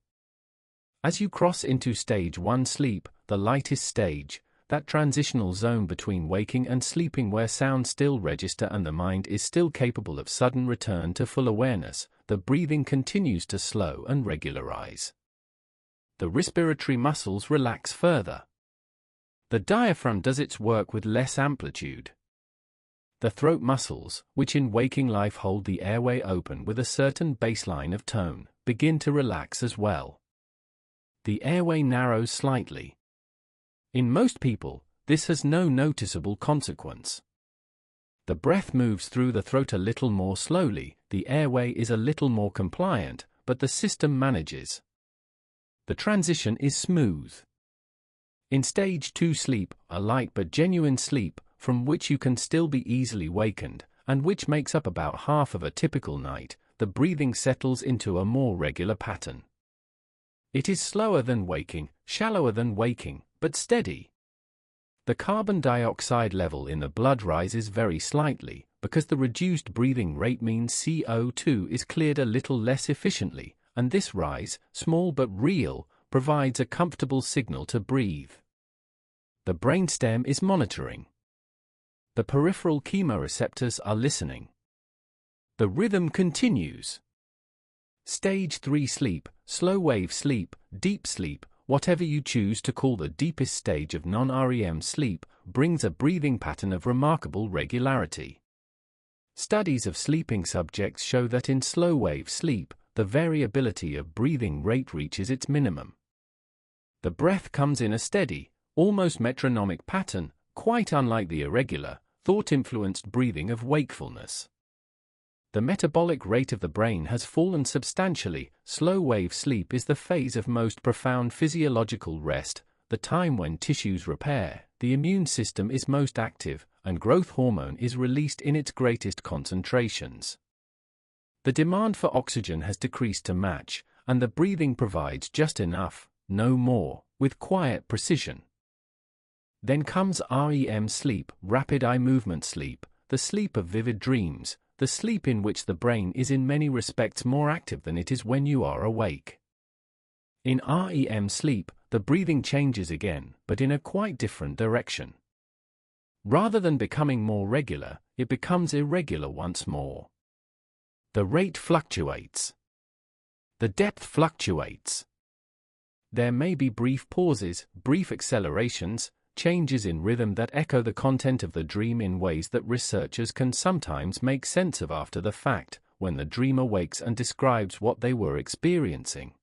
As you cross into stage 1 sleep, the lightest stage, that transitional zone between waking and sleeping where sounds still register and the mind is still capable of sudden return to full awareness, the breathing continues to slow and regularize. The respiratory muscles relax further. The diaphragm does its work with less amplitude. The throat muscles, which in waking life hold the airway open with a certain baseline of tone, begin to relax as well. The airway narrows slightly. In most people, this has no noticeable consequence. The breath moves through the throat a little more slowly, the airway is a little more compliant, but the system manages. The transition is smooth. In stage 2 sleep, a light but genuine sleep, from which you can still be easily wakened, and which makes up about half of a typical night, the breathing settles into a more regular pattern. It is slower than waking, shallower than waking, but steady. The carbon dioxide level in the blood rises very slightly, because the reduced breathing rate means CO2 is cleared a little less efficiently, and this rise, small but real, provides a comfortable signal to breathe. The brainstem is monitoring. The peripheral chemoreceptors are listening. The rhythm continues. Stage 3 sleep, slow-wave sleep, deep sleep, whatever you choose to call the deepest stage of non-REM sleep, brings a breathing pattern of remarkable regularity. Studies of sleeping subjects show that in slow-wave sleep, the variability of breathing rate reaches its minimum. The breath comes in a steady, almost metronomic pattern, quite unlike the irregular, thought-influenced breathing of wakefulness. The metabolic rate of the brain has fallen substantially. Slow-wave sleep is the phase of most profound physiological rest, the time when tissues repair, the immune system is most active, and growth hormone is released in its greatest concentrations. The demand for oxygen has decreased to match, and the breathing provides just enough, no more, with quiet precision. Then comes REM sleep, rapid eye movement sleep, the sleep of vivid dreams, the sleep in which the brain is in many respects more active than it is when you are awake. In REM sleep, the breathing changes again, but in a quite different direction. Rather than becoming more regular, it becomes irregular once more. The rate fluctuates. The depth fluctuates. There may be brief pauses, brief accelerations, changes in rhythm that echo the content of the dream in ways that researchers can sometimes make sense of after the fact, when the dreamer wakes and describes what they were experiencing.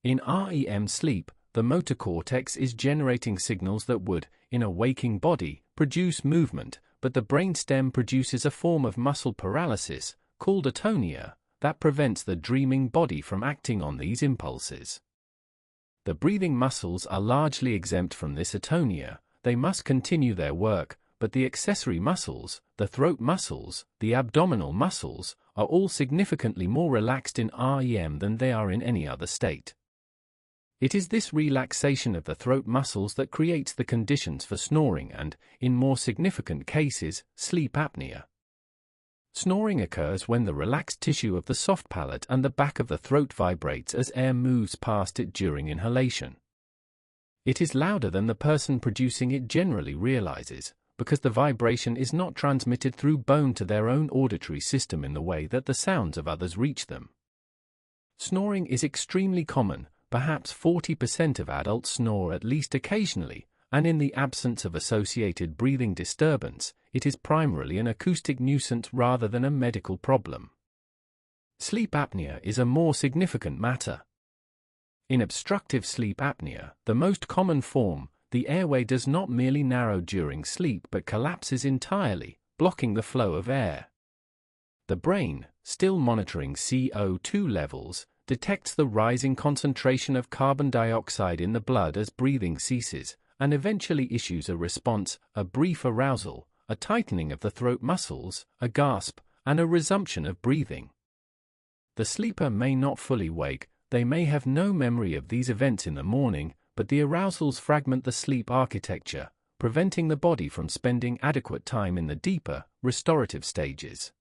In REM sleep, the motor cortex is generating signals that would, in a waking body, produce movement, but the brainstem produces a form of muscle paralysis, called atonia, that prevents the dreaming body from acting on these impulses. The breathing muscles are largely exempt from this atonia. They must continue their work, but the accessory muscles, the throat muscles, the abdominal muscles, are all significantly more relaxed in REM than they are in any other state. It is this relaxation of the throat muscles that creates the conditions for snoring and, in more significant cases, sleep apnea. Snoring occurs when the relaxed tissue of the soft palate and the back of the throat vibrates as air moves past it during inhalation. It is louder than the person producing it generally realizes, because the vibration is not transmitted through bone to their own auditory system in the way that the sounds of others reach them. Snoring is extremely common. Perhaps 40% of adults snore at least occasionally, and in the absence of associated breathing disturbance, it is primarily an acoustic nuisance rather than a medical problem. Sleep apnea is a more significant matter. In obstructive sleep apnea, the most common form, the airway does not merely narrow during sleep but collapses entirely, blocking the flow of air. The brain, still monitoring CO2 levels, detects the rising concentration of carbon dioxide in the blood as breathing ceases, and eventually issues a response, a brief arousal, a tightening of the throat muscles, a gasp, and a resumption of breathing. The sleeper may not fully wake, they may have no memory of these events in the morning, but the arousals fragment the sleep architecture, preventing the body from spending adequate time in the deeper, restorative stages.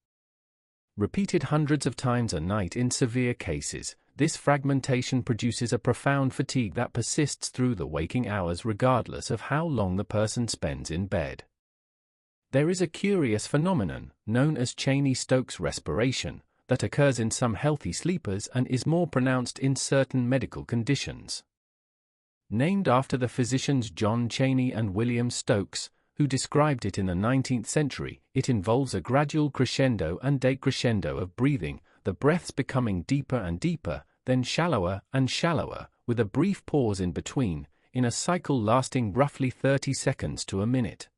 Repeated hundreds of times a night in severe cases, this fragmentation produces a profound fatigue that persists through the waking hours regardless of how long the person spends in bed. There is a curious phenomenon, known as Cheney-Stokes respiration, that occurs in some healthy sleepers and is more pronounced in certain medical conditions. Named after the physicians John Cheney and William Stokes, who described it in the 19th century, it involves a gradual crescendo and decrescendo of breathing, the breaths becoming deeper and deeper, then shallower and shallower, with a brief pause in between, in a cycle lasting roughly 30 seconds to a minute.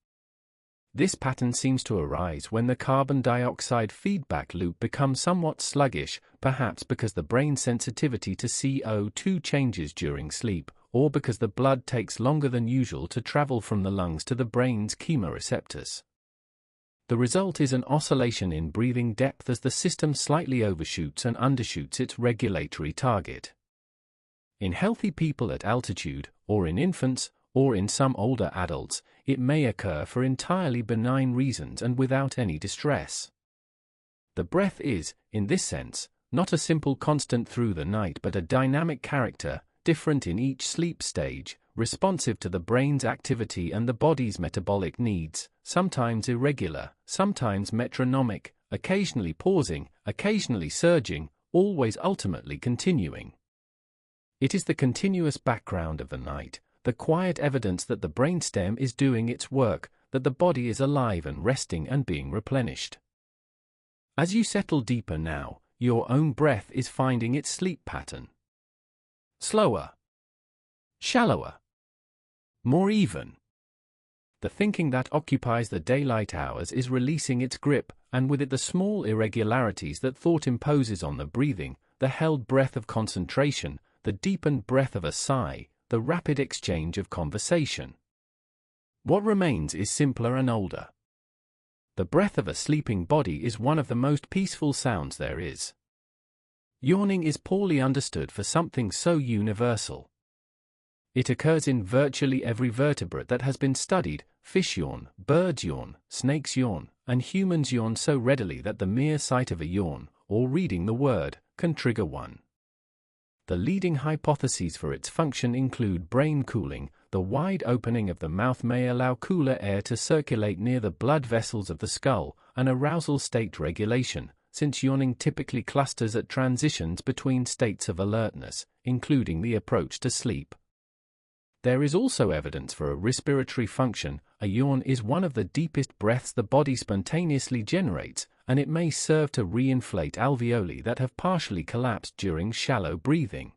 This pattern seems to arise when the carbon dioxide feedback loop becomes somewhat sluggish, perhaps because the brain sensitivity to CO2 changes during sleep, or because the blood takes longer than usual to travel from the lungs to the brain's chemoreceptors. The result is an oscillation in breathing depth as the system slightly overshoots and undershoots its regulatory target. In healthy people at altitude, or in infants, or in some older adults, it may occur for entirely benign reasons and without any distress. The breath is, in this sense, not a simple constant through the night but a dynamic character, different in each sleep stage, responsive to the brain's activity and the body's metabolic needs, sometimes irregular, sometimes metronomic, occasionally pausing, occasionally surging, always ultimately continuing. It is the continuous background of the night, the quiet evidence that the brainstem is doing its work, that the body is alive and resting and being replenished. As you settle deeper now, your own breath is finding its sleep pattern. Slower. Shallower. More even. The thinking that occupies the daylight hours is releasing its grip, and with it the small irregularities that thought imposes on the breathing, the held breath of concentration, the deepened breath of a sigh, the rapid exchange of conversation. What remains is simpler and older. The breath of a sleeping body is one of the most peaceful sounds there is. Yawning is poorly understood for something so universal. It occurs in virtually every vertebrate that has been studied. Fish yawn, birds yawn, snakes yawn, and humans yawn so readily that the mere sight of a yawn, or reading the word, can trigger one. The leading hypotheses for its function include brain cooling. The wide opening of the mouth may allow cooler air to circulate near the blood vessels of the skull, and arousal state regulation, since yawning typically clusters at transitions between states of alertness, including the approach to sleep. There is also evidence for a respiratory function. A yawn is one of the deepest breaths the body spontaneously generates, and it may serve to reinflate alveoli that have partially collapsed during shallow breathing.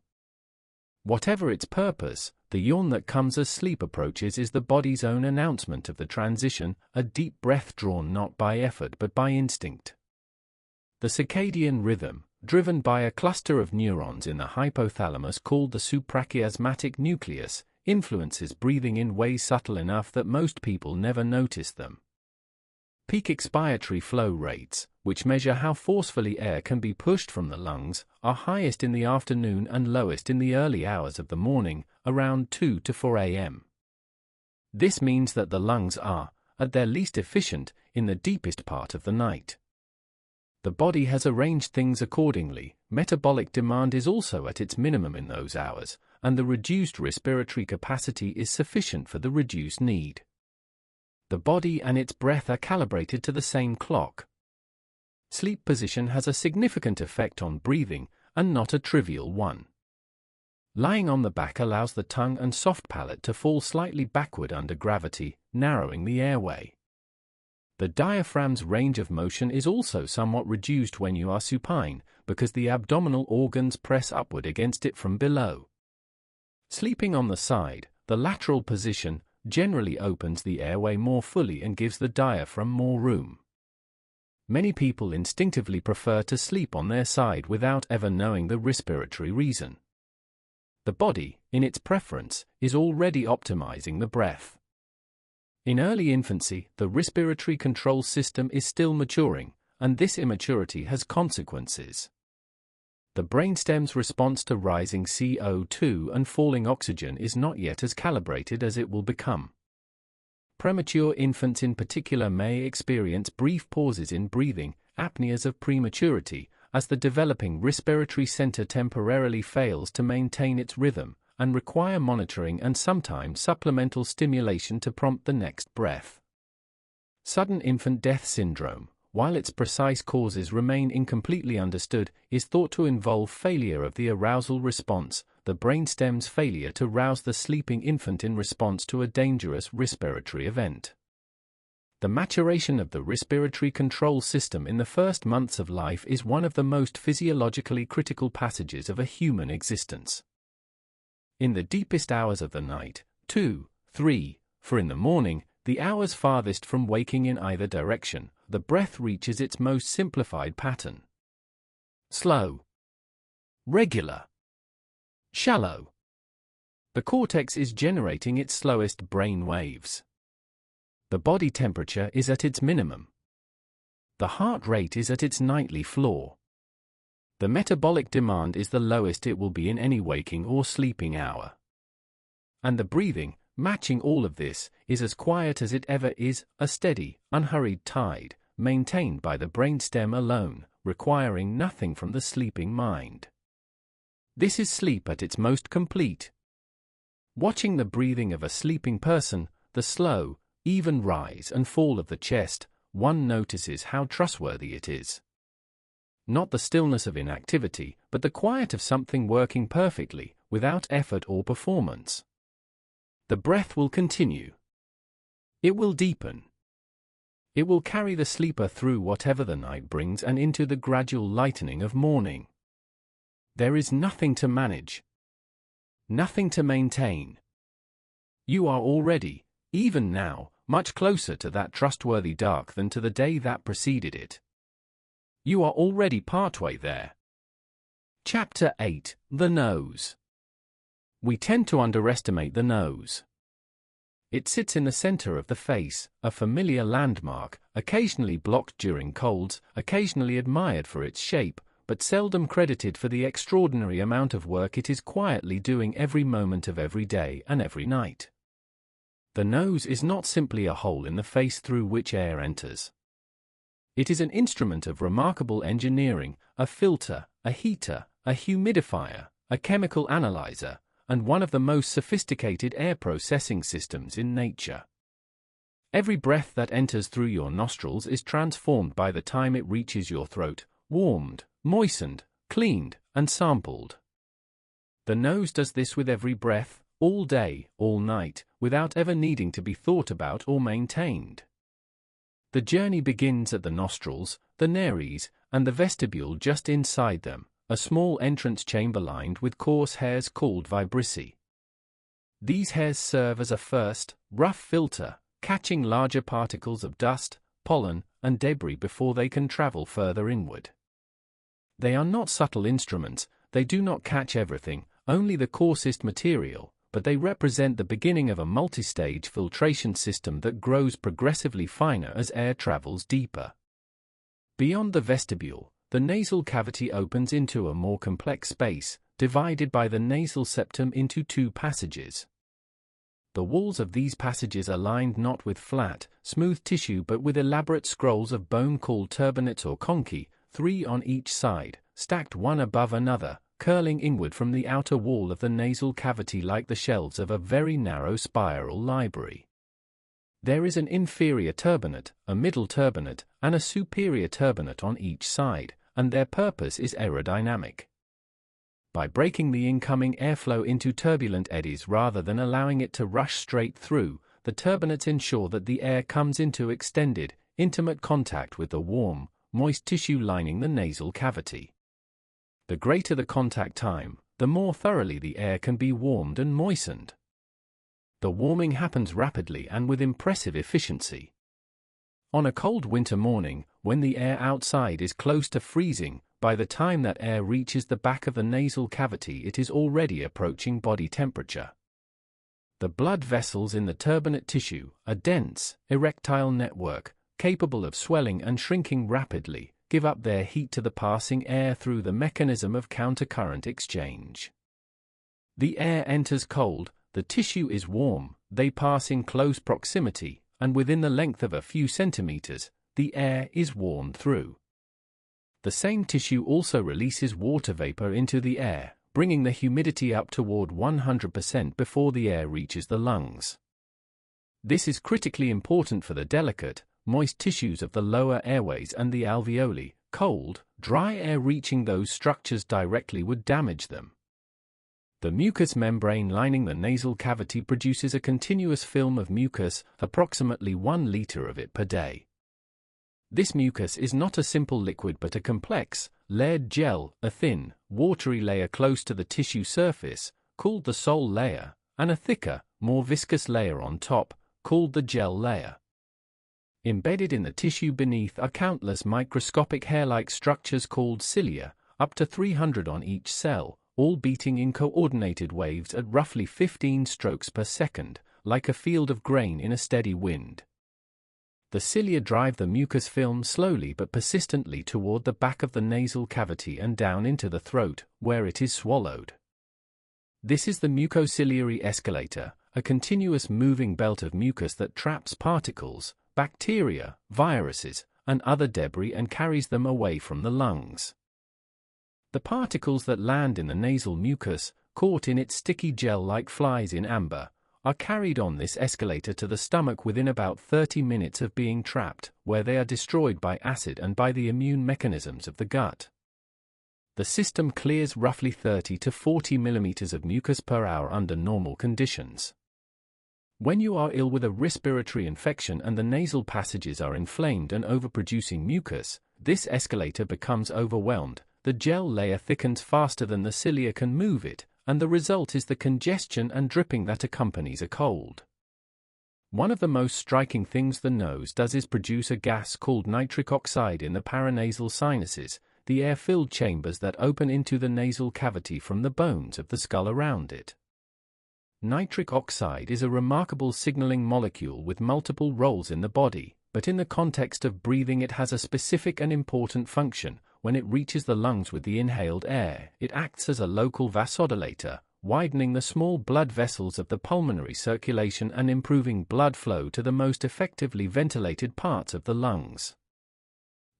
Whatever its purpose, the yawn that comes as sleep approaches is the body's own announcement of the transition, a deep breath drawn not by effort but by instinct. The circadian rhythm, driven by a cluster of neurons in the hypothalamus called the suprachiasmatic nucleus, influences breathing in ways subtle enough that most people never notice them. Peak expiratory flow rates, which measure how forcefully air can be pushed from the lungs, are highest in the afternoon and lowest in the early hours of the morning, around 2 to 4 a.m. This means that the lungs are, at their least efficient, in the deepest part of the night. The body has arranged things accordingly. Metabolic demand is also at its minimum in those hours, and the reduced respiratory capacity is sufficient for the reduced need. The body and its breath are calibrated to the same clock. Sleep position has a significant effect on breathing, and not a trivial one. Lying on the back allows the tongue and soft palate to fall slightly backward under gravity, narrowing the airway. The diaphragm's range of motion is also somewhat reduced when you are supine, because the abdominal organs press upward against it from below. Sleeping on the side, the lateral position, generally opens the airway more fully and gives the diaphragm more room. Many people instinctively prefer to sleep on their side without ever knowing the respiratory reason. The body, in its preference, is already optimizing the breath. In early infancy, the respiratory control system is still maturing, and this immaturity has consequences. The brainstem's response to rising CO2 and falling oxygen is not yet as calibrated as it will become. Premature infants in particular may experience brief pauses in breathing, apneas of prematurity, as the developing respiratory center temporarily fails to maintain its rhythm, and require monitoring and sometimes supplemental stimulation to prompt the next breath. Sudden infant death syndrome, while its precise causes remain incompletely understood, is thought to involve failure of the arousal response, the brainstem's failure to rouse the sleeping infant in response to a dangerous respiratory event. The maturation of the respiratory control system in the first months of life is one of the most physiologically critical passages of a human existence. In the deepest hours of the night, 2, 3, 4 in the morning, the hours farthest from waking in either direction, the breath reaches its most simplified pattern. Slow. Regular. Shallow. The cortex is generating its slowest brain waves. The body temperature is at its minimum. The heart rate is at its nightly floor. The metabolic demand is the lowest it will be in any waking or sleeping hour. And the breathing, matching all of this, is as quiet as it ever is, a steady, unhurried tide, maintained by the brainstem alone, requiring nothing from the sleeping mind. This is sleep at its most complete. Watching the breathing of a sleeping person, the slow, even rise and fall of the chest, one notices how trustworthy it is. Not the stillness of inactivity, but the quiet of something working perfectly, without effort or performance. The breath will continue. It will deepen. It will carry the sleeper through whatever the night brings and into the gradual lightening of morning. There is nothing to manage. Nothing to maintain. You are already, even now, much closer to that trustworthy dark than to the day that preceded it. You are already partway there. Chapter 8: The Nose. We tend to underestimate the nose. It sits in the center of the face, a familiar landmark, occasionally blocked during colds, occasionally admired for its shape, but seldom credited for the extraordinary amount of work it is quietly doing every moment of every day and every night. The nose is not simply a hole in the face through which air enters. It is an instrument of remarkable engineering, a filter, a heater, a humidifier, a chemical analyzer, and one of the most sophisticated air processing systems in nature. Every breath that enters through your nostrils is transformed by the time it reaches your throat, warmed, moistened, cleaned, and sampled. The nose does this with every breath, all day, all night, without ever needing to be thought about or maintained. The journey begins at the nostrils, the nares, and the vestibule just inside them, a small entrance chamber lined with coarse hairs called vibrissae. These hairs serve as a first, rough filter, catching larger particles of dust, pollen, and debris before they can travel further inward. They are not subtle instruments, they do not catch everything, only the coarsest material, but they represent the beginning of a multi-stage filtration system that grows progressively finer as air travels deeper. Beyond the vestibule, the nasal cavity opens into a more complex space, divided by the nasal septum into two passages. The walls of these passages are lined not with flat, smooth tissue but with elaborate scrolls of bone called turbinates or conchi, 3 on each side, stacked one above another, curling inward from the outer wall of the nasal cavity like the shelves of a very narrow spiral library. There is an inferior turbinate, a middle turbinate, and a superior turbinate on each side, and their purpose is aerodynamic. By breaking the incoming airflow into turbulent eddies rather than allowing it to rush straight through, the turbinates ensure that the air comes into extended, intimate contact with the warm, moist tissue lining the nasal cavity. The greater the contact time, the more thoroughly the air can be warmed and moistened. The warming happens rapidly and with impressive efficiency. On a cold winter morning, when the air outside is close to freezing, by the time that air reaches the back of the nasal cavity it is already approaching body temperature. The blood vessels in the turbinate tissue, a dense, erectile network, capable of swelling and shrinking rapidly, give up their heat to the passing air through the mechanism of countercurrent exchange. The air enters cold, the tissue is warm, they pass in close proximity, and within the length of a few centimeters, the air is warmed through. The same tissue also releases water vapor into the air, bringing the humidity up toward 100% before the air reaches the lungs. This is critically important for the delicate, moist tissues of the lower airways and the alveoli. Cold, dry air reaching those structures directly would damage them. The mucous membrane lining the nasal cavity produces a continuous film of mucus, approximately 1 liter of it per day. This mucus is not a simple liquid but a complex, layered gel, a thin, watery layer close to the tissue surface, called the sol layer, and a thicker, more viscous layer on top, called the gel layer. Embedded in the tissue beneath are countless microscopic hair-like structures called cilia, up to 300 on each cell, all beating in coordinated waves at roughly 15 strokes per second, like a field of grain in a steady wind. The cilia drive the mucus film slowly but persistently toward the back of the nasal cavity and down into the throat, where it is swallowed. This is the mucociliary escalator, a continuous moving belt of mucus that traps particles, bacteria, viruses, and other debris and carries them away from the lungs. The particles that land in the nasal mucus, caught in its sticky gel like flies in amber, are carried on this escalator to the stomach within about 30 minutes of being trapped, where they are destroyed by acid and by the immune mechanisms of the gut. The system clears roughly 30 to 40 millimeters of mucus per hour under normal conditions. When you are ill with a respiratory infection and the nasal passages are inflamed and overproducing mucus, this escalator becomes overwhelmed, the gel layer thickens faster than the cilia can move it, and the result is the congestion and dripping that accompanies a cold. One of the most striking things the nose does is produce a gas called nitric oxide in the paranasal sinuses, the air-filled chambers that open into the nasal cavity from the bones of the skull around it. Nitric oxide is a remarkable signaling molecule with multiple roles in the body, but in the context of breathing it has a specific and important function. When it reaches the lungs with the inhaled air, it acts as a local vasodilator, widening the small blood vessels of the pulmonary circulation and improving blood flow to the most effectively ventilated parts of the lungs.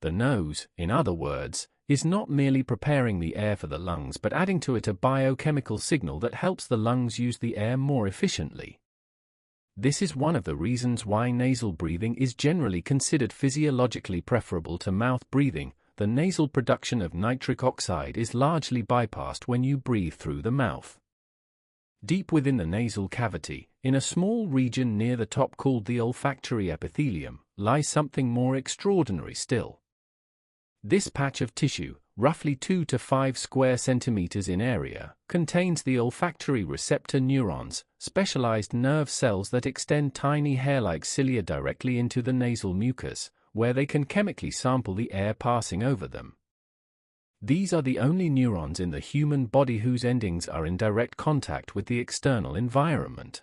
The nose, in other words, is not merely preparing the air for the lungs but adding to it a biochemical signal that helps the lungs use the air more efficiently. This is one of the reasons why nasal breathing is generally considered physiologically preferable to mouth breathing, the nasal production of nitric oxide is largely bypassed when you breathe through the mouth. Deep within the nasal cavity, in a small region near the top called the olfactory epithelium, lies something more extraordinary still. This patch of tissue, roughly 2 to 5 square centimeters in area, contains the olfactory receptor neurons, specialized nerve cells that extend tiny hair-like cilia directly into the nasal mucus, where they can chemically sample the air passing over them. These are the only neurons in the human body whose endings are in direct contact with the external environment.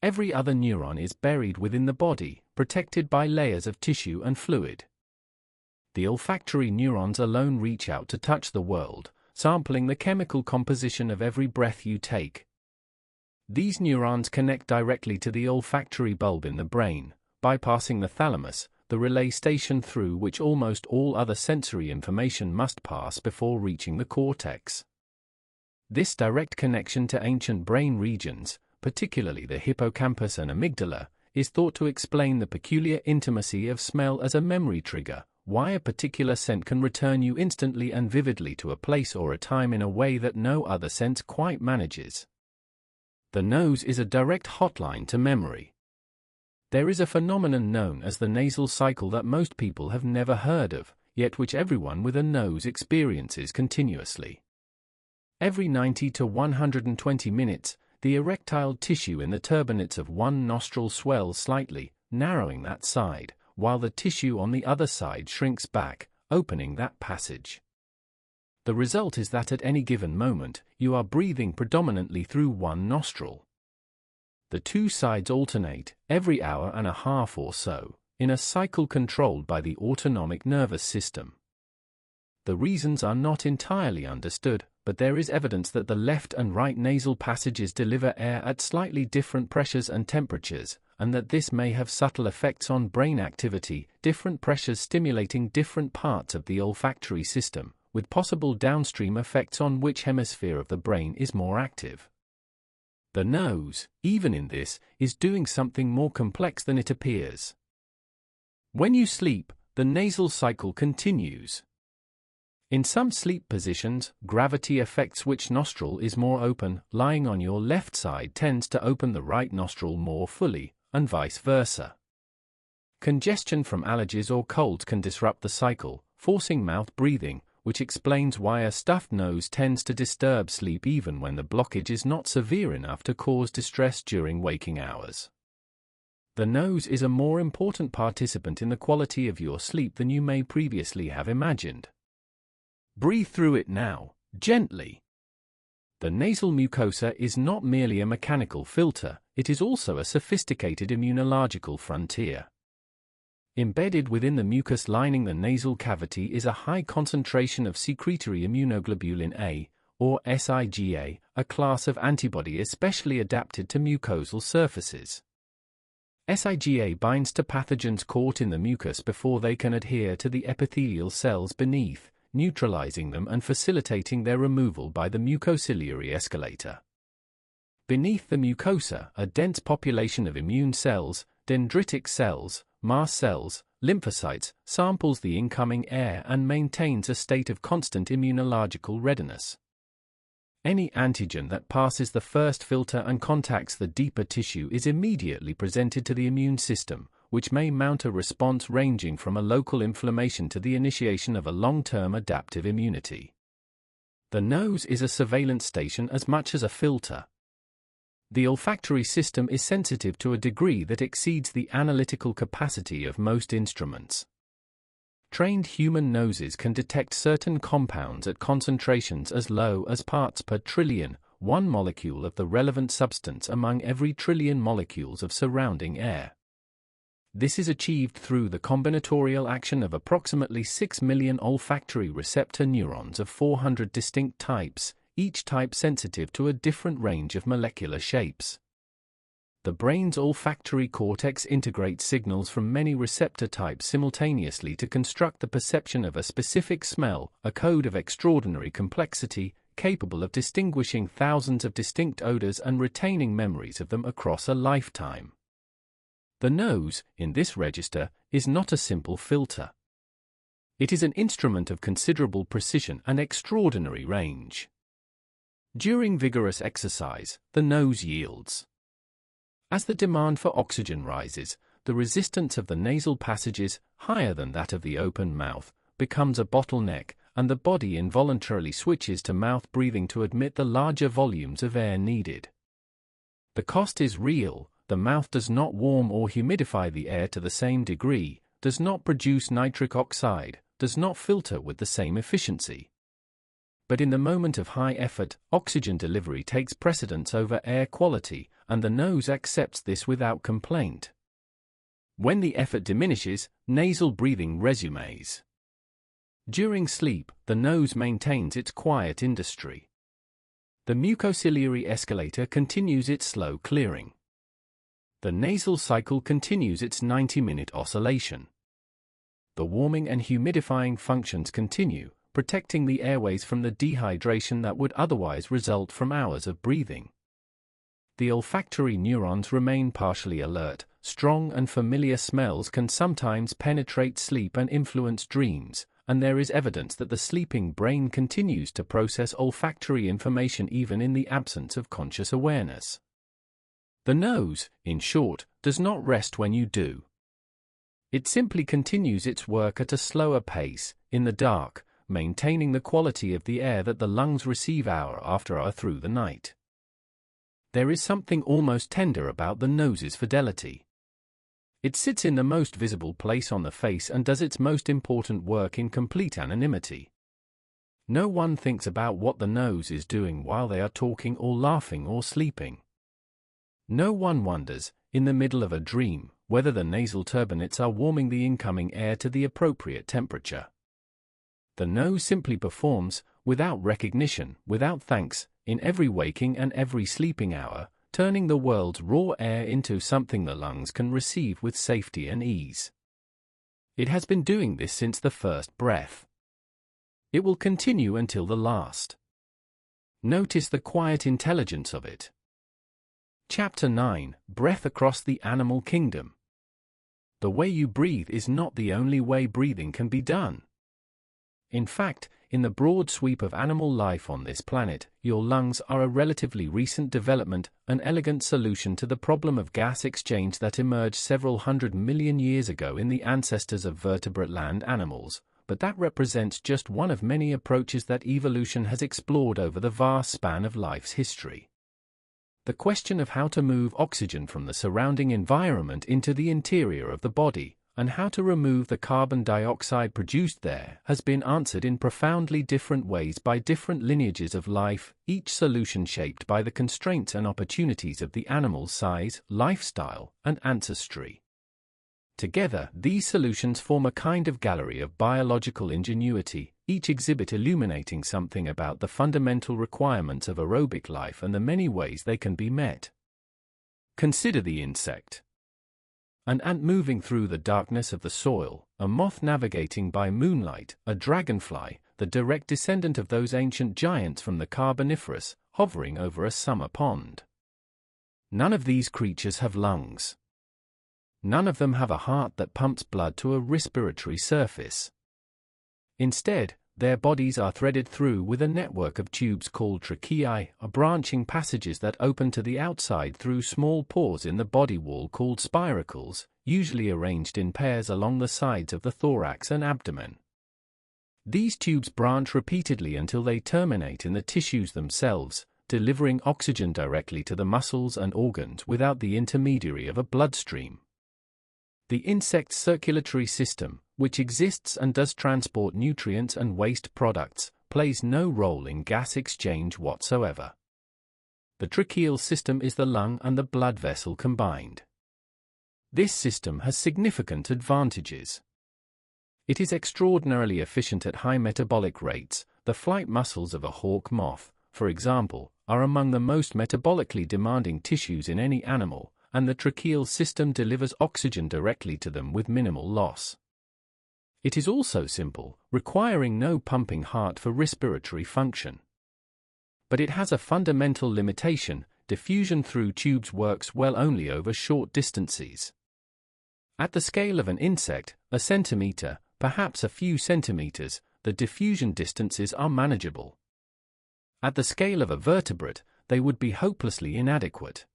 Every other neuron is buried within the body, protected by layers of tissue and fluid. The olfactory neurons alone reach out to touch the world, sampling the chemical composition of every breath you take. These neurons connect directly to the olfactory bulb in the brain, bypassing the thalamus, the relay station through which almost all other sensory information must pass before reaching the cortex. This direct connection to ancient brain regions, particularly the hippocampus and amygdala, is thought to explain the peculiar intimacy of smell as a memory trigger, why a particular scent can return you instantly and vividly to a place or a time in a way that no other sense quite manages. The nose is a direct hotline to memory. There is a phenomenon known as the nasal cycle that most people have never heard of, yet which everyone with a nose experiences continuously. Every 90 to 120 minutes, the erectile tissue in the turbinates of one nostril swells slightly, narrowing that side, while the tissue on the other side shrinks back, opening that passage. The result is that at any given moment, you are breathing predominantly through one nostril. The two sides alternate, every hour and a half or so, in a cycle controlled by the autonomic nervous system. The reasons are not entirely understood, but there is evidence that the left and right nasal passages deliver air at slightly different pressures and temperatures, and that this may have subtle effects on brain activity, different pressures stimulating different parts of the olfactory system, with possible downstream effects on which hemisphere of the brain is more active. The nose, even in this, is doing something more complex than it appears. When you sleep, the nasal cycle continues. In some sleep positions, gravity affects which nostril is more open. Lying on your left side tends to open the right nostril more fully, and vice versa. Congestion from allergies or colds can disrupt the cycle, forcing mouth breathing, which explains why a stuffed nose tends to disturb sleep even when the blockage is not severe enough to cause distress during waking hours. The nose is a more important participant in the quality of your sleep than you may previously have imagined. Breathe through it now, gently. The nasal mucosa is not merely a mechanical filter, it is also a sophisticated immunological frontier. Embedded within the mucus lining the nasal cavity is a high concentration of secretory immunoglobulin A, or SIGA, a class of antibody especially adapted to mucosal surfaces. SIGA binds to pathogens caught in the mucus before they can adhere to the epithelial cells beneath, neutralizing them and facilitating their removal by the mucociliary escalator. Beneath the mucosa, a dense population of immune cells, dendritic cells, mast cells, lymphocytes, samples the incoming air and maintains a state of constant immunological readiness. Any antigen that passes the first filter and contacts the deeper tissue is immediately presented to the immune system, which may mount a response ranging from a local inflammation to the initiation of a long-term adaptive immunity. The nose is a surveillance station as much as a filter. The olfactory system is sensitive to a degree that exceeds the analytical capacity of most instruments. Trained human noses can detect certain compounds at concentrations as low as parts per trillion, one molecule of the relevant substance among every trillion molecules of surrounding air. This is achieved through the combinatorial action of approximately 6 million olfactory receptor neurons of 400 distinct types, each type sensitive to a different range of molecular shapes. The brain's olfactory cortex integrates signals from many receptor types simultaneously to construct the perception of a specific smell, a code of extraordinary complexity, capable of distinguishing thousands of distinct odors and retaining memories of them across a lifetime. The nose, in this register, is not a simple filter. It is an instrument of considerable precision and extraordinary range. During vigorous exercise, the nose yields. As the demand for oxygen rises, the resistance of the nasal passages, higher than that of the open mouth, becomes a bottleneck, and the body involuntarily switches to mouth breathing to admit the larger volumes of air needed. The cost is real. The mouth does not warm or humidify the air to the same degree, does not produce nitric oxide, does not filter with the same efficiency. But in the moment of high effort, oxygen delivery takes precedence over air quality, and the nose accepts this without complaint. When the effort diminishes, nasal breathing resumes. During sleep, the nose maintains its quiet industry. The mucociliary escalator continues its slow clearing. The nasal cycle continues its 90-minute oscillation. The warming and humidifying functions continue, protecting the airways from the dehydration that would otherwise result from hours of breathing. The olfactory neurons remain partially alert. Strong and familiar smells can sometimes penetrate sleep and influence dreams, and there is evidence that the sleeping brain continues to process olfactory information even in the absence of conscious awareness. The nose, in short, does not rest when you do. It simply continues its work at a slower pace, in the dark, maintaining the quality of the air that the lungs receive hour after hour through the night. There is something almost tender about the nose's fidelity. It sits in the most visible place on the face and does its most important work in complete anonymity. No one thinks about what the nose is doing while they are talking or laughing or sleeping. No one wonders, in the middle of a dream, whether the nasal turbinates are warming the incoming air to the appropriate temperature. The nose simply performs, without recognition, without thanks, in every waking and every sleeping hour, turning the world's raw air into something the lungs can receive with safety and ease. It has been doing this since the first breath. It will continue until the last. Notice the quiet intelligence of it. Chapter 9: Breath Across the Animal Kingdom. The way you breathe is not the only way breathing can be done. In fact, in the broad sweep of animal life on this planet, your lungs are a relatively recent development, an elegant solution to the problem of gas exchange that emerged several 100 million years ago in the ancestors of vertebrate land animals, but that represents just one of many approaches that evolution has explored over the vast span of life's history. The question of how to move oxygen from the surrounding environment into the interior of the body, and how to remove the carbon dioxide produced there, has been answered in profoundly different ways by different lineages of life, each solution shaped by the constraints and opportunities of the animal's size, lifestyle, and ancestry. Together, these solutions form a kind of gallery of biological ingenuity, each exhibit illuminating something about the fundamental requirements of aerobic life and the many ways they can be met. Consider the insect. An ant moving through the darkness of the soil, a moth navigating by moonlight, a dragonfly, the direct descendant of those ancient giants from the Carboniferous, hovering over a summer pond. None of these creatures have lungs. None of them have a heart that pumps blood to a respiratory surface. Instead, their bodies are threaded through with a network of tubes called tracheae, branching passages that open to the outside through small pores in the body wall called spiracles, usually arranged in pairs along the sides of the thorax and abdomen. These tubes branch repeatedly until they terminate in the tissues themselves, delivering oxygen directly to the muscles and organs without the intermediary of a bloodstream. The insect's circulatory system, which exists and does transport nutrients and waste products, plays no role in gas exchange whatsoever. The tracheal system is the lung and the blood vessel combined. This system has significant advantages. It is extraordinarily efficient at high metabolic rates. The flight muscles of a hawk moth, for example, are among the most metabolically demanding tissues in any animal, and the tracheal system delivers oxygen directly to them with minimal loss. It is also simple, requiring no pumping heart for respiratory function. But it has a fundamental limitation: diffusion through tubes works well only over short distances. At the scale of an insect, a centimeter, perhaps a few centimeters, the diffusion distances are manageable. At the scale of a vertebrate, they would be hopelessly inadequate.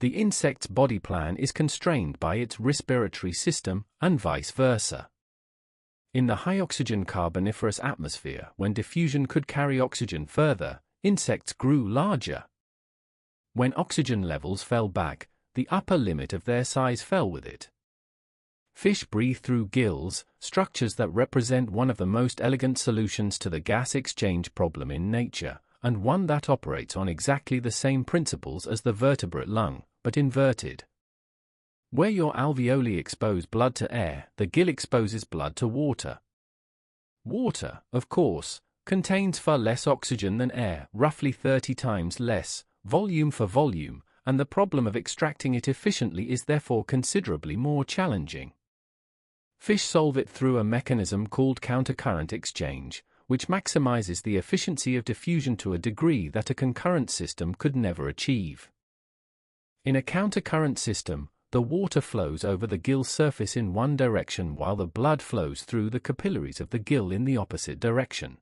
The insect's body plan is constrained by its respiratory system, and vice versa. In the high-oxygen Carboniferous atmosphere, when diffusion could carry oxygen further, insects grew larger. When oxygen levels fell back, the upper limit of their size fell with it. Fish breathe through gills, structures that represent one of the most elegant solutions to the gas exchange problem in nature, and one that operates on exactly the same principles as the vertebrate lung, but inverted. Where your alveoli expose blood to air, the gill exposes blood to water. Water, of course, contains far less oxygen than air, roughly 30 times less, volume for volume, and the problem of extracting it efficiently is therefore considerably more challenging. Fish solve it through a mechanism called countercurrent exchange, which maximizes the efficiency of diffusion to a degree that a concurrent system could never achieve. In a countercurrent system, the water flows over the gill surface in one direction while the blood flows through the capillaries of the gill in the opposite direction.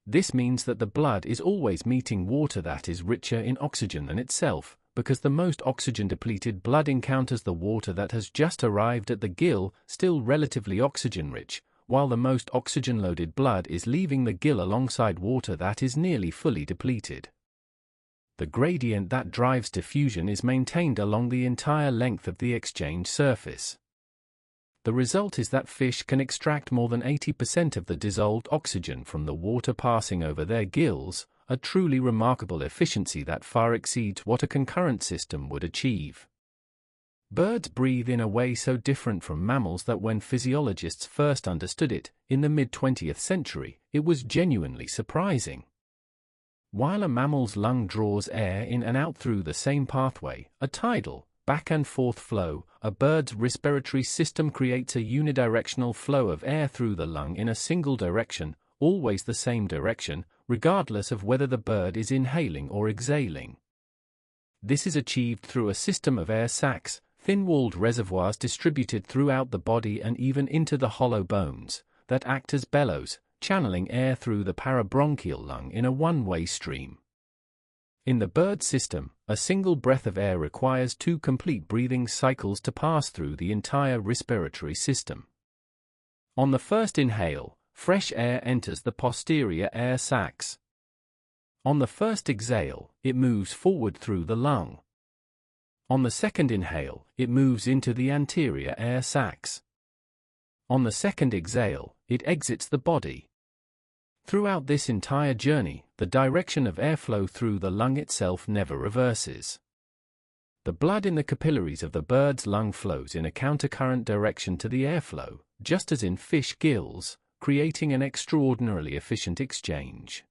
This means that the blood is always meeting water that is richer in oxygen than itself, because the most oxygen-depleted blood encounters the water that has just arrived at the gill, still relatively oxygen-rich, while the most oxygen-loaded blood is leaving the gill alongside water that is nearly fully depleted. The gradient that drives diffusion is maintained along the entire length of the exchange surface. The result is that fish can extract more than 80% of the dissolved oxygen from the water passing over their gills, a truly remarkable efficiency that far exceeds what a concurrent system would achieve. Birds breathe in a way so different from mammals that when physiologists first understood it, in the mid-20th century, it was genuinely surprising. While a mammal's lung draws air in and out through the same pathway, a tidal, back-and-forth flow, a bird's respiratory system creates a unidirectional flow of air through the lung in a single direction, always the same direction, regardless of whether the bird is inhaling or exhaling. This is achieved through a system of air sacs, thin-walled reservoirs distributed throughout the body and even into the hollow bones, that act as bellows, channeling air through the parabronchial lung in a one-way stream. In the bird system, a single breath of air requires 2 complete breathing cycles to pass through the entire respiratory system. On the first inhale, fresh air enters the posterior air sacs. On the first exhale, it moves forward through the lung. On the second inhale, it moves into the anterior air sacs. On the second exhale, it exits the body. Throughout this entire journey, the direction of airflow through the lung itself never reverses. The blood in the capillaries of the bird's lung flows in a countercurrent direction to the airflow, just as in fish gills, creating an extraordinarily efficient exchange.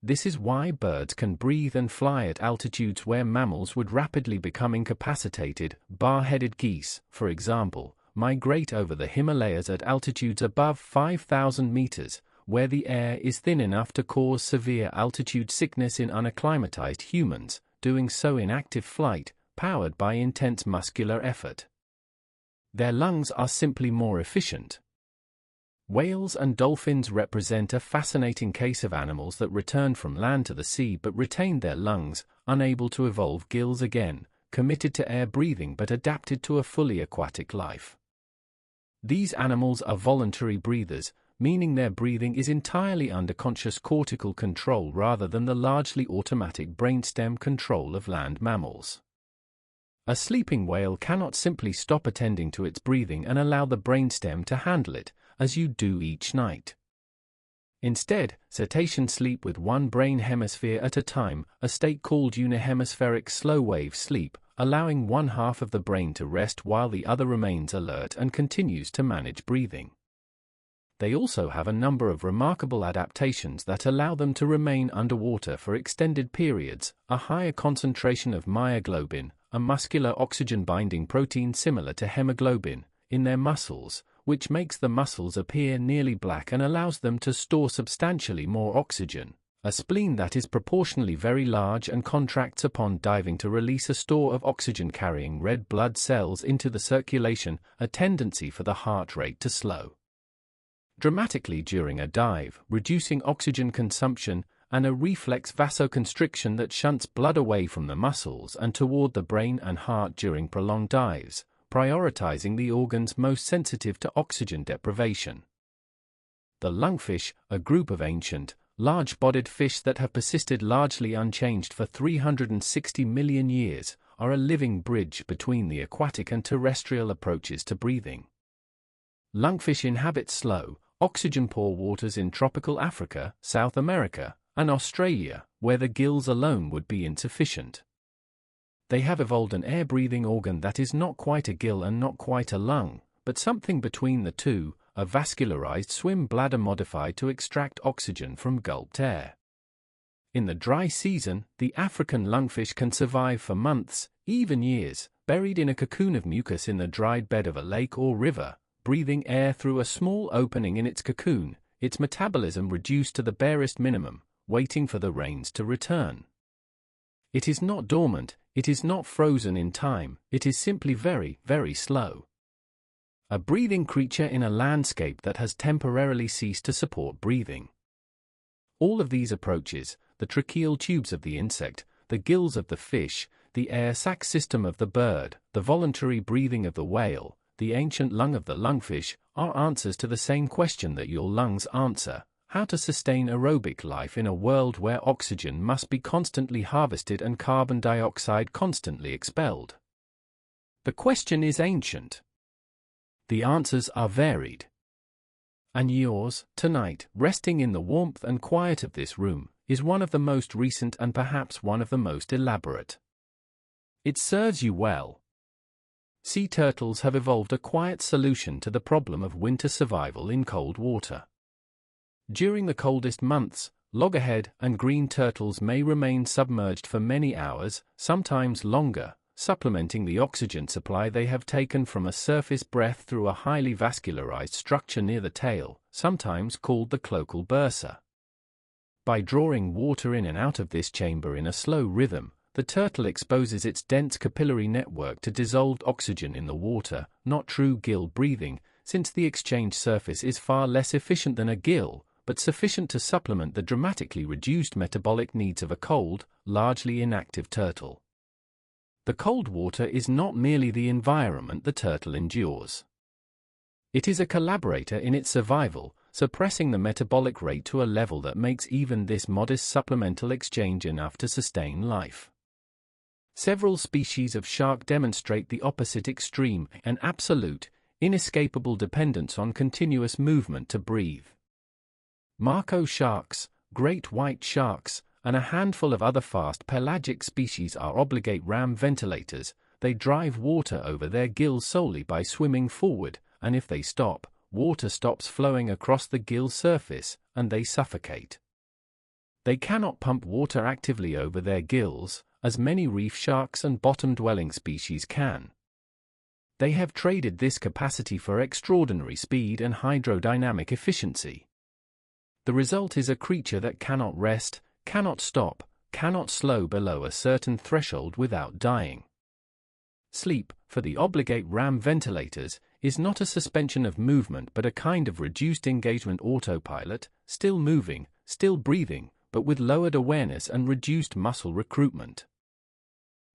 This is why birds can breathe and fly at altitudes where mammals would rapidly become incapacitated. Bar-headed geese, for example, migrate over the Himalayas at altitudes above 5,000 meters, where the air is thin enough to cause severe altitude sickness in unacclimatized humans, doing so in active flight, powered by intense muscular effort. Their lungs are simply more efficient. Whales and dolphins represent a fascinating case of animals that returned from land to the sea but retained their lungs, unable to evolve gills again, committed to air breathing but adapted to a fully aquatic life. These animals are voluntary breathers, meaning their breathing is entirely under conscious cortical control rather than the largely automatic brainstem control of land mammals. A sleeping whale cannot simply stop attending to its breathing and allow the brainstem to handle it, as you do each night. Instead, cetaceans sleep with one brain hemisphere at a time, a state called unihemispheric slow-wave sleep, allowing one half of the brain to rest while the other remains alert and continues to manage breathing. They also have a number of remarkable adaptations that allow them to remain underwater for extended periods, a higher concentration of myoglobin, a muscular oxygen-binding protein similar to hemoglobin, in their muscles, which makes the muscles appear nearly black and allows them to store substantially more oxygen, A spleen that is proportionally very large and contracts upon diving to release a store of oxygen-carrying red blood cells into the circulation, a tendency for the heart rate to slow dramatically during a dive, reducing oxygen consumption, and a reflex vasoconstriction that shunts blood away from the muscles and toward the brain and heart during prolonged dives, prioritizing the organs most sensitive to oxygen deprivation. The lungfish, a group of ancient, large-bodied fish that have persisted largely unchanged for 360 million years, are a living bridge between the aquatic and terrestrial approaches to breathing. Lungfish inhabit slow, oxygen-poor waters in tropical Africa, South America, and Australia, where the gills alone would be insufficient. They have evolved an air-breathing organ that is not quite a gill and not quite a lung, but something between the two, a vascularized swim bladder modified to extract oxygen from gulped air. In the dry season, the African lungfish can survive for months, even years, buried in a cocoon of mucus in the dried bed of a lake or river, breathing air through a small opening in its cocoon, its metabolism reduced to the barest minimum, waiting for the rains to return. It is not dormant, it is not frozen in time, it is simply very, very slow. A breathing creature in a landscape that has temporarily ceased to support breathing. All of these approaches, the tracheal tubes of the insect, the gills of the fish, the air sac system of the bird, the voluntary breathing of the whale, the ancient lung of the lungfish, are answers to the same question that your lungs answer: how to sustain aerobic life in a world where oxygen must be constantly harvested and carbon dioxide constantly expelled. The question is ancient. The answers are varied. And yours, tonight, resting in the warmth and quiet of this room, is one of the most recent and perhaps one of the most elaborate. It serves you well. Sea turtles have evolved a quiet solution to the problem of winter survival in cold water. During the coldest months, loggerhead and green turtles may remain submerged for many hours, sometimes longer, supplementing the oxygen supply they have taken from a surface breath through a highly vascularized structure near the tail, sometimes called the cloacal bursa. By drawing water in and out of this chamber in a slow rhythm, the turtle exposes its dense capillary network to dissolved oxygen in the water, not true gill breathing, since the exchange surface is far less efficient than a gill, but sufficient to supplement the dramatically reduced metabolic needs of a cold, largely inactive turtle. The cold water is not merely the environment the turtle endures. It is a collaborator in its survival, suppressing the metabolic rate to a level that makes even this modest supplemental exchange enough to sustain life. Several species of shark demonstrate the opposite extreme, an absolute, inescapable dependence on continuous movement to breathe. Mako sharks, great white sharks, and a handful of other fast pelagic species are obligate ram ventilators. They drive water over their gills solely by swimming forward, and if they stop, water stops flowing across the gill surface, and they suffocate. They cannot pump water actively over their gills, as many reef sharks and bottom-dwelling species can. They have traded this capacity for extraordinary speed and hydrodynamic efficiency. The result is a creature that cannot rest, cannot stop, cannot slow below a certain threshold without dying. Sleep, for the obligate ram ventilators, is not a suspension of movement but a kind of reduced engagement autopilot, still moving, still breathing, but with lowered awareness and reduced muscle recruitment.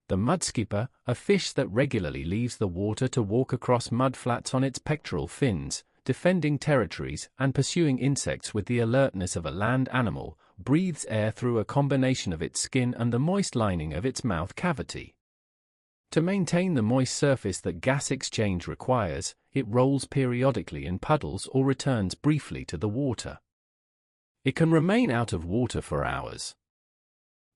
The mudskipper, a fish that regularly leaves the water to walk across mudflats on its pectoral fins, defending territories and pursuing insects with the alertness of a land animal, breathes air through a combination of its skin and the moist lining of its mouth cavity. To maintain the moist surface that gas exchange requires, it rolls periodically in puddles or returns briefly to the water. It can remain out of water for hours.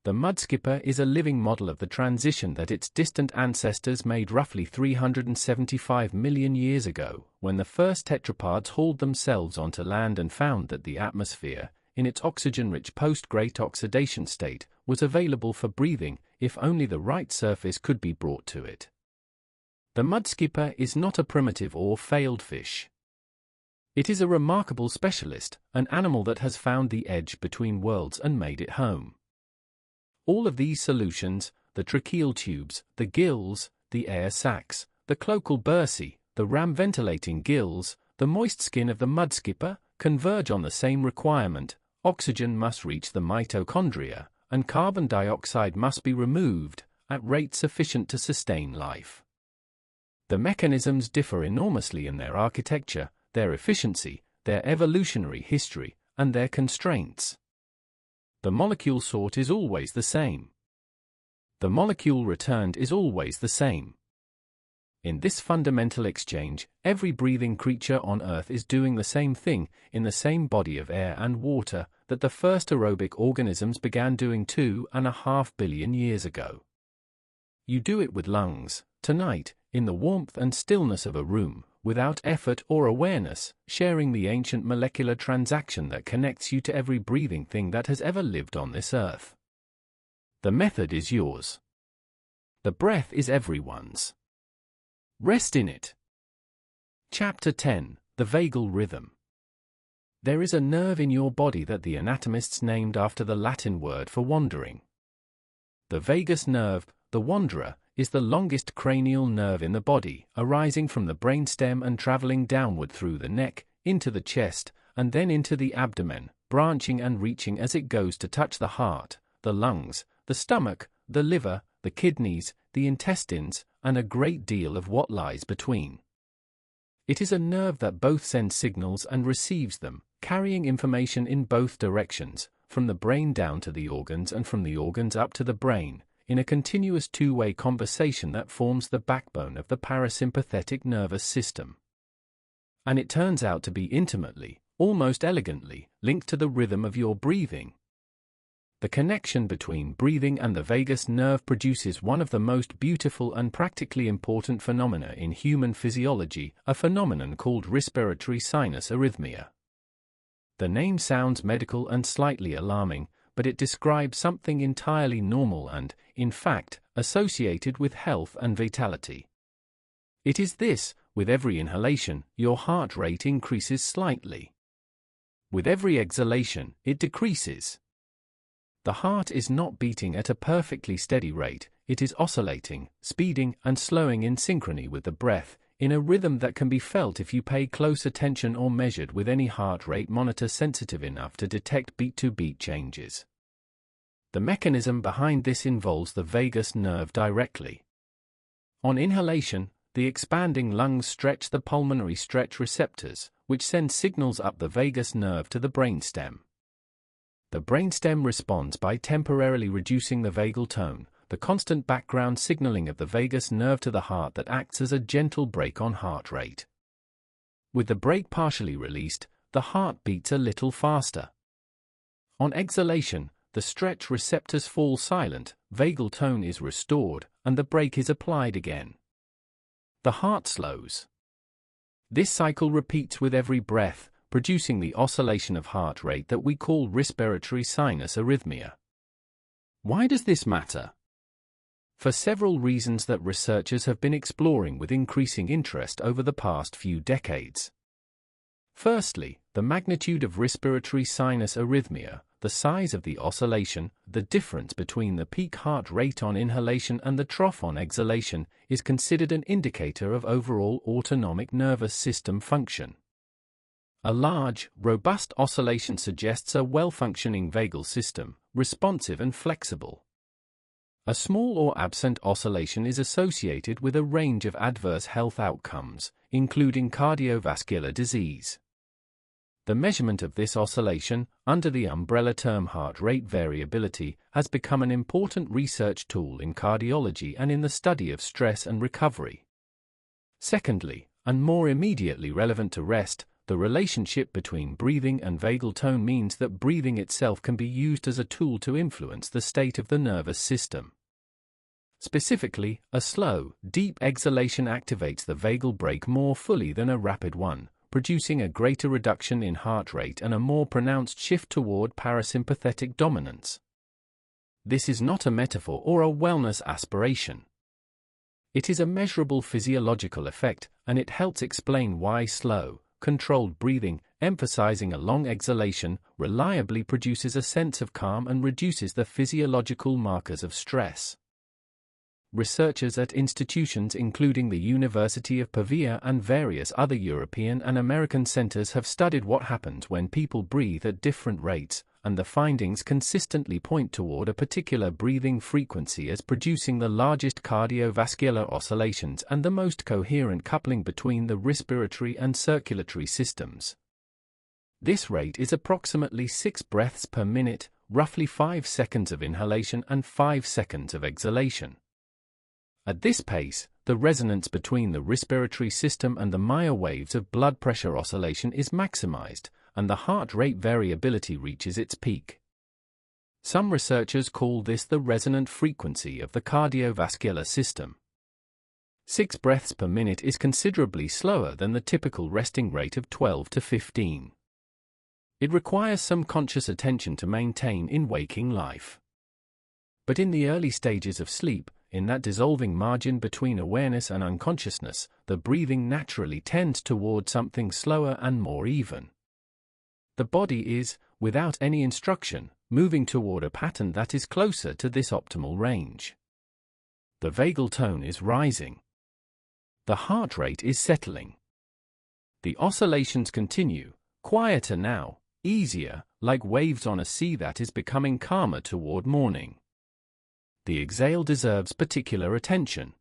The mudskipper is a living model of the transition that its distant ancestors made roughly 375 million years ago, when the first tetrapods hauled themselves onto land and found that the atmosphere, in its oxygen-rich post-great oxidation state, was available for breathing, if only the right surface could be brought to it. The mudskipper is not a primitive or failed fish. It is a remarkable specialist, an animal that has found the edge between worlds and made it home. All of these solutions, the tracheal tubes, the gills, the air sacs, the cloacal bursae, the ram-ventilating gills, the moist skin of the mudskipper, converge on the same requirement: oxygen must reach the mitochondria, and carbon dioxide must be removed, at rate sufficient to sustain life. The mechanisms differ enormously in their architecture, their efficiency, their evolutionary history, and their constraints. The molecule sought is always the same. The molecule returned is always the same. In this fundamental exchange, every breathing creature on Earth is doing the same thing, in the same body of air and water, that the first aerobic organisms began doing 2.5 billion years ago. You do it with lungs, tonight, in the warmth and stillness of a room, without effort or awareness, sharing the ancient molecular transaction that connects you to every breathing thing that has ever lived on this earth. The method is yours. The breath is everyone's. Rest in it. Chapter 10: The Vagal Rhythm. There is a nerve in your body that the anatomists named after the Latin word for wandering. The vagus nerve, the wanderer, is the longest cranial nerve in the body, arising from the brainstem and traveling downward through the neck, into the chest, and then into the abdomen, branching and reaching as it goes to touch the heart, the lungs, the stomach, the liver, the kidneys, the intestines, and a great deal of what lies between. It is a nerve that both sends signals and receives them, carrying information in both directions, from the brain down to the organs and from the organs up to the brain, in a continuous two-way conversation that forms the backbone of the parasympathetic nervous system. And it turns out to be intimately, almost elegantly, linked to the rhythm of your breathing. The connection between breathing and the vagus nerve produces one of the most beautiful and practically important phenomena in human physiology, a phenomenon called respiratory sinus arrhythmia. The name sounds medical and slightly alarming, but it describes something entirely normal and, in fact, associated with health and vitality. It is this: with every inhalation, your heart rate increases slightly. With every exhalation, it decreases. The heart is not beating at a perfectly steady rate, it is oscillating, speeding, and slowing in synchrony with the breath, in a rhythm that can be felt if you pay close attention or measured with any heart rate monitor sensitive enough to detect beat-to-beat changes. The mechanism behind this involves the vagus nerve directly. On inhalation, the expanding lungs stretch the pulmonary stretch receptors, which send signals up the vagus nerve to the brainstem. The brainstem responds by temporarily reducing the vagal tone, the constant background signaling of the vagus nerve to the heart that acts as a gentle brake on heart rate. With the brake partially released, the heart beats a little faster. On exhalation, the stretch receptors fall silent, vagal tone is restored, and the brake is applied again. The heart slows. This cycle repeats with every breath, producing the oscillation of heart rate that we call respiratory sinus arrhythmia. Why does this matter? For several reasons that researchers have been exploring with increasing interest over the past few decades. Firstly, the magnitude of respiratory sinus arrhythmia, the size of the oscillation, the difference between the peak heart rate on inhalation and the trough on exhalation, is considered an indicator of overall autonomic nervous system function. A large, robust oscillation suggests a well-functioning vagal system, responsive and flexible. A small or absent oscillation is associated with a range of adverse health outcomes, including cardiovascular disease. The measurement of this oscillation, under the umbrella term heart rate variability, has become an important research tool in cardiology and in the study of stress and recovery. Secondly, and more immediately relevant to rest, the relationship between breathing and vagal tone means that breathing itself can be used as a tool to influence the state of the nervous system. Specifically, a slow, deep exhalation activates the vagal brake more fully than a rapid one, producing a greater reduction in heart rate and a more pronounced shift toward parasympathetic dominance. This is not a metaphor or a wellness aspiration. It is a measurable physiological effect, and it helps explain why slow, controlled breathing, emphasizing a long exhalation, reliably produces a sense of calm and reduces the physiological markers of stress. Researchers at institutions including the University of Pavia and various other European and American centers have studied what happens when people breathe at different rates, and the findings consistently point toward a particular breathing frequency as producing the largest cardiovascular oscillations and the most coherent coupling between the respiratory and circulatory systems. This rate is approximately 6 breaths per minute, roughly 5 seconds of inhalation and 5 seconds of exhalation. At this pace, the resonance between the respiratory system and the Maya waves of blood pressure oscillation is maximized, and the heart rate variability reaches its peak. Some researchers call this the resonant frequency of the cardiovascular system. 6 breaths per minute is considerably slower than the typical resting rate of 12 to 15. It requires some conscious attention to maintain in waking life. But in the early stages of sleep, in that dissolving margin between awareness and unconsciousness, the breathing naturally tends toward something slower and more even. The body is, without any instruction, moving toward a pattern that is closer to this optimal range. The vagal tone is rising. The heart rate is settling. The oscillations continue, quieter now, easier, like waves on a sea that is becoming calmer toward morning. The exhale deserves particular attention.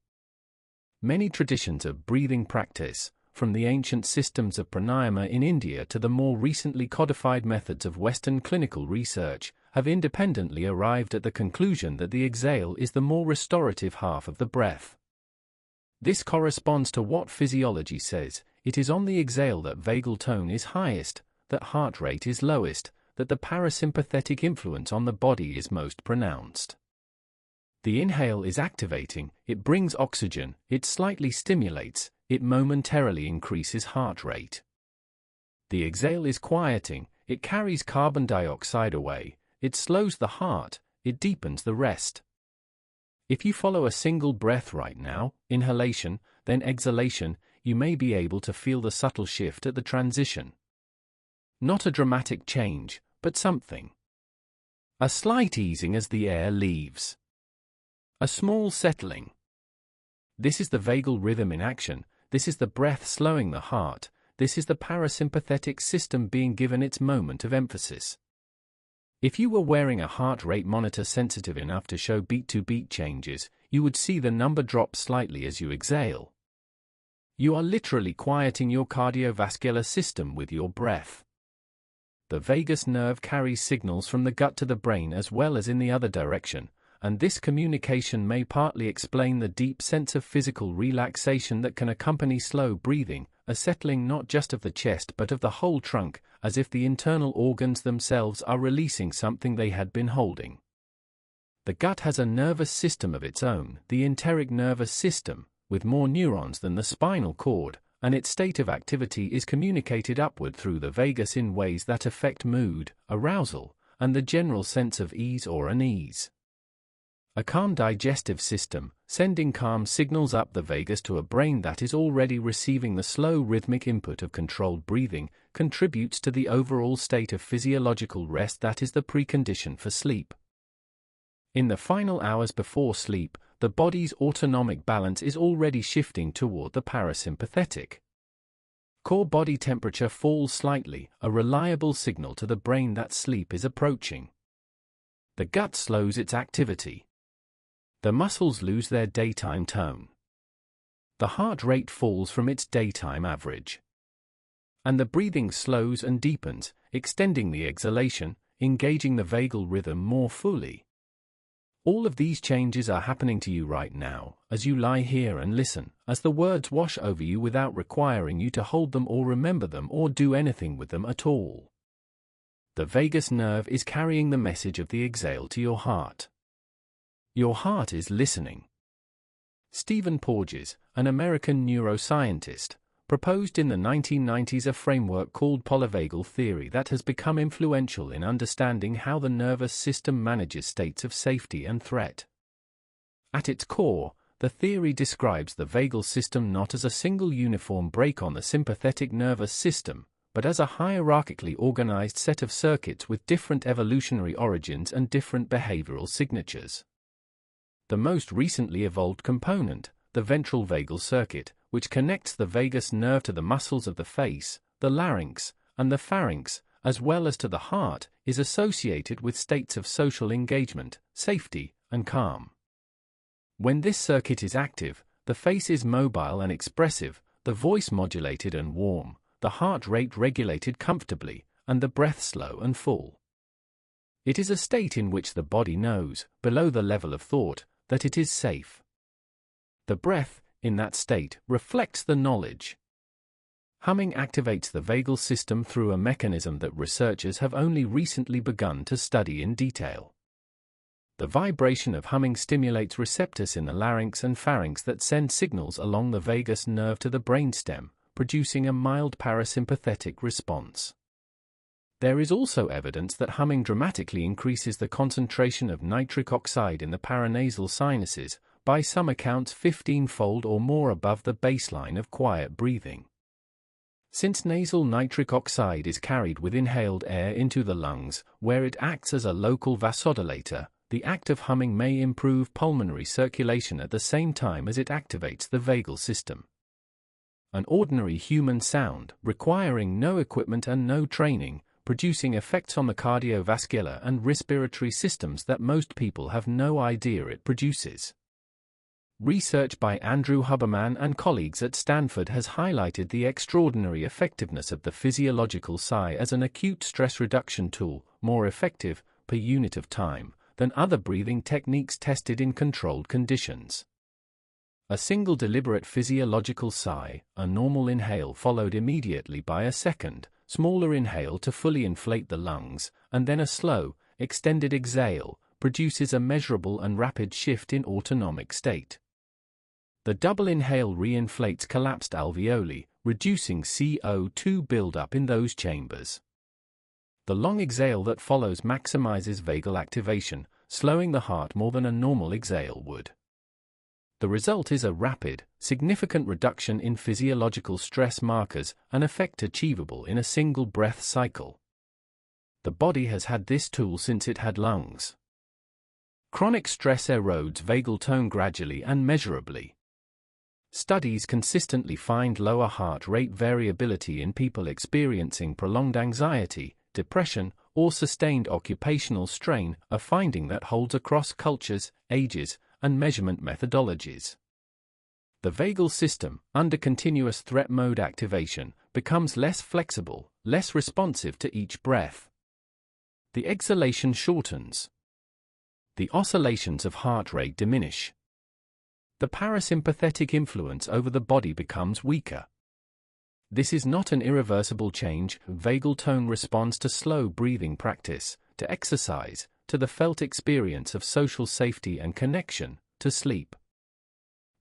Many traditions of breathing practice, from the ancient systems of pranayama in India to the more recently codified methods of Western clinical research, have independently arrived at the conclusion that the exhale is the more restorative half of the breath. This corresponds to what physiology says: it is on the exhale that vagal tone is highest, that heart rate is lowest, that the parasympathetic influence on the body is most pronounced. The inhale is activating, it brings oxygen, it slightly stimulates, it momentarily increases heart rate. The exhale is quieting, it carries carbon dioxide away, it slows the heart, it deepens the rest. If you follow a single breath right now, inhalation, then exhalation, you may be able to feel the subtle shift at the transition. Not a dramatic change, but something. A slight easing as the air leaves. A small settling. This is the vagal rhythm in action, this is the breath slowing the heart, this is the parasympathetic system being given its moment of emphasis. If you were wearing a heart rate monitor sensitive enough to show beat-to-beat changes, you would see the number drop slightly as you exhale. You are literally quieting your cardiovascular system with your breath. The vagus nerve carries signals from the gut to the brain as well as in the other direction, and this communication may partly explain the deep sense of physical relaxation that can accompany slow breathing, a settling not just of the chest but of the whole trunk, as if the internal organs themselves are releasing something they had been holding. The gut has a nervous system of its own, the enteric nervous system, with more neurons than the spinal cord, and its state of activity is communicated upward through the vagus in ways that affect mood, arousal, and the general sense of ease or unease. A calm digestive system, sending calm signals up the vagus to a brain that is already receiving the slow rhythmic input of controlled breathing, contributes to the overall state of physiological rest that is the precondition for sleep. In the final hours before sleep, the body's autonomic balance is already shifting toward the parasympathetic. Core body temperature falls slightly, a reliable signal to the brain that sleep is approaching. The gut slows its activity. The muscles lose their daytime tone. The heart rate falls from its daytime average. And the breathing slows and deepens, extending the exhalation, engaging the vagal rhythm more fully. All of these changes are happening to you right now, as you lie here and listen, as the words wash over you without requiring you to hold them or remember them or do anything with them at all. The vagus nerve is carrying the message of the exhale to your heart. Your heart is listening. Stephen Porges, an American neuroscientist, proposed in the 1990s a framework called polyvagal theory that has become influential in understanding how the nervous system manages states of safety and threat. At its core, the theory describes the vagal system not as a single uniform break on the sympathetic nervous system, but as a hierarchically organized set of circuits with different evolutionary origins and different behavioral signatures. The most recently evolved component, the ventral vagal circuit, which connects the vagus nerve to the muscles of the face, the larynx, and the pharynx, as well as to the heart, is associated with states of social engagement, safety, and calm. When this circuit is active, the face is mobile and expressive, the voice modulated and warm, the heart rate regulated comfortably, and the breath slow and full. It is a state in which the body knows, below the level of thought, that it is safe. The breath, in that state, reflects the knowledge. Humming activates the vagal system through a mechanism that researchers have only recently begun to study in detail. The vibration of humming stimulates receptors in the larynx and pharynx that send signals along the vagus nerve to the brainstem, producing a mild parasympathetic response. There is also evidence that humming dramatically increases the concentration of nitric oxide in the paranasal sinuses, by some accounts 15-fold or more above the baseline of quiet breathing. Since nasal nitric oxide is carried with inhaled air into the lungs, where it acts as a local vasodilator, the act of humming may improve pulmonary circulation at the same time as it activates the vagal system. An ordinary human sound, requiring no equipment and no training, producing effects on the cardiovascular and respiratory systems that most people have no idea it produces. Research by Andrew Huberman and colleagues at Stanford has highlighted the extraordinary effectiveness of the physiological sigh as an acute stress reduction tool, more effective, per unit of time, than other breathing techniques tested in controlled conditions. A single deliberate physiological sigh, a normal inhale followed immediately by a second, smaller inhale to fully inflate the lungs, and then a slow, extended exhale, produces a measurable and rapid shift in autonomic state. The double inhale re-inflates collapsed alveoli, reducing CO2 buildup in those chambers. The long exhale that follows maximizes vagal activation, slowing the heart more than a normal exhale would. The result is a rapid, significant reduction in physiological stress markers, an effect achievable in a single breath cycle. The body has had this tool since it had lungs. Chronic stress erodes vagal tone gradually and measurably. Studies consistently find lower heart rate variability in people experiencing prolonged anxiety, depression, or sustained occupational strain, a finding that holds across cultures, ages, and measurement methodologies. The vagal system, under continuous threat mode activation, becomes less flexible, less responsive to each breath. The exhalation shortens. The oscillations of heart rate diminish. The parasympathetic influence over the body becomes weaker. This is not an irreversible change. Vagal tone responds to slow breathing practice, to exercise, to the felt experience of social safety and connection, to sleep.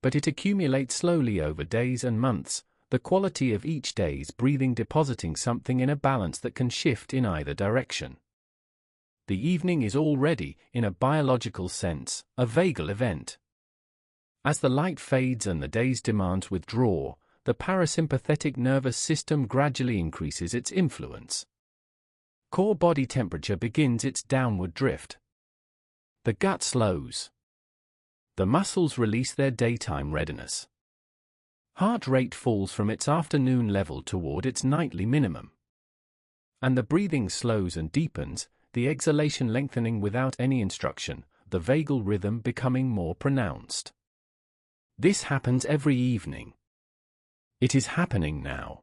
But it accumulates slowly over days and months, the quality of each day's breathing depositing something in a balance that can shift in either direction. The evening is already, in a biological sense, a vagal event. As the light fades and the day's demands withdraw, the parasympathetic nervous system gradually increases its influence. Core body temperature begins its downward drift. The gut slows. The muscles release their daytime readiness. Heart rate falls from its afternoon level toward its nightly minimum. And the breathing slows and deepens, the exhalation lengthening without any instruction, the vagal rhythm becoming more pronounced. This happens every evening. It is happening now.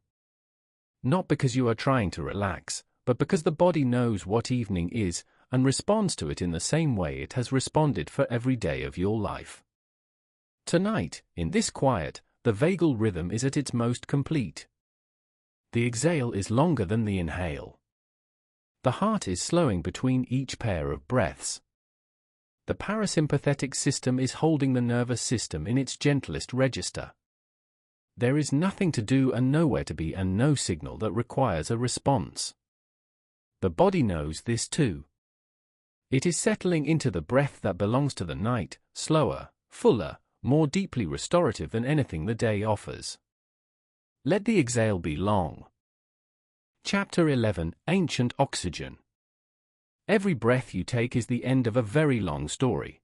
Not because you are trying to relax, but because the body knows what evening is, and responds to it in the same way it has responded for every day of your life. Tonight, in this quiet, the vagal rhythm is at its most complete. The exhale is longer than the inhale. The heart is slowing between each pair of breaths. The parasympathetic system is holding the nervous system in its gentlest register. There is nothing to do and nowhere to be and no signal that requires a response. The body knows this too. It is settling into the breath that belongs to the night, slower, fuller, more deeply restorative than anything the day offers. Let the exhale be long. Chapter 11: Ancient Oxygen. Every breath you take is the end of a very long story.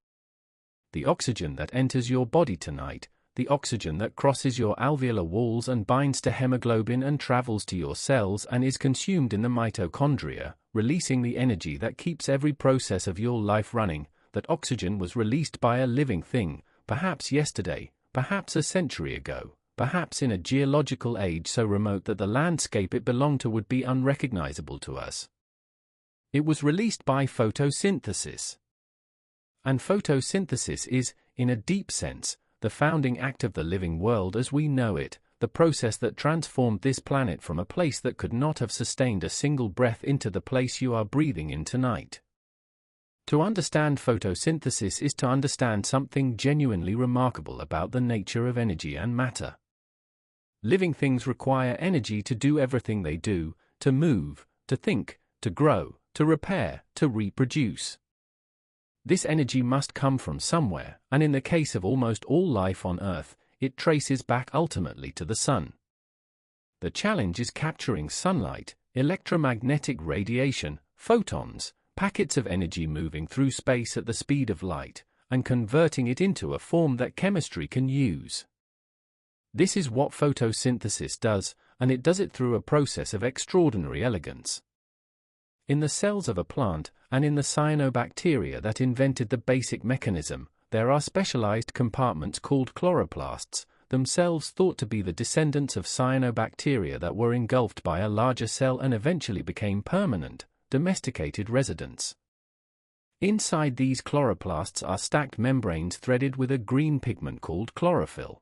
The oxygen that enters your body tonight, the oxygen that crosses your alveolar walls and binds to hemoglobin and travels to your cells and is consumed in the mitochondria, releasing the energy that keeps every process of your life running, that oxygen was released by a living thing, perhaps yesterday, perhaps a century ago, perhaps in a geological age so remote that the landscape it belonged to would be unrecognizable to us. It was released by photosynthesis. And photosynthesis is, in a deep sense, the founding act of the living world as we know it, the process that transformed this planet from a place that could not have sustained a single breath into the place you are breathing in tonight. To understand photosynthesis is to understand something genuinely remarkable about the nature of energy and matter. Living things require energy to do everything they do, to move, to think, to grow, to repair, to reproduce. This energy must come from somewhere, and in the case of almost all life on Earth, it traces back ultimately to the sun. The challenge is capturing sunlight, electromagnetic radiation, photons, packets of energy moving through space at the speed of light, and converting it into a form that chemistry can use. This is what photosynthesis does, and it does it through a process of extraordinary elegance. In the cells of a plant, and in the cyanobacteria that invented the basic mechanism, there are specialized compartments called chloroplasts, themselves thought to be the descendants of cyanobacteria that were engulfed by a larger cell and eventually became permanent, domesticated residents. Inside these chloroplasts are stacked membranes threaded with a green pigment called chlorophyll.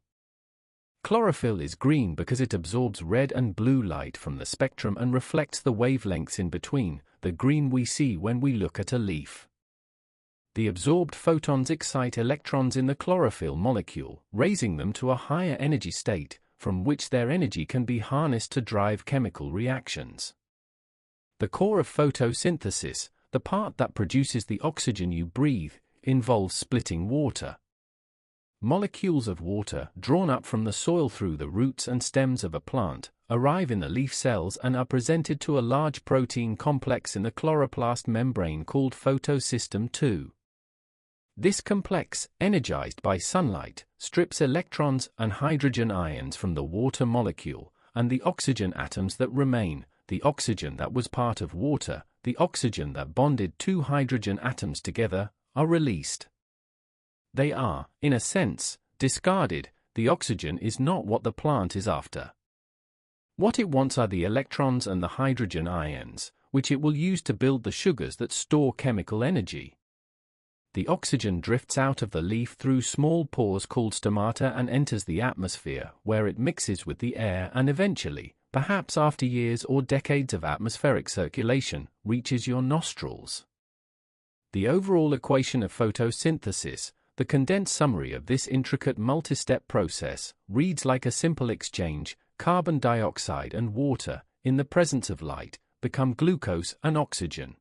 Chlorophyll is green because it absorbs red and blue light from the spectrum and reflects the wavelengths in between, the green we see when we look at a leaf. The absorbed photons excite electrons in the chlorophyll molecule, raising them to a higher energy state, from which their energy can be harnessed to drive chemical reactions. The core of photosynthesis, the part that produces the oxygen you breathe, involves splitting water. Molecules of water, drawn up from the soil through the roots and stems of a plant, arrive in the leaf cells and are presented to a large protein complex in the chloroplast membrane called photosystem II. This complex, energized by sunlight, strips electrons and hydrogen ions from the water molecule, and the oxygen atoms that remain, the oxygen that was part of water, the oxygen that bonded two hydrogen atoms together, are released. They are, in a sense, discarded. The oxygen is not what the plant is after. What it wants are the electrons and the hydrogen ions, which it will use to build the sugars that store chemical energy. The oxygen drifts out of the leaf through small pores called stomata and enters the atmosphere, where it mixes with the air and eventually, perhaps after years or decades of atmospheric circulation, reaches your nostrils. The overall equation of photosynthesis, the condensed summary of this intricate multi-step process, reads like a simple exchange: carbon dioxide and water, in the presence of light, become glucose and oxygen.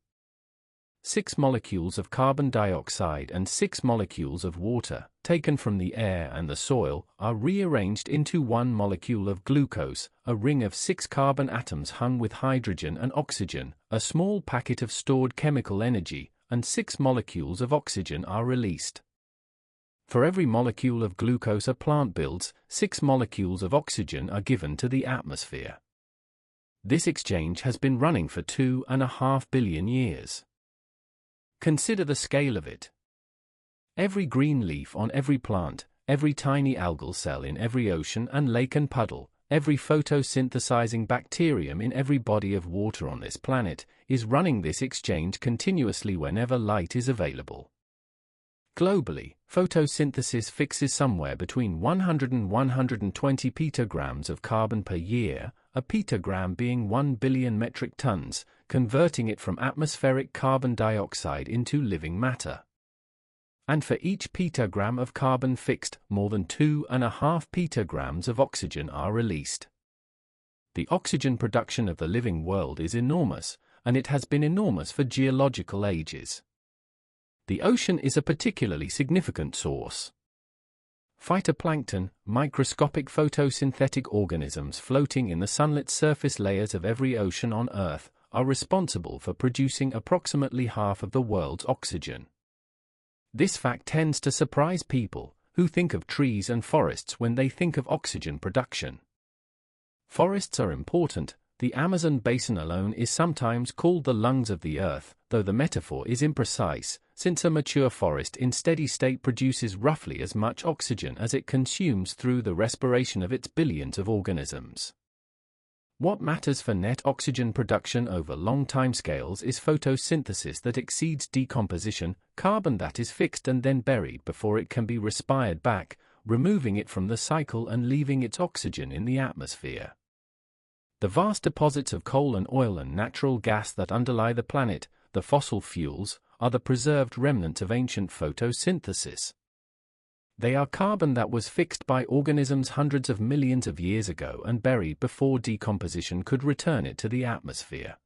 6 molecules of carbon dioxide and 6 molecules of water, taken from the air and the soil, are rearranged into 1 molecule of glucose, a ring of 6 carbon atoms hung with hydrogen and oxygen, a small packet of stored chemical energy, and 6 molecules of oxygen are released. For every molecule of glucose a plant builds, 6 molecules of oxygen are given to the atmosphere. This exchange has been running for 2.5 billion years. Consider the scale of it. Every green leaf on every plant, every tiny algal cell in every ocean and lake and puddle, every photosynthesizing bacterium in every body of water on this planet, is running this exchange continuously whenever light is available. Globally, photosynthesis fixes somewhere between 100 and 120 petagrams of carbon per year, a petagram being 1 billion metric tons, converting it from atmospheric carbon dioxide into living matter. And for each petagram of carbon fixed, more than 2.5 petagrams of oxygen are released. The oxygen production of the living world is enormous, and it has been enormous for geological ages. The ocean is a particularly significant source. Phytoplankton, microscopic photosynthetic organisms floating in the sunlit surface layers of every ocean on Earth, are responsible for producing approximately half of the world's oxygen. This fact tends to surprise people who think of trees and forests when they think of oxygen production. Forests are important. The Amazon basin alone is sometimes called the lungs of the earth, though the metaphor is imprecise, since a mature forest in steady state produces roughly as much oxygen as it consumes through the respiration of its billions of organisms. What matters for net oxygen production over long timescales is photosynthesis that exceeds decomposition, carbon that is fixed and then buried before it can be respired back, removing it from the cycle and leaving its oxygen in the atmosphere. The vast deposits of coal and oil and natural gas that underlie the planet, the fossil fuels, are the preserved remnants of ancient photosynthesis. They are carbon that was fixed by organisms hundreds of millions of years ago and buried before decomposition could return it to the atmosphere.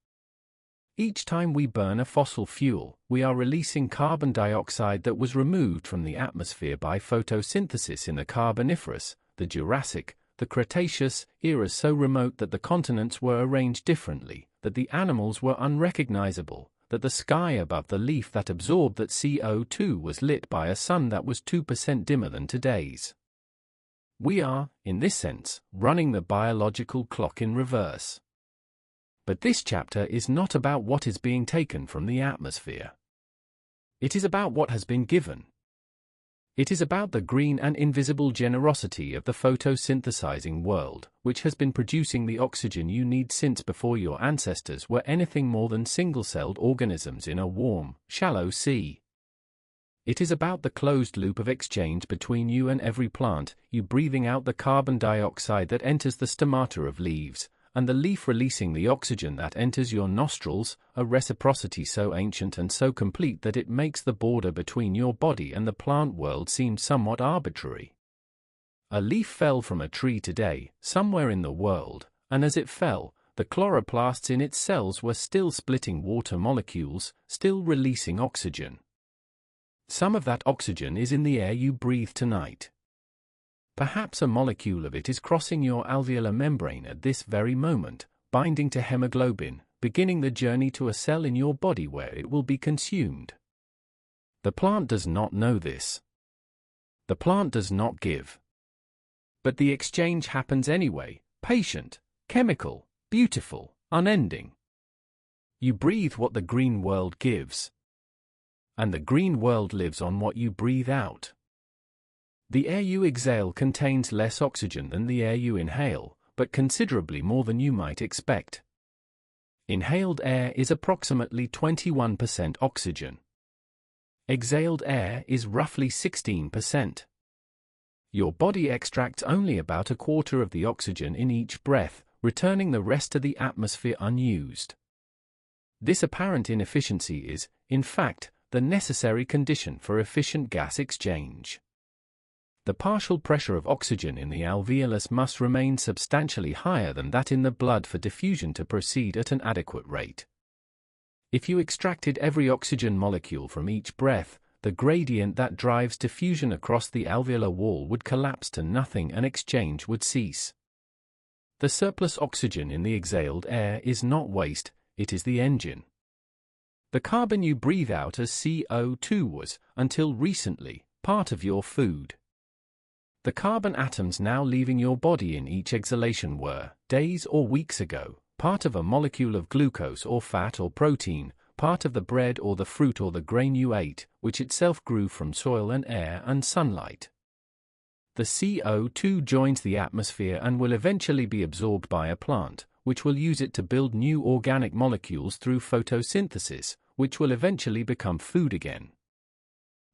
Each time we burn a fossil fuel, we are releasing carbon dioxide that was removed from the atmosphere by photosynthesis in the Carboniferous, the Jurassic, the Cretaceous eras so remote that the continents were arranged differently, that the animals were unrecognizable, that the sky above the leaf that absorbed that CO2 was lit by a sun that was 2% dimmer than today's. We are, in this sense, running the biological clock in reverse. But this chapter is not about what is being taken from the atmosphere. It is about what has been given. It is about the green and invisible generosity of the photosynthesizing world, which has been producing the oxygen you need since before your ancestors were anything more than single-celled organisms in a warm, shallow sea. It is about the closed loop of exchange between you and every plant, you breathing out the carbon dioxide that enters the stomata of leaves, and the leaf releasing the oxygen that enters your nostrils, a reciprocity so ancient and so complete that it makes the border between your body and the plant world seem somewhat arbitrary. A leaf fell from a tree today, somewhere in the world, and as it fell, the chloroplasts in its cells were still splitting water molecules, still releasing oxygen. Some of that oxygen is in the air you breathe tonight. Perhaps a molecule of it is crossing your alveolar membrane at this very moment, binding to hemoglobin, beginning the journey to a cell in your body where it will be consumed. The plant does not know this. The plant does not give. But the exchange happens anyway, patient, chemical, beautiful, unending. You breathe what the green world gives. And the green world lives on what you breathe out. The air you exhale contains less oxygen than the air you inhale, but considerably more than you might expect. Inhaled air is approximately 21% oxygen. Exhaled air is roughly 16%. Your body extracts only about a quarter of the oxygen in each breath, returning the rest to the atmosphere unused. This apparent inefficiency is, in fact, the necessary condition for efficient gas exchange. The partial pressure of oxygen in the alveolus must remain substantially higher than that in the blood for diffusion to proceed at an adequate rate. If you extracted every oxygen molecule from each breath, the gradient that drives diffusion across the alveolar wall would collapse to nothing and exchange would cease. The surplus oxygen in the exhaled air is not waste, it is the engine. The carbon you breathe out as CO2 was, until recently, part of your food. The carbon atoms now leaving your body in each exhalation were, days or weeks ago, part of a molecule of glucose or fat or protein, part of the bread or the fruit or the grain you ate, which itself grew from soil and air and sunlight. The CO2 joins the atmosphere and will eventually be absorbed by a plant, which will use it to build new organic molecules through photosynthesis, which will eventually become food again.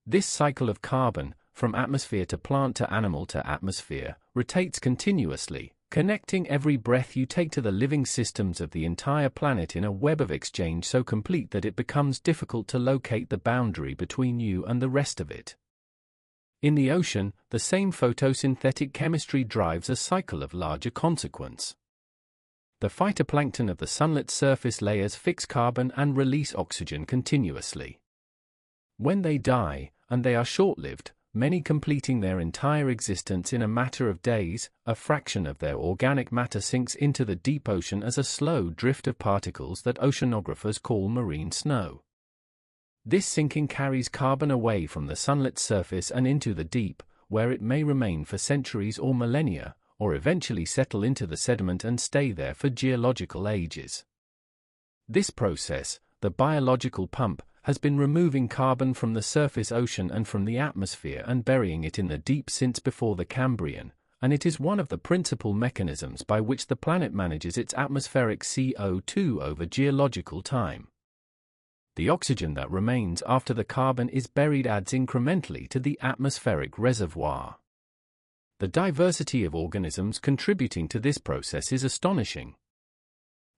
This cycle of carbon, from atmosphere to plant to animal to atmosphere, rotates continuously, connecting every breath you take to the living systems of the entire planet in a web of exchange so complete that it becomes difficult to locate the boundary between you and the rest of it. In the ocean, the same photosynthetic chemistry drives a cycle of larger consequence. The phytoplankton of the sunlit surface layers fix carbon and release oxygen continuously. When they die, and they are short-lived, many completing their entire existence in a matter of days. A fraction of their organic matter sinks into the deep ocean as a slow drift of particles that oceanographers call marine snow. This sinking carries carbon away from the sunlit surface and into the deep, where it may remain for centuries or millennia, or eventually settle into the sediment and stay there for geological ages. This process, the biological pump, has been removing carbon from the surface ocean and from the atmosphere and burying it in the deep since before the Cambrian, and it is one of the principal mechanisms by which the planet manages its atmospheric CO2 over geological time. The oxygen that remains after the carbon is buried adds incrementally to the atmospheric reservoir. The diversity of organisms contributing to this process is astonishing.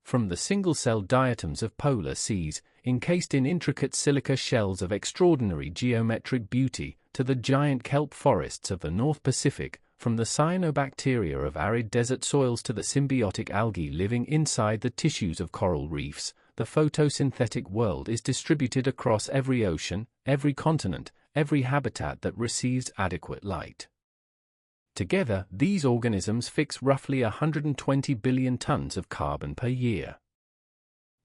From the single-celled diatoms of polar seas, encased in intricate silica shells of extraordinary geometric beauty, to the giant kelp forests of the North Pacific, from the cyanobacteria of arid desert soils to the symbiotic algae living inside the tissues of coral reefs, the photosynthetic world is distributed across every ocean, every continent, every habitat that receives adequate light. Together, these organisms fix roughly 120 billion tons of carbon per year.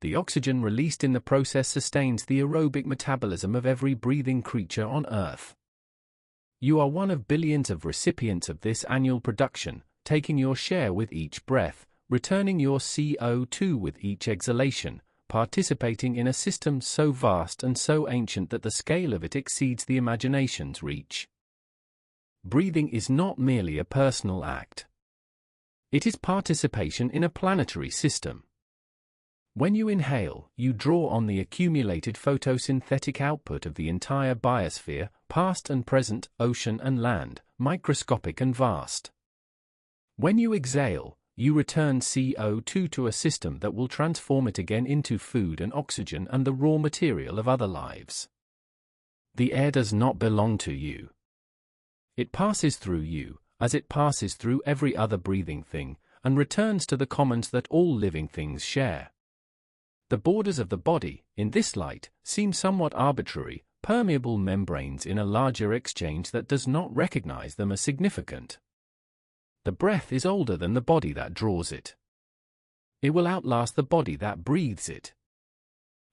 The oxygen released in the process sustains the aerobic metabolism of every breathing creature on Earth. You are one of billions of recipients of this annual production, taking your share with each breath, returning your CO2 with each exhalation, participating in a system so vast and so ancient that the scale of it exceeds the imagination's reach. Breathing is not merely a personal act. It is participation in a planetary system. When you inhale, you draw on the accumulated photosynthetic output of the entire biosphere, past and present, ocean and land, microscopic and vast. When you exhale, you return CO2 to a system that will transform it again into food and oxygen and the raw material of other lives. The air does not belong to you. It passes through you, as it passes through every other breathing thing, and returns to the commons that all living things share. The borders of the body, in this light, seem somewhat arbitrary, permeable membranes in a larger exchange that does not recognize them as significant. The breath is older than the body that draws it. It will outlast the body that breathes it.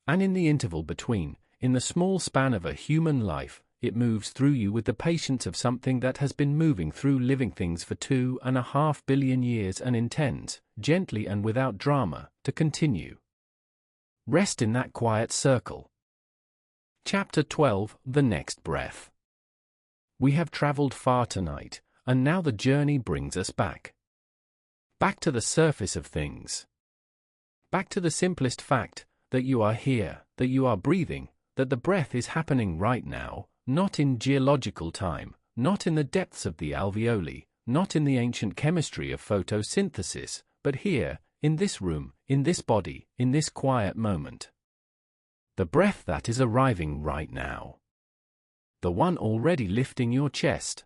And in the interval between, in the small span of a human life, it moves through you with the patience of something that has been moving through living things for 2.5 billion years and intends, gently and without drama, to continue. Rest in that quiet circle. Chapter 12, The Next Breath. We have traveled far tonight, and now the journey brings us back. Back to the surface of things. Back to the simplest fact, that you are here, that you are breathing, that the breath is happening right now, not in geological time, not in the depths of the alveoli, not in the ancient chemistry of photosynthesis, but here, in this room, in this body, in this quiet moment. The breath that is arriving right now. The one already lifting your chest.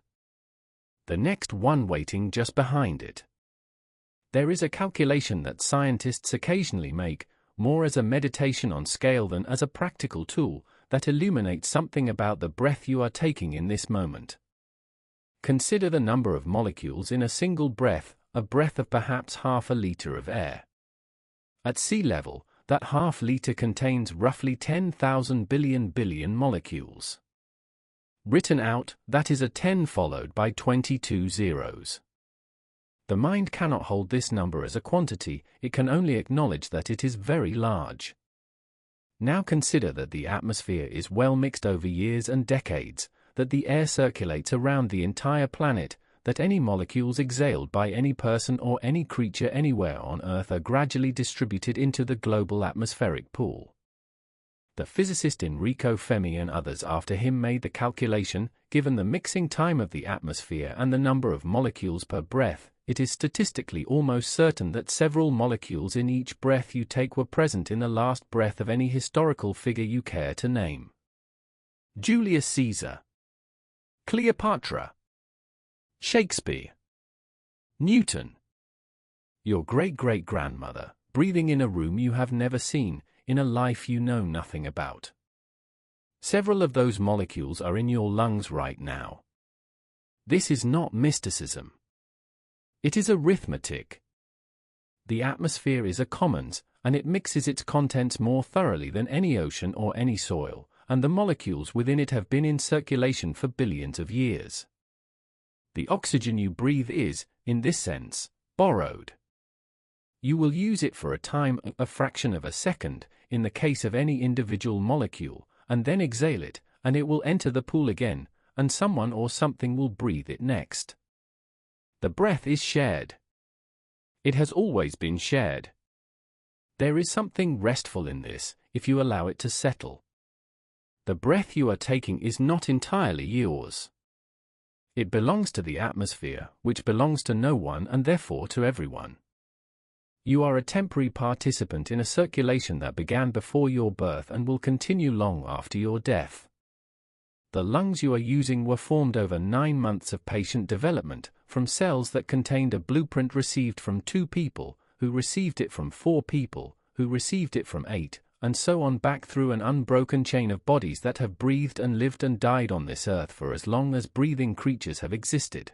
The next one waiting just behind it. There is a calculation that scientists occasionally make, more as a meditation on scale than as a practical tool, that illuminates something about the breath you are taking in this moment. Consider the number of molecules in a single breath, a breath of perhaps half a liter of air. At sea level, that half liter contains roughly 10,000 billion molecules. Written out, that is a 10 followed by 22 zeros. The mind cannot hold this number as a quantity, it can only acknowledge that it is very large. Now consider that the atmosphere is well mixed over years and decades, that the air circulates around the entire planet, that any molecules exhaled by any person or any creature anywhere on Earth are gradually distributed into the global atmospheric pool. The physicist Enrico Fermi and others after him made the calculation, given the mixing time of the atmosphere and the number of molecules per breath, it is statistically almost certain that several molecules in each breath you take were present in the last breath of any historical figure you care to name. Julius Caesar, Cleopatra, Shakespeare, Newton, your great-great-grandmother, breathing in a room you have never seen, in a life you know nothing about. Several of those molecules are in your lungs right now. This is not mysticism. It is arithmetic. The atmosphere is a commons, and it mixes its contents more thoroughly than any ocean or any soil, and the molecules within it have been in circulation for billions of years. The oxygen you breathe is, in this sense, borrowed. You will use it for a time, a fraction of a second, in the case of any individual molecule, and then exhale it, and it will enter the pool again, and someone or something will breathe it next. The breath is shared. It has always been shared. There is something restful in this, if you allow it to settle. The breath you are taking is not entirely yours. It belongs to the atmosphere, which belongs to no one and therefore to everyone. You are a temporary participant in a circulation that began before your birth and will continue long after your death. The lungs you are using were formed over 9 months of patient development, from cells that contained a blueprint received from 2 people, who received it from 4 people, who received it from 8, and so on back through an unbroken chain of bodies that have breathed and lived and died on this earth for as long as breathing creatures have existed.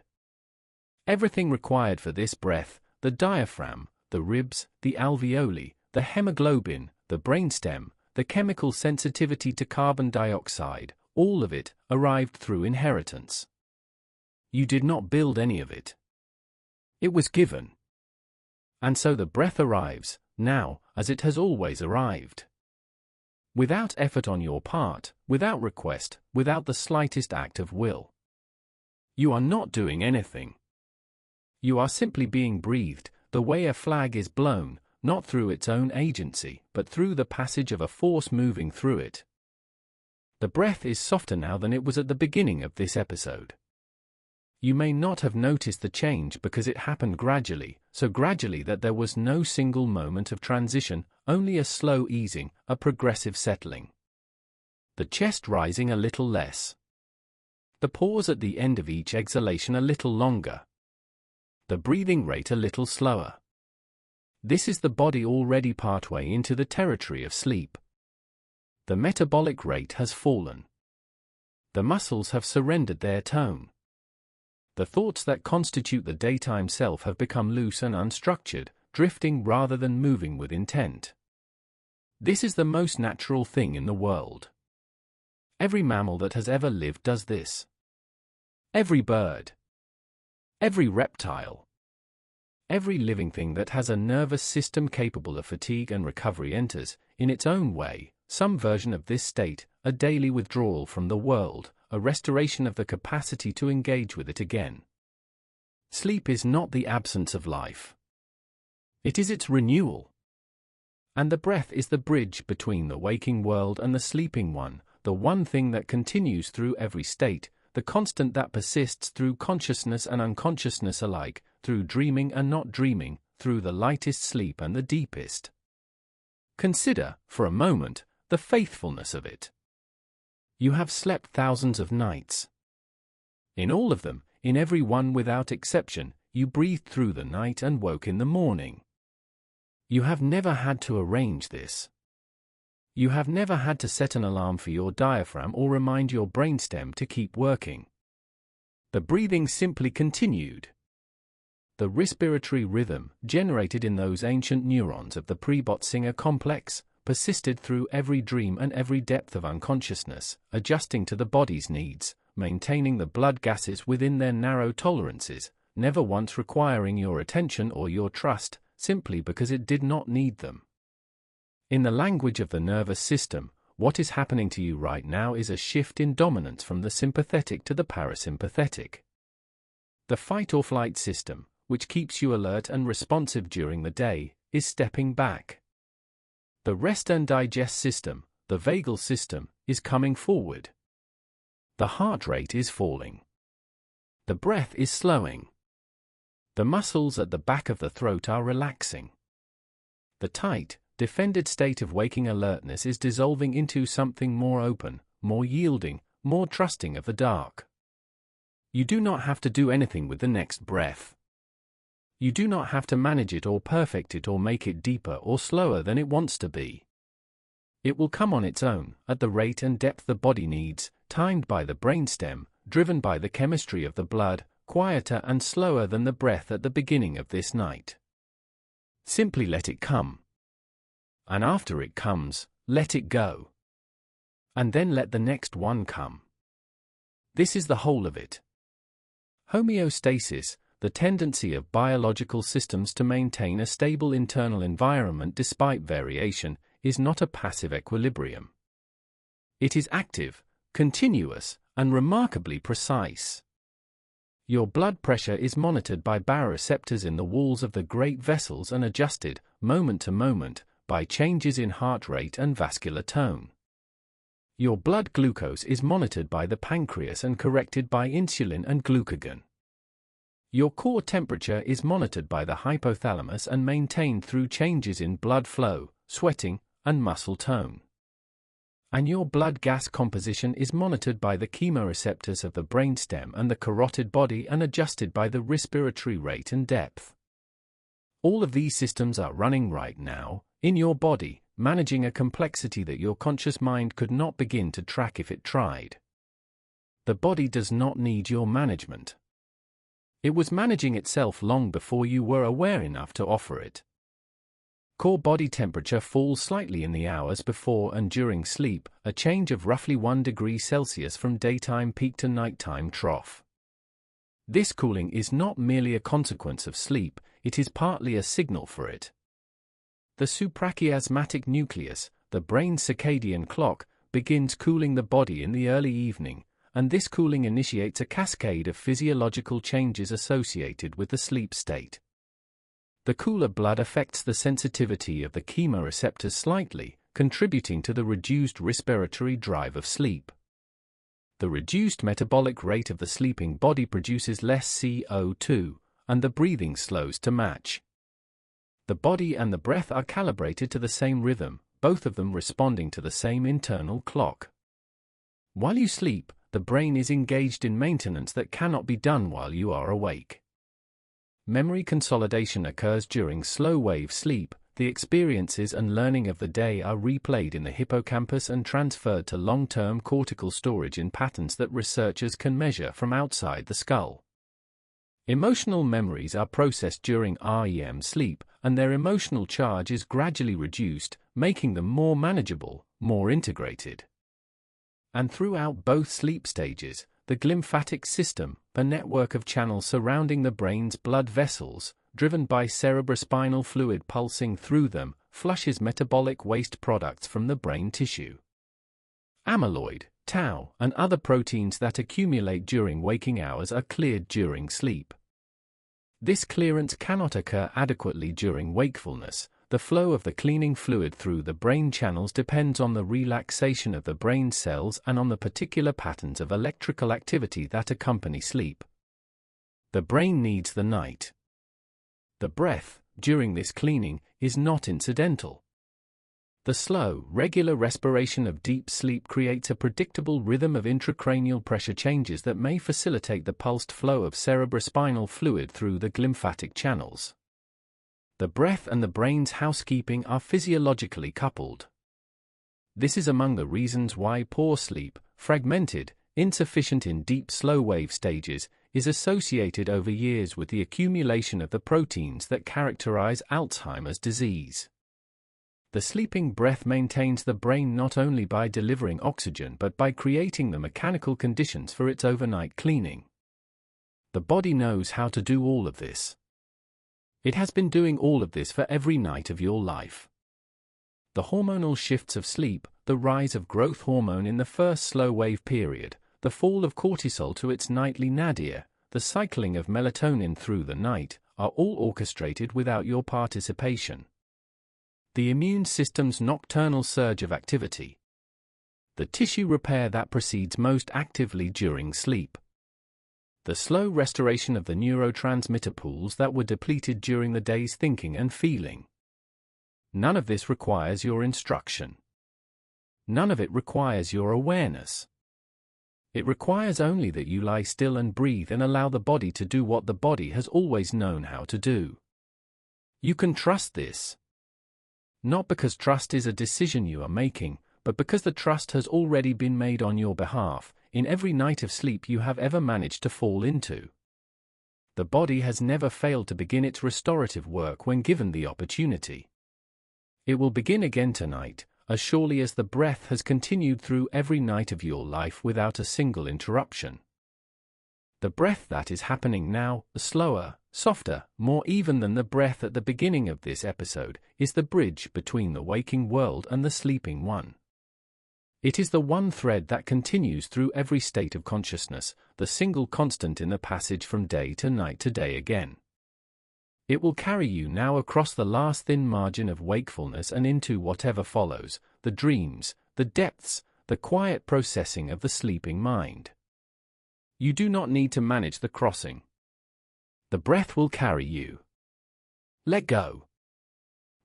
Everything required for this breath, the diaphragm, the ribs, the alveoli, the hemoglobin, the brainstem, the chemical sensitivity to carbon dioxide, all of it, arrived through inheritance. You did not build any of it. It was given. And so the breath arrives, now, as it has always arrived. Without effort on your part, without request, without the slightest act of will. You are not doing anything. You are simply being breathed, the way a flag is blown, not through its own agency, but through the passage of a force moving through it. The breath is softer now than it was at the beginning of this episode. You may not have noticed the change because it happened gradually, so gradually that there was no single moment of transition, only a slow easing, a progressive settling. The chest rising a little less. The pause at the end of each exhalation a little longer. The breathing rate a little slower. This is the body already partway into the territory of sleep. The metabolic rate has fallen. The muscles have surrendered their tone. The thoughts that constitute the daytime self have become loose and unstructured, drifting rather than moving with intent. This is the most natural thing in the world. Every mammal that has ever lived does this. Every bird. Every reptile. Every living thing that has a nervous system capable of fatigue and recovery enters, in its own way, some version of this state, a daily withdrawal from the world, a restoration of the capacity to engage with it again. Sleep is not the absence of life. It is its renewal. And the breath is the bridge between the waking world and the sleeping one, the one thing that continues through every state, the constant that persists through consciousness and unconsciousness alike, through dreaming and not dreaming, through the lightest sleep and the deepest. Consider, for a moment, the faithfulness of it. You have slept thousands of nights. In all of them, in every one without exception, you breathed through the night and woke in the morning. You have never had to arrange this. You have never had to set an alarm for your diaphragm or remind your brainstem to keep working. The breathing simply continued. The respiratory rhythm, generated in those ancient neurons of the pre-Botzinger complex, persisted through every dream and every depth of unconsciousness, adjusting to the body's needs, maintaining the blood gases within their narrow tolerances, never once requiring your attention or your trust, simply because it did not need them. In the language of the nervous system, what is happening to you right now is a shift in dominance from the sympathetic to the parasympathetic. The fight-or-flight system, which keeps you alert and responsive during the day, is stepping back. The rest and digest system, the vagal system, is coming forward. The heart rate is falling. The breath is slowing. The muscles at the back of the throat are relaxing. The tight, defended state of waking alertness is dissolving into something more open, more yielding, more trusting of the dark. You do not have to do anything with the next breath. You do not have to manage it or perfect it or make it deeper or slower than it wants to be. It will come on its own, at the rate and depth the body needs, timed by the brainstem, driven by the chemistry of the blood, quieter and slower than the breath at the beginning of this night. Simply let it come. And after it comes, let it go. And then let the next one come. This is the whole of it. Homeostasis, the tendency of biological systems to maintain a stable internal environment despite variation, is not a passive equilibrium. It is active, continuous, and remarkably precise. Your blood pressure is monitored by baroreceptors in the walls of the great vessels and adjusted, moment to moment, by changes in heart rate and vascular tone. Your blood glucose is monitored by the pancreas and corrected by insulin and glucagon. Your core temperature is monitored by the hypothalamus and maintained through changes in blood flow, sweating, and muscle tone. And your blood gas composition is monitored by the chemoreceptors of the brainstem and the carotid body and adjusted by the respiratory rate and depth. All of these systems are running right now, in your body, managing a complexity that your conscious mind could not begin to track if it tried. The body does not need your management. It was managing itself long before you were aware enough to offer it. Core body temperature falls slightly in the hours before and during sleep, a change of roughly 1 degree Celsius from daytime peak to nighttime trough. This cooling is not merely a consequence of sleep, it is partly a signal for it. The suprachiasmatic nucleus, the brain's circadian clock, begins cooling the body in the early evening, and this cooling initiates a cascade of physiological changes associated with the sleep state. The cooler blood affects the sensitivity of the chemoreceptors slightly, contributing to the reduced respiratory drive of sleep. The reduced metabolic rate of the sleeping body produces less CO2, and the breathing slows to match. The body and the breath are calibrated to the same rhythm, both of them responding to the same internal clock. While you sleep, the brain is engaged in maintenance that cannot be done while you are awake. Memory consolidation occurs during slow-wave sleep. The experiences and learning of the day are replayed in the hippocampus and transferred to long-term cortical storage in patterns that researchers can measure from outside the skull. Emotional memories are processed during REM sleep, and their emotional charge is gradually reduced, making them more manageable, more integrated. And throughout both sleep stages, the glymphatic system, a network of channels surrounding the brain's blood vessels, driven by cerebrospinal fluid pulsing through them, flushes metabolic waste products from the brain tissue. Amyloid, tau, and other proteins that accumulate during waking hours are cleared during sleep. This clearance cannot occur adequately during wakefulness. The flow of the cleaning fluid through the brain channels depends on the relaxation of the brain cells and on the particular patterns of electrical activity that accompany sleep. The brain needs the night. The breath, during this cleaning, is not incidental. The slow, regular respiration of deep sleep creates a predictable rhythm of intracranial pressure changes that may facilitate the pulsed flow of cerebrospinal fluid through the glymphatic channels. The breath and the brain's housekeeping are physiologically coupled. This is among the reasons why poor sleep, fragmented, insufficient in deep slow-wave stages, is associated over years with the accumulation of the proteins that characterize Alzheimer's disease. The sleeping breath maintains the brain not only by delivering oxygen but by creating the mechanical conditions for its overnight cleaning. The body knows how to do all of this. It has been doing all of this for every night of your life. The hormonal shifts of sleep, the rise of growth hormone in the first slow-wave period, the fall of cortisol to its nightly nadir, the cycling of melatonin through the night, are all orchestrated without your participation. The immune system's nocturnal surge of activity. The tissue repair that proceeds most actively during sleep. The slow restoration of the neurotransmitter pools that were depleted during the day's thinking and feeling. None of this requires your instruction. None of it requires your awareness. It requires only that you lie still and breathe and allow the body to do what the body has always known how to do. You can trust this. Not because trust is a decision you are making, but because the trust has already been made on your behalf. in every night of sleep you have ever managed to fall into. The body has never failed to begin its restorative work when given the opportunity. It will begin again tonight, as surely as the breath has continued through every night of your life without a single interruption. The breath that is happening now, slower, softer, more even than the breath at the beginning of this episode, is the bridge between the waking world and the sleeping one. It is the one thread that continues through every state of consciousness, the single constant in the passage from day to night to day again. It will carry you now across the last thin margin of wakefulness and into whatever follows, the dreams, the depths, the quiet processing of the sleeping mind. You do not need to manage the crossing. The breath will carry you. Let go.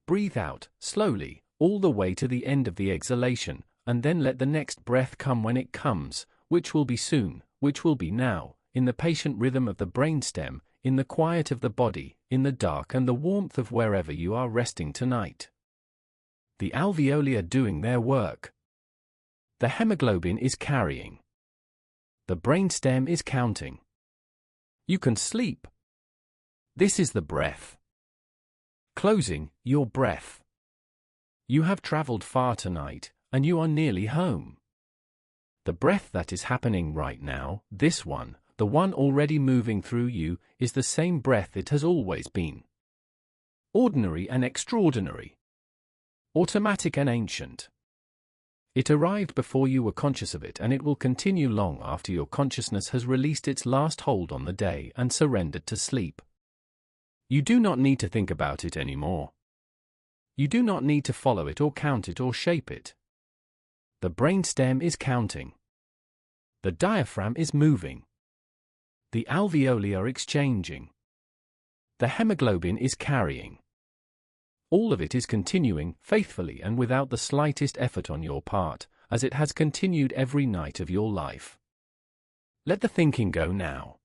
Breathe out, slowly, all the way to the end of the exhalation, and then let the next breath come when it comes, which will be soon, which will be now, in the patient rhythm of the brainstem, in the quiet of the body, in the dark and the warmth of wherever you are resting tonight. The alveoli are doing their work. The hemoglobin is carrying. The brainstem is counting. You can sleep. This is the breath. Closing your breath. You have traveled far tonight, and you are nearly home. The breath that is happening right now, this one, the one already moving through you, is the same breath it has always been. Ordinary and extraordinary. Automatic and ancient. It arrived before you were conscious of it, and it will continue long after your consciousness has released its last hold on the day and surrendered to sleep. You do not need to think about it anymore. You do not need to follow it or count it or shape it. The brainstem is counting. The diaphragm is moving. The alveoli are exchanging. The hemoglobin is carrying. All of it is continuing, faithfully and without the slightest effort on your part, as it has continued every night of your life. Let the thinking go now.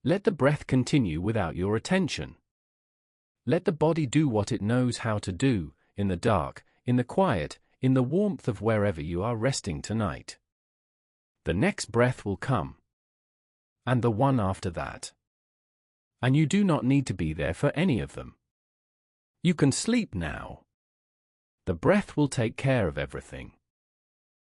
Let the breath continue without your attention. Let the body do what it knows how to do, in the dark, in the quiet, in the warmth of wherever you are resting tonight. The next breath will come. And the one after that. And you do not need to be there for any of them. You can sleep now. The breath will take care of everything.